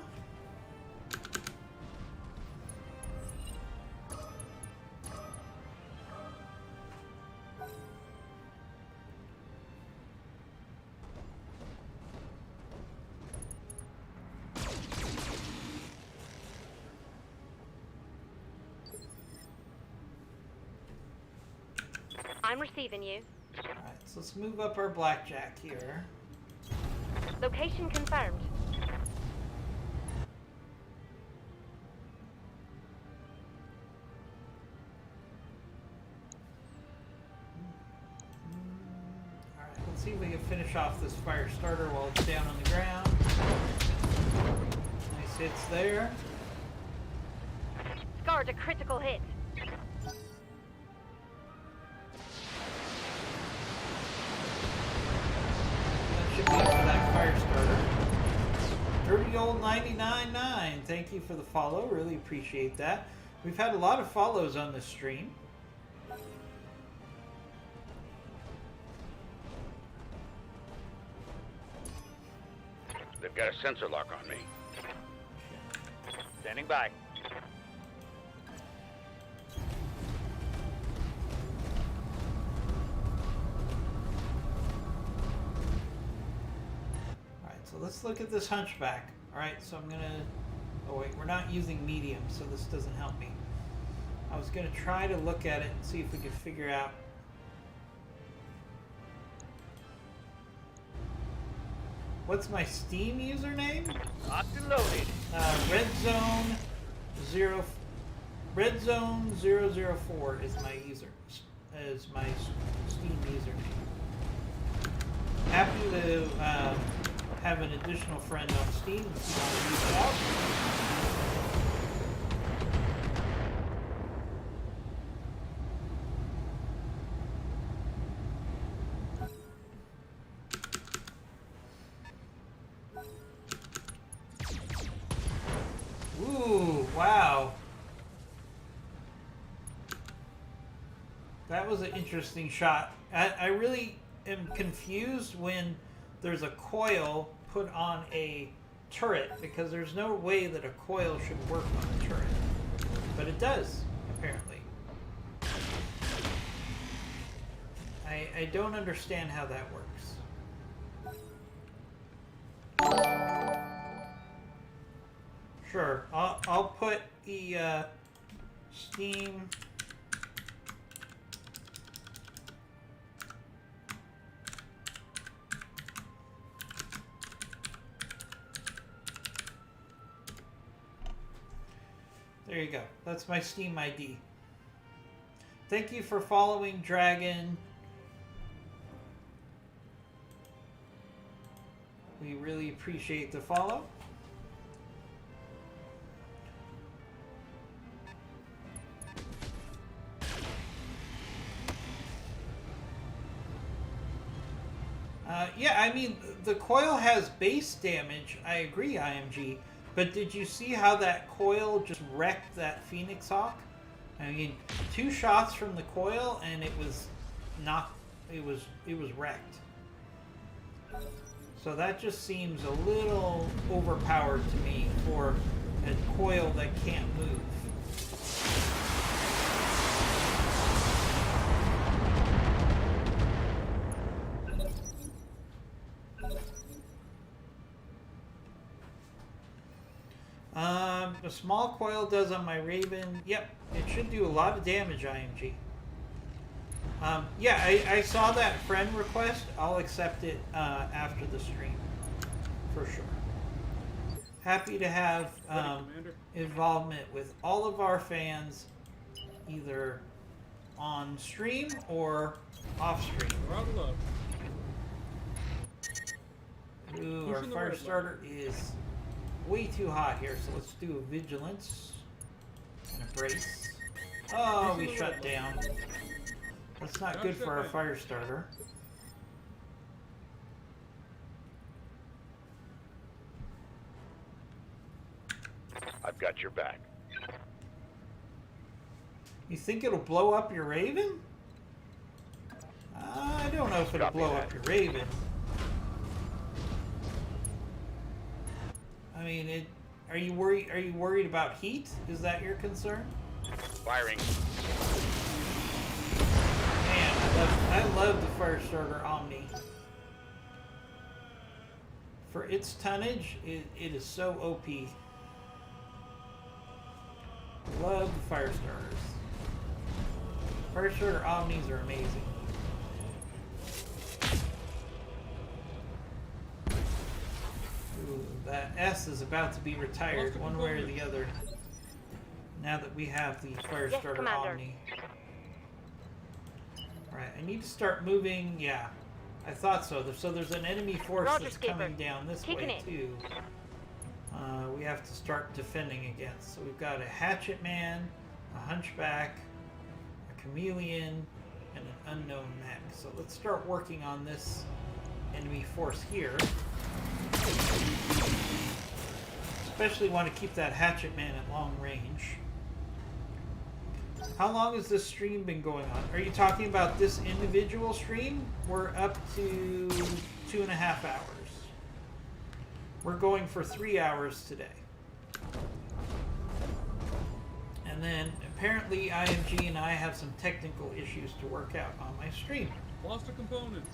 I'm receiving you. Alright, so let's move up our blackjack here. Location confirmed. Alright, let's see if we can finish off this fire starter while it's down on the ground. Nice hits there. Scored a critical hit. That should be it for that fire starter. Dirty old 99.9. Thank you for the follow. Really appreciate that. We've had a lot of follows on this stream. They've got a sensor lock on me. Standing by. Alright, so let's look at this hunchback. Alright, so I'm gonna... Oh wait, we're not using medium, so this doesn't help me. I was gonna try to look at it and see if we could figure out... What's my Steam username? Locked and loaded. Redzone004 is my Steam username. Happy to have an additional friend on Steam if you want to use it out. Ooh, wow. That was an interesting shot. I really am confused when there's a coil put on a turret, because there's no way that a coil should work on a turret. But it does, apparently. I I don't understand how that works. Sure, I'll put the Steam. There you go. That's my Steam ID. Thank you for following, Dragon. We really appreciate the follow. Yeah, I mean, the coil has base damage. I agree, IMG. But did you see how that coil just wrecked that Phoenix Hawk? I mean, 2 shots from the coil and it was not. It was wrecked. So that just seems a little overpowered to me for a coil that can't move. A small coil does on my Raven. Yep, it should do a lot of damage, IMG. Yeah, I saw that friend request. I'll accept it after the stream, for sure. Happy to have involvement with all of our fans, either on stream or off stream. Ooh, our fire starter is way too hot here, so let's do a vigilance and a brace. Oh, we shut down. That's not good for our fire starter. I've got your back. You think it'll blow up your Raven? I don't know if it'll blow up your Raven. I mean, are you worried? Are you worried about heat? Is that your concern? Firing. Man, I love the fire starter Omni. For its tonnage, it is so OP. Love the fire starters. Fire starter Omnis are amazing. Ooh, that S is about to be retired one way or the other. Now that we have the fire starter Omni. Alright, I need to start moving. Yeah, I thought so. So there's an enemy force that's coming down this way too. We have to start defending against. So we've got a Hatchet Man, a Hunchback, a Chameleon, and an Unknown Mech. So let's start working on this enemy force here. Especially want to keep that Hatchet Man at long range. How long has this stream been going on? Are you talking about this individual stream? We're up to 2.5 hours. We're going for 3 hours today. And then apparently IMG and I have some technical issues to work out on my stream. Lost a component.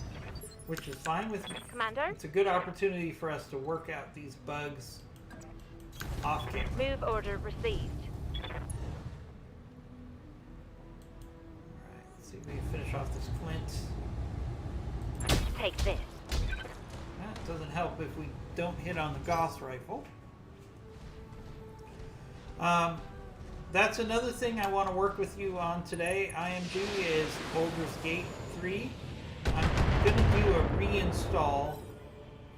Which is fine with me. Commander? It's a good opportunity for us to work out these bugs off camera. Move order received. Alright, let's see if we can finish off this Clint. Take this. That doesn't help if we don't hit on the Gauss rifle. That's another thing I want to work with you on today, IMG, is Baldur's Gate 3. I'm going to do a reinstall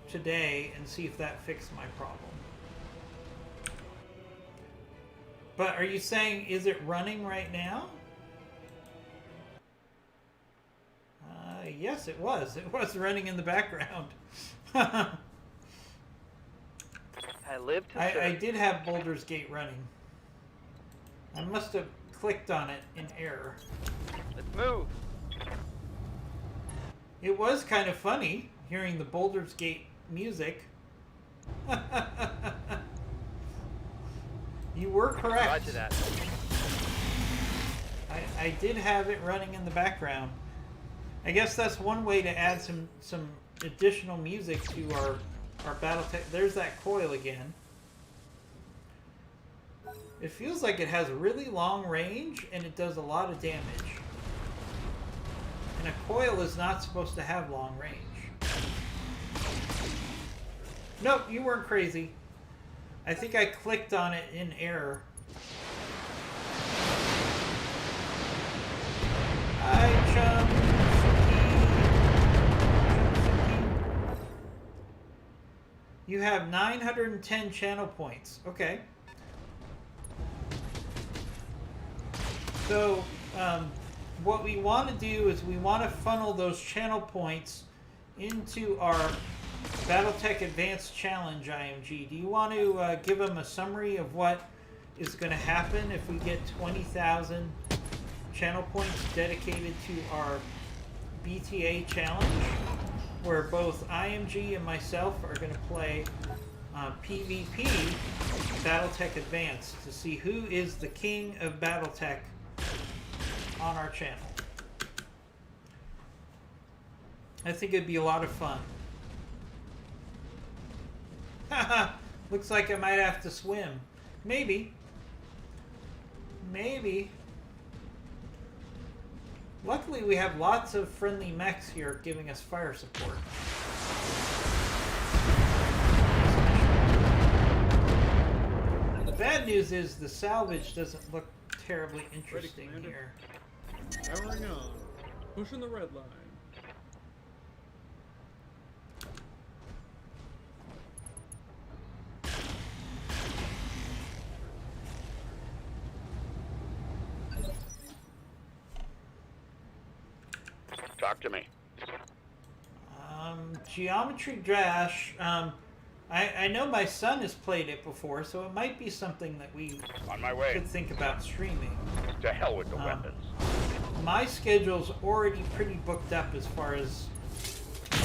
today and see if that fixed my problem. But are you saying, is it running right now? Yes, it was. It was running in the background. I live to serve. I did have Baldur's Gate running. I must have clicked on it in error. Let's move. It was kind of funny hearing the Baldur's Gate music. You were correct. Roger that. I did have it running in the background. I guess that's one way to add some additional music to our BattleTech. There's that coil again. It feels like it has really long range and it does a lot of damage. And a coil is not supposed to have long range. Nope, you weren't crazy. I think I clicked on it in error. Hi, Chum. You have 910 channel points. Okay. So, what we want to do is we want to funnel those channel points into our BattleTech Advanced Challenge IMG. Do you want to give them a summary of what is going to happen if we get 20,000 channel points dedicated to our BTA challenge, where both IMG and myself are going to play PvP BattleTech Advanced to see who is the king of BattleTech on our channel. I think it'd be a lot of fun. Haha, looks like I might have to swim. Maybe. Maybe. Luckily, we have lots of friendly mechs here giving us fire support. The bad news is the salvage doesn't look terribly interesting here. Powering on. Pushing the red line. Talk to me. Geometry Dash, I know my son has played it before, so it might be something that we On my way. could think about streaming. To hell with the weapons. My schedule's already pretty booked up as far as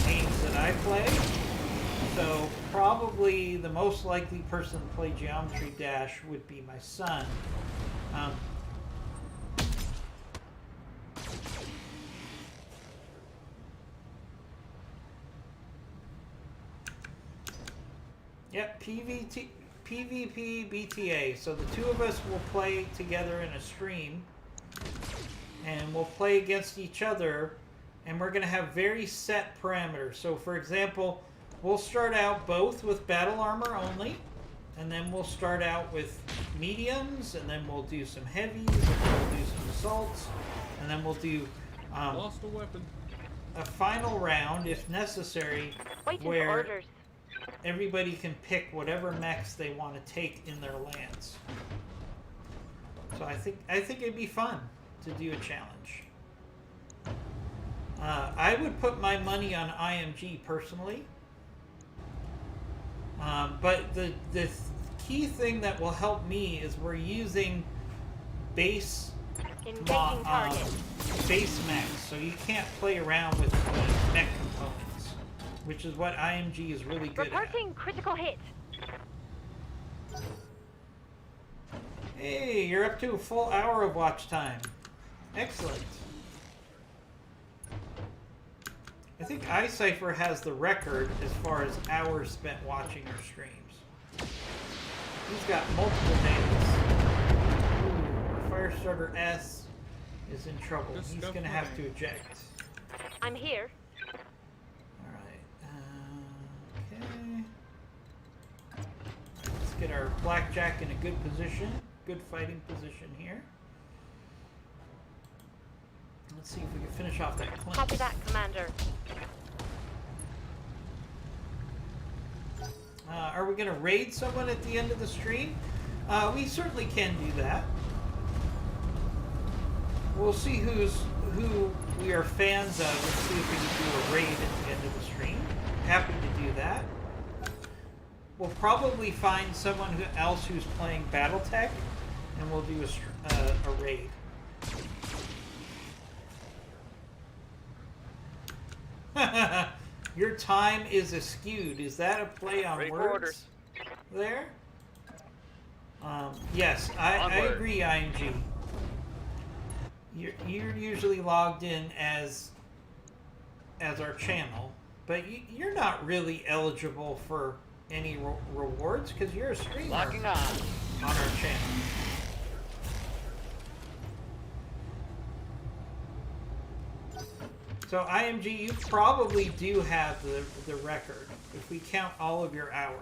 games that I play, so probably the most likely person to play Geometry Dash would be my son. Yep, PvP BTA. So the two of us will play together in a stream, and we'll play against each other, and we're going to have very set parameters. So for example, we'll start out both with battle armor only, and then we'll start out with mediums, and then we'll do some heavies, and then we'll do some assaults, and then we'll do Lost a weapon. a final round, if necessary, Waiting for where orders. everybody can pick whatever mechs they want to take in their lands. So I think it'd be fun to do a challenge. I would put my money on IMG personally, but the key thing that will help me is we're using base Engaging target. base mechs, so you can't play around with the mech components, which is what IMG is really good at. Reporting critical hit. Hey, you're up to a full hour of watch time. Excellent. I think iCypher has the record as far as hours spent watching our streams. He's got multiple days. Ooh, our Firestarter S is in trouble. Just He's go going to have to flying. eject. I'm here. Alright. Okay. Let's get our Blackjack in a good position. Good fighting position here. Let's see if we can finish off that clinch. Copy that, Commander. Are we going to raid someone at the end of the stream? We certainly can do that. We'll see who we are fans of. Let's see if we can do a raid at the end of the stream. Happy to do that. We'll probably find someone else who's playing BattleTech, and we'll do a raid. Your time is askewed. Is that a play on Ready for words? orders. There? Yes, I Onward. agree, IMG. You're usually logged in as as our channel, but you're not really eligible for any rewards because you're a streamer Locking on. our channel. So IMG, you probably do have the record if we count all of your hours.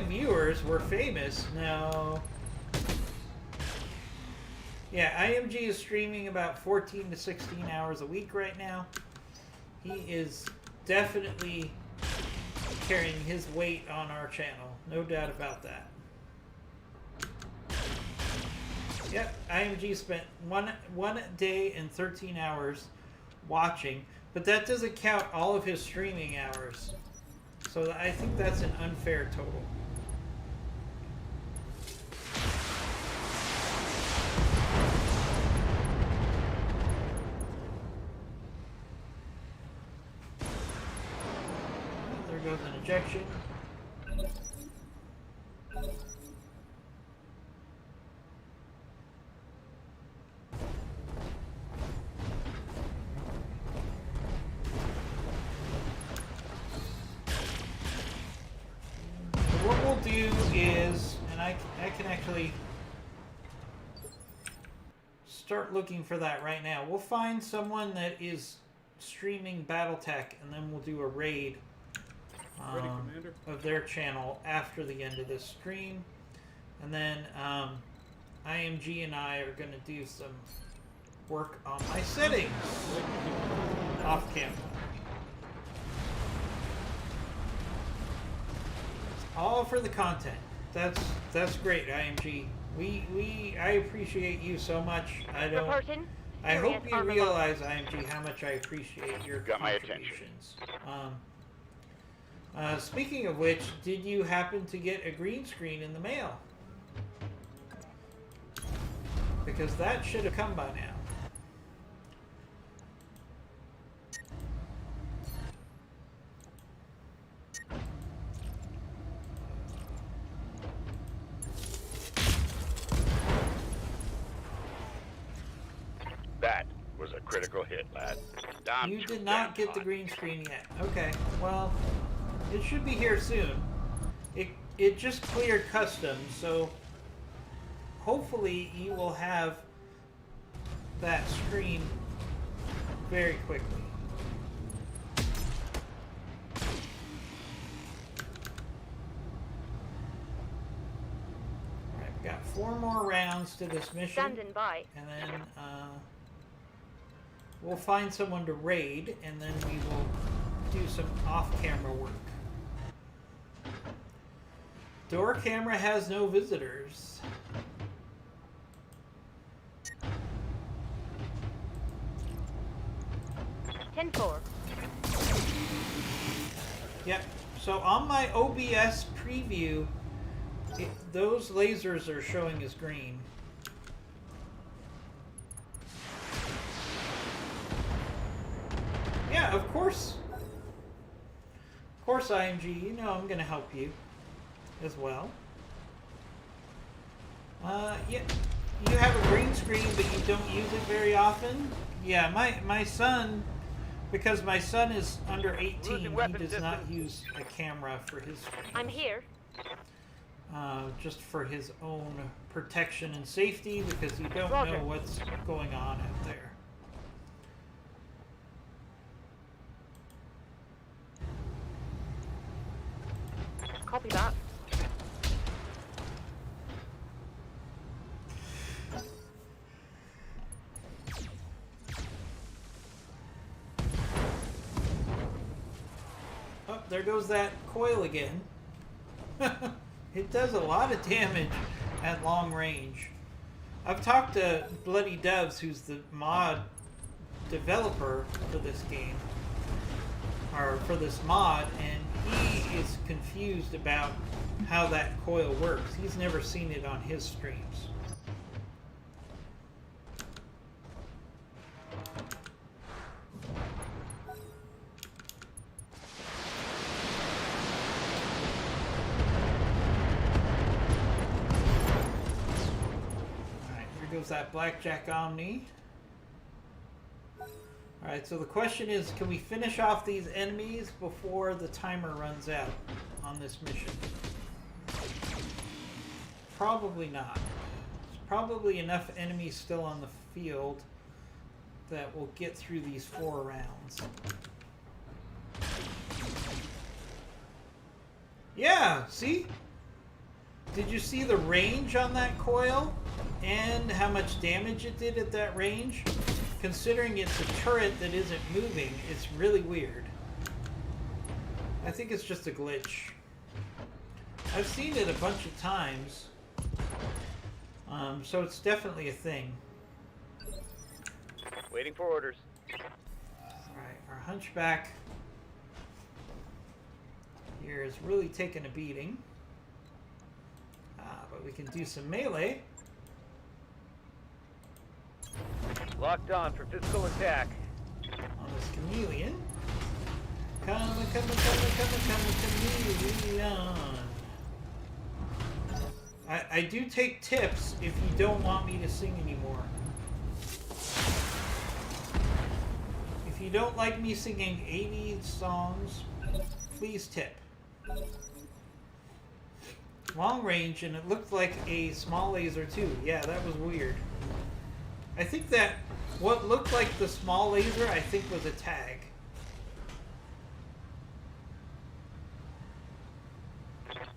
Viewers were famous. No. Yeah, IMG is streaming about 14 to 16 hours a week right now. He is definitely carrying his weight on our channel. No doubt about that. Yep, IMG spent one day and 13 hours watching, but that doesn't count all of his streaming hours. So I think that's an unfair total. There goes an ejection. What we'll do is, and I can actually start looking for that right now. We'll find someone that is streaming BattleTech, and then we'll do a raid of their channel after the end of this stream. And then IMG and I are going to do some work on my settings off camera. All for the content. That's great, IMG. I appreciate you so much. I hope you realize, IMG, how much I appreciate your Got my attention. contributions. Speaking of which, did you happen to get a green screen in the mail? Because that should have come by now. That was a critical hit, lad. You did not get the green screen yet. Okay, well, it should be here soon. It just cleared customs, so hopefully you will have that screen very quickly. Alright, we got 4 more rounds to this mission. Standing by. And then we'll find someone to raid, and then we will do some off-camera work. Door camera has no visitors. Ten four. Yep. So on my OBS preview, those lasers are showing as green. Yeah, of course. Of course, IMG. You know I'm going to help you as well. Yeah, you have a green screen, but you don't use it very often. Yeah, my son, because my son is under 18, he does not use a camera for his streams. I'm here. Just for his own protection and safety, because you don't Roger. know what's going on out there. Copy that. there goes that coil again. It does a lot of damage at long range. I've talked to Bloody Doves, who's the mod developer for this game, or for this mod, and he is confused about how that coil works. He's never seen it on his streams. That Blackjack Omni. Alright, so the question is, can we finish off these enemies before the timer runs out on this mission? Probably not. There's probably enough enemies still on the field that we'll get through these 4 rounds. Yeah, see? Did you see the range on that coil? And how much damage it did at that range? Considering it's a turret that isn't moving, it's really weird. I think it's just a glitch. I've seen it a bunch of times. So it's definitely a thing. Waiting for orders. Alright, our hunchback here is really taking a beating. But we can do some melee. Locked on for physical attack. On this chameleon. Come, chameleon. I do take tips if you don't want me to sing anymore. If you don't like me singing 80s songs, please tip. Long range, and it looked like a small laser too. Yeah, that was weird. I think that what looked like the small laser, I think, was a tag.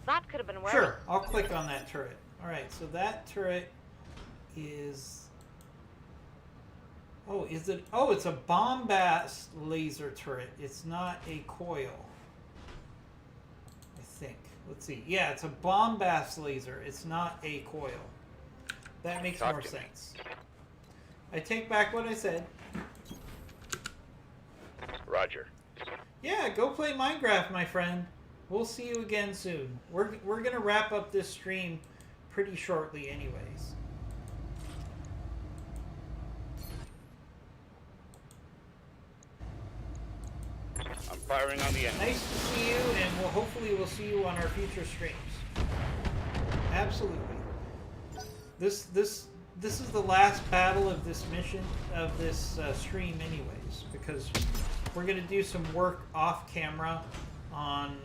That could have been worse. Sure, I'll click on that turret. Alright, so that turret is... Oh, is it... Oh, it's a bombast laser turret. It's not a coil. I think. Let's see. Yeah, it's a bombast laser. It's not a coil. That makes more sense. I take back what I said. Roger. Yeah, go play Minecraft, my friend. We'll see you again soon. We're gonna wrap up this stream pretty shortly anyways. I'm firing on the enemy. Nice to see you, and hopefully we'll see you on our future streams. Absolutely. This is the last battle of this mission, of this stream anyways, because we're going to do some work off camera on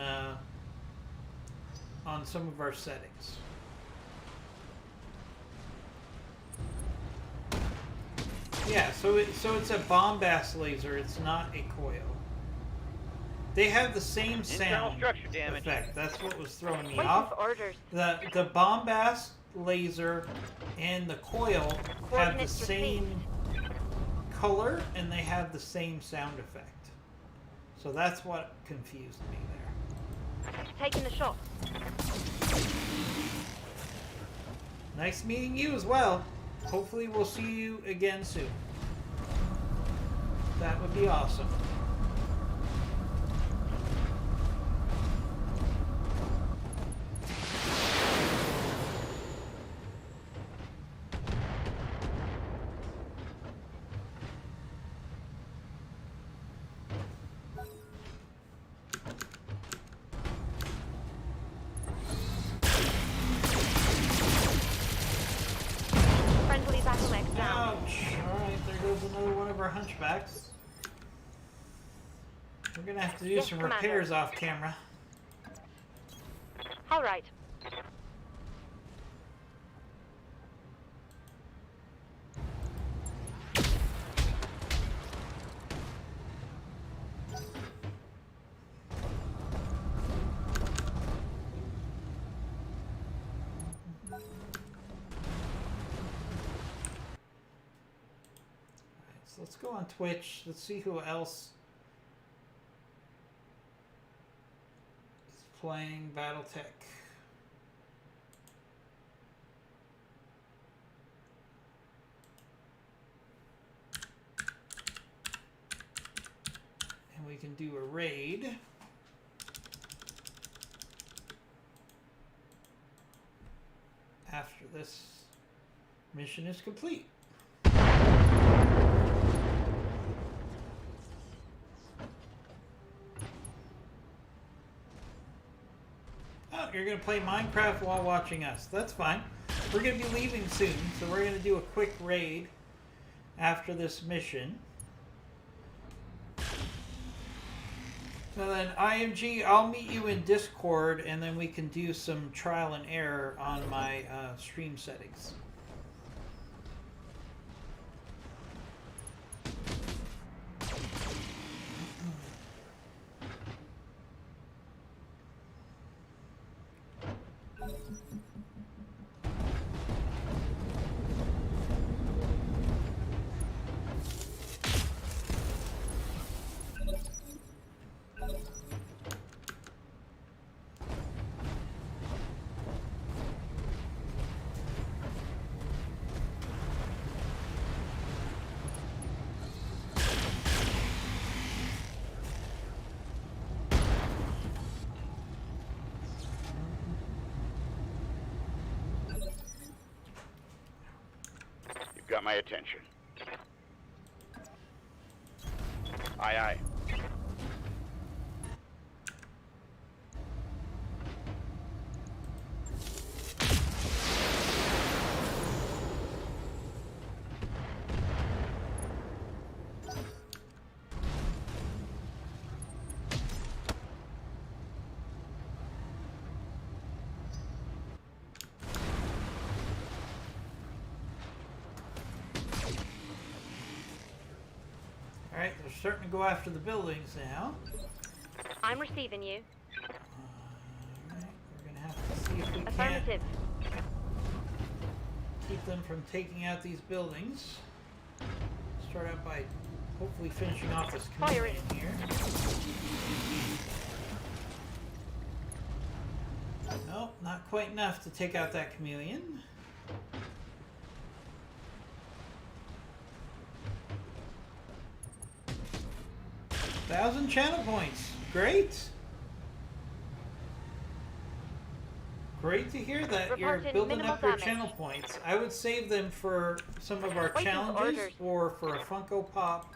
some of our settings. Yeah, so it's a bombast laser, it's not a coil. They have the same sound structure damage. effect. That's what was throwing me Waiting off. for orders. The bombast laser and the coil have the Coordinates same color, and they have the same sound effect. So that's what confused me there. Taking the shot. Nice meeting you as well. Hopefully we'll see you again soon. That would be awesome. Friendly battle mech down. Ouch! Alright, there goes another one of our hunchbacks. We're gonna have to do Yes, some Commander. repairs off camera. All right. So let's go on Twitch. Let's see who else playing BattleTech. And we can do a raid. After this mission is complete. Oh, you're going to play Minecraft while watching us. That's fine. We're going to be leaving soon, so we're going to do a quick raid after this mission. So then, IMG, I'll meet you in Discord, and then we can do some trial and error on my stream settings. Got my attention. Aye, aye. Alright, they're starting to go after the buildings now. I'm receiving you. Alright, we're gonna have to see if we can Affirmative. keep them from taking out these buildings. Start out by hopefully finishing off this Fire community it. here. Nope, not quite enough to take out that chameleon. Thousand channel points. Great. Great to hear that you're Reporting building minimal up your damage. channel points. I would save them for some of our Waiting for challenges, orders. or for a Funko Pop,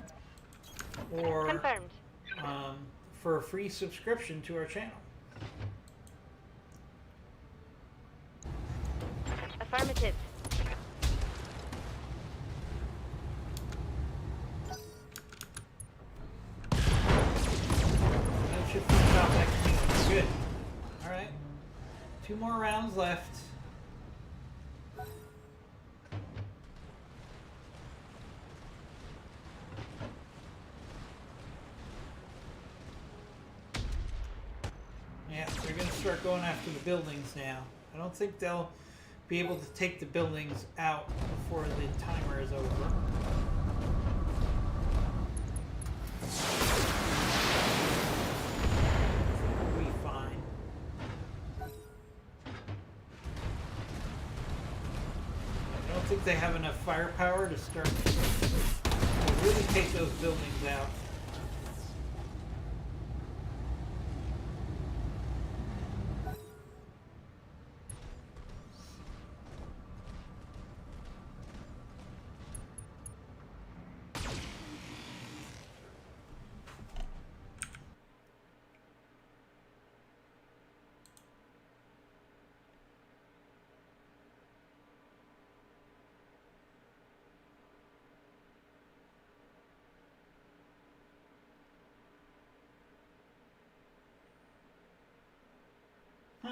or Confirmed. for a free subscription to our channel. Affirmative. That should finish off that community. Good. Alright. 2 more rounds left. Yeah, they're going to start going after the buildings now. I don't think they'll be able to take the buildings out before the timer is over. We'll be fine. I don't think they have enough firepower to start to really take those buildings out.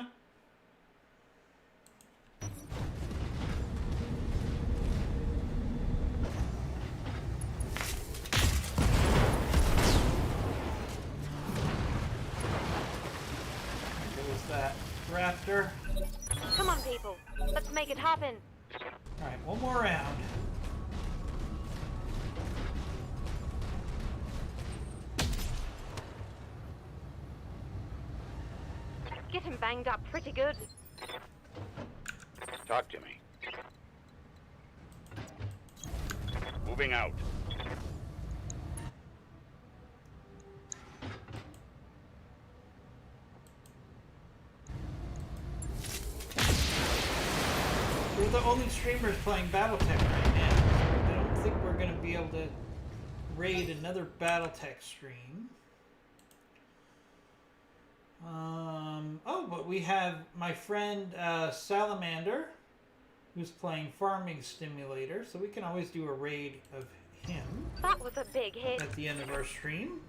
Huh. There was that raptor. Come on, people. Let's make it happen. Alright, one more round. Get get him banged up pretty good. Talk to me. Moving out. We're the only streamers playing BattleTech right now. I don't think we're going to be able to raid another BattleTech stream. Oh, but we have my friend Salamander, who's playing Farming Simulator, so we can always do a raid of him That was a big hit. at the end of our stream.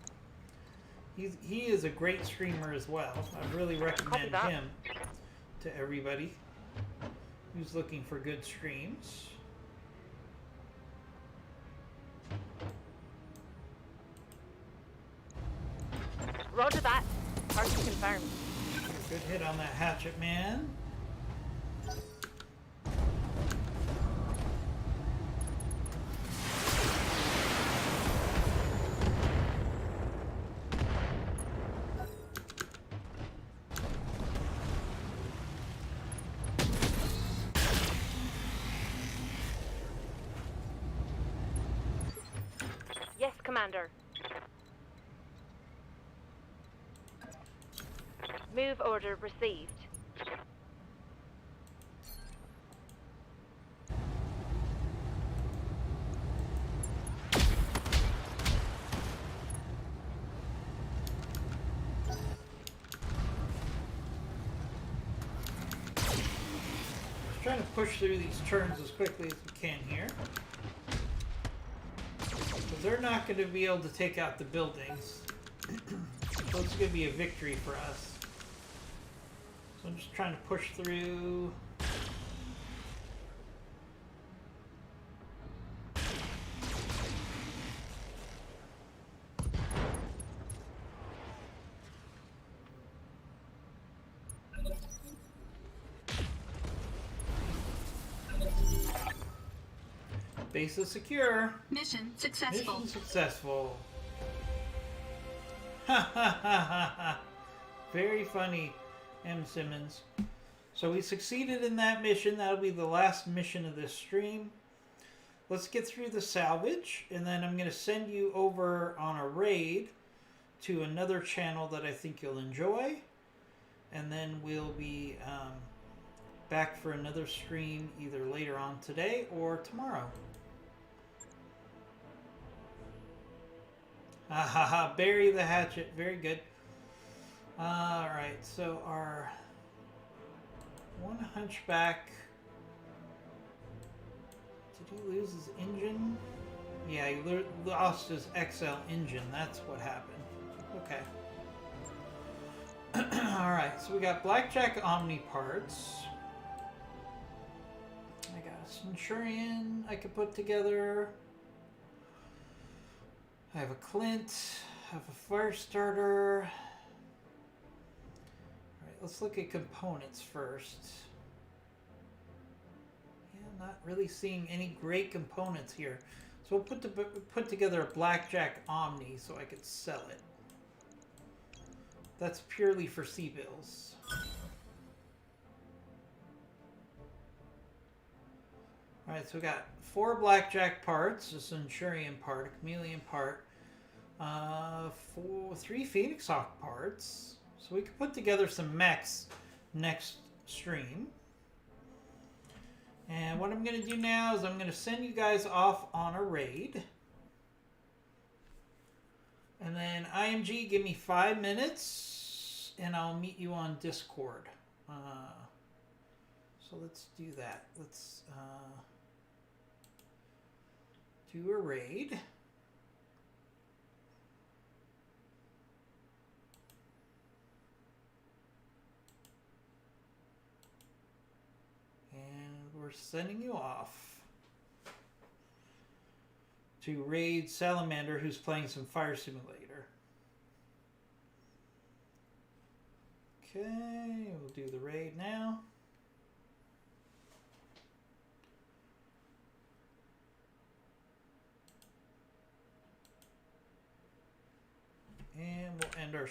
He is a great streamer as well. I really recommend that. him to everybody who's looking for good streams. Roger that. Target confirmed. Good hit on that hatchet man. Yes, Commander. Move order received. Just trying to push through these turns as quickly as we can here. Because they're not going to be able to take out the buildings. So it's going to be a victory for us. So I'm just trying to push through. Base is secure. Mission successful. Mission successful. Ha ha ha ha ha. Very funny, M. Simmons. So we succeeded in that mission. That'll be the last mission of this stream. Let's get through the salvage, and then I'm going to send you over on a raid to another channel that I think you'll enjoy. And then we'll be back for another stream either later on today or tomorrow. Ha ha ha, bury the hatchet. Very good. Alright, so our one hunchback. Did he lose his engine? Yeah, he lost his XL engine. That's what happened. Okay. Alright, so we got Blackjack Omni parts. I got a Centurion I could put together. I have a Clint. I have a fire starter. Alright, let's look at components first. Yeah, not really seeing any great components here. So we'll put together a Blackjack Omni so I could sell it. That's purely for C-bills. Alright, so we got 4 Blackjack parts, a Centurion part, a Chameleon part, 3 Phoenix Hawk parts. So we could put together some mechs next stream. And what I'm going to do now is I'm going to send you guys off on a raid. And then IMG, give me 5 minutes, and I'll meet you on Discord. So let's do that. Let's do a raid. And we're sending you off to raid Salamander, who's playing some Fire Simulator. Okay, we'll do the raid now. And we'll end our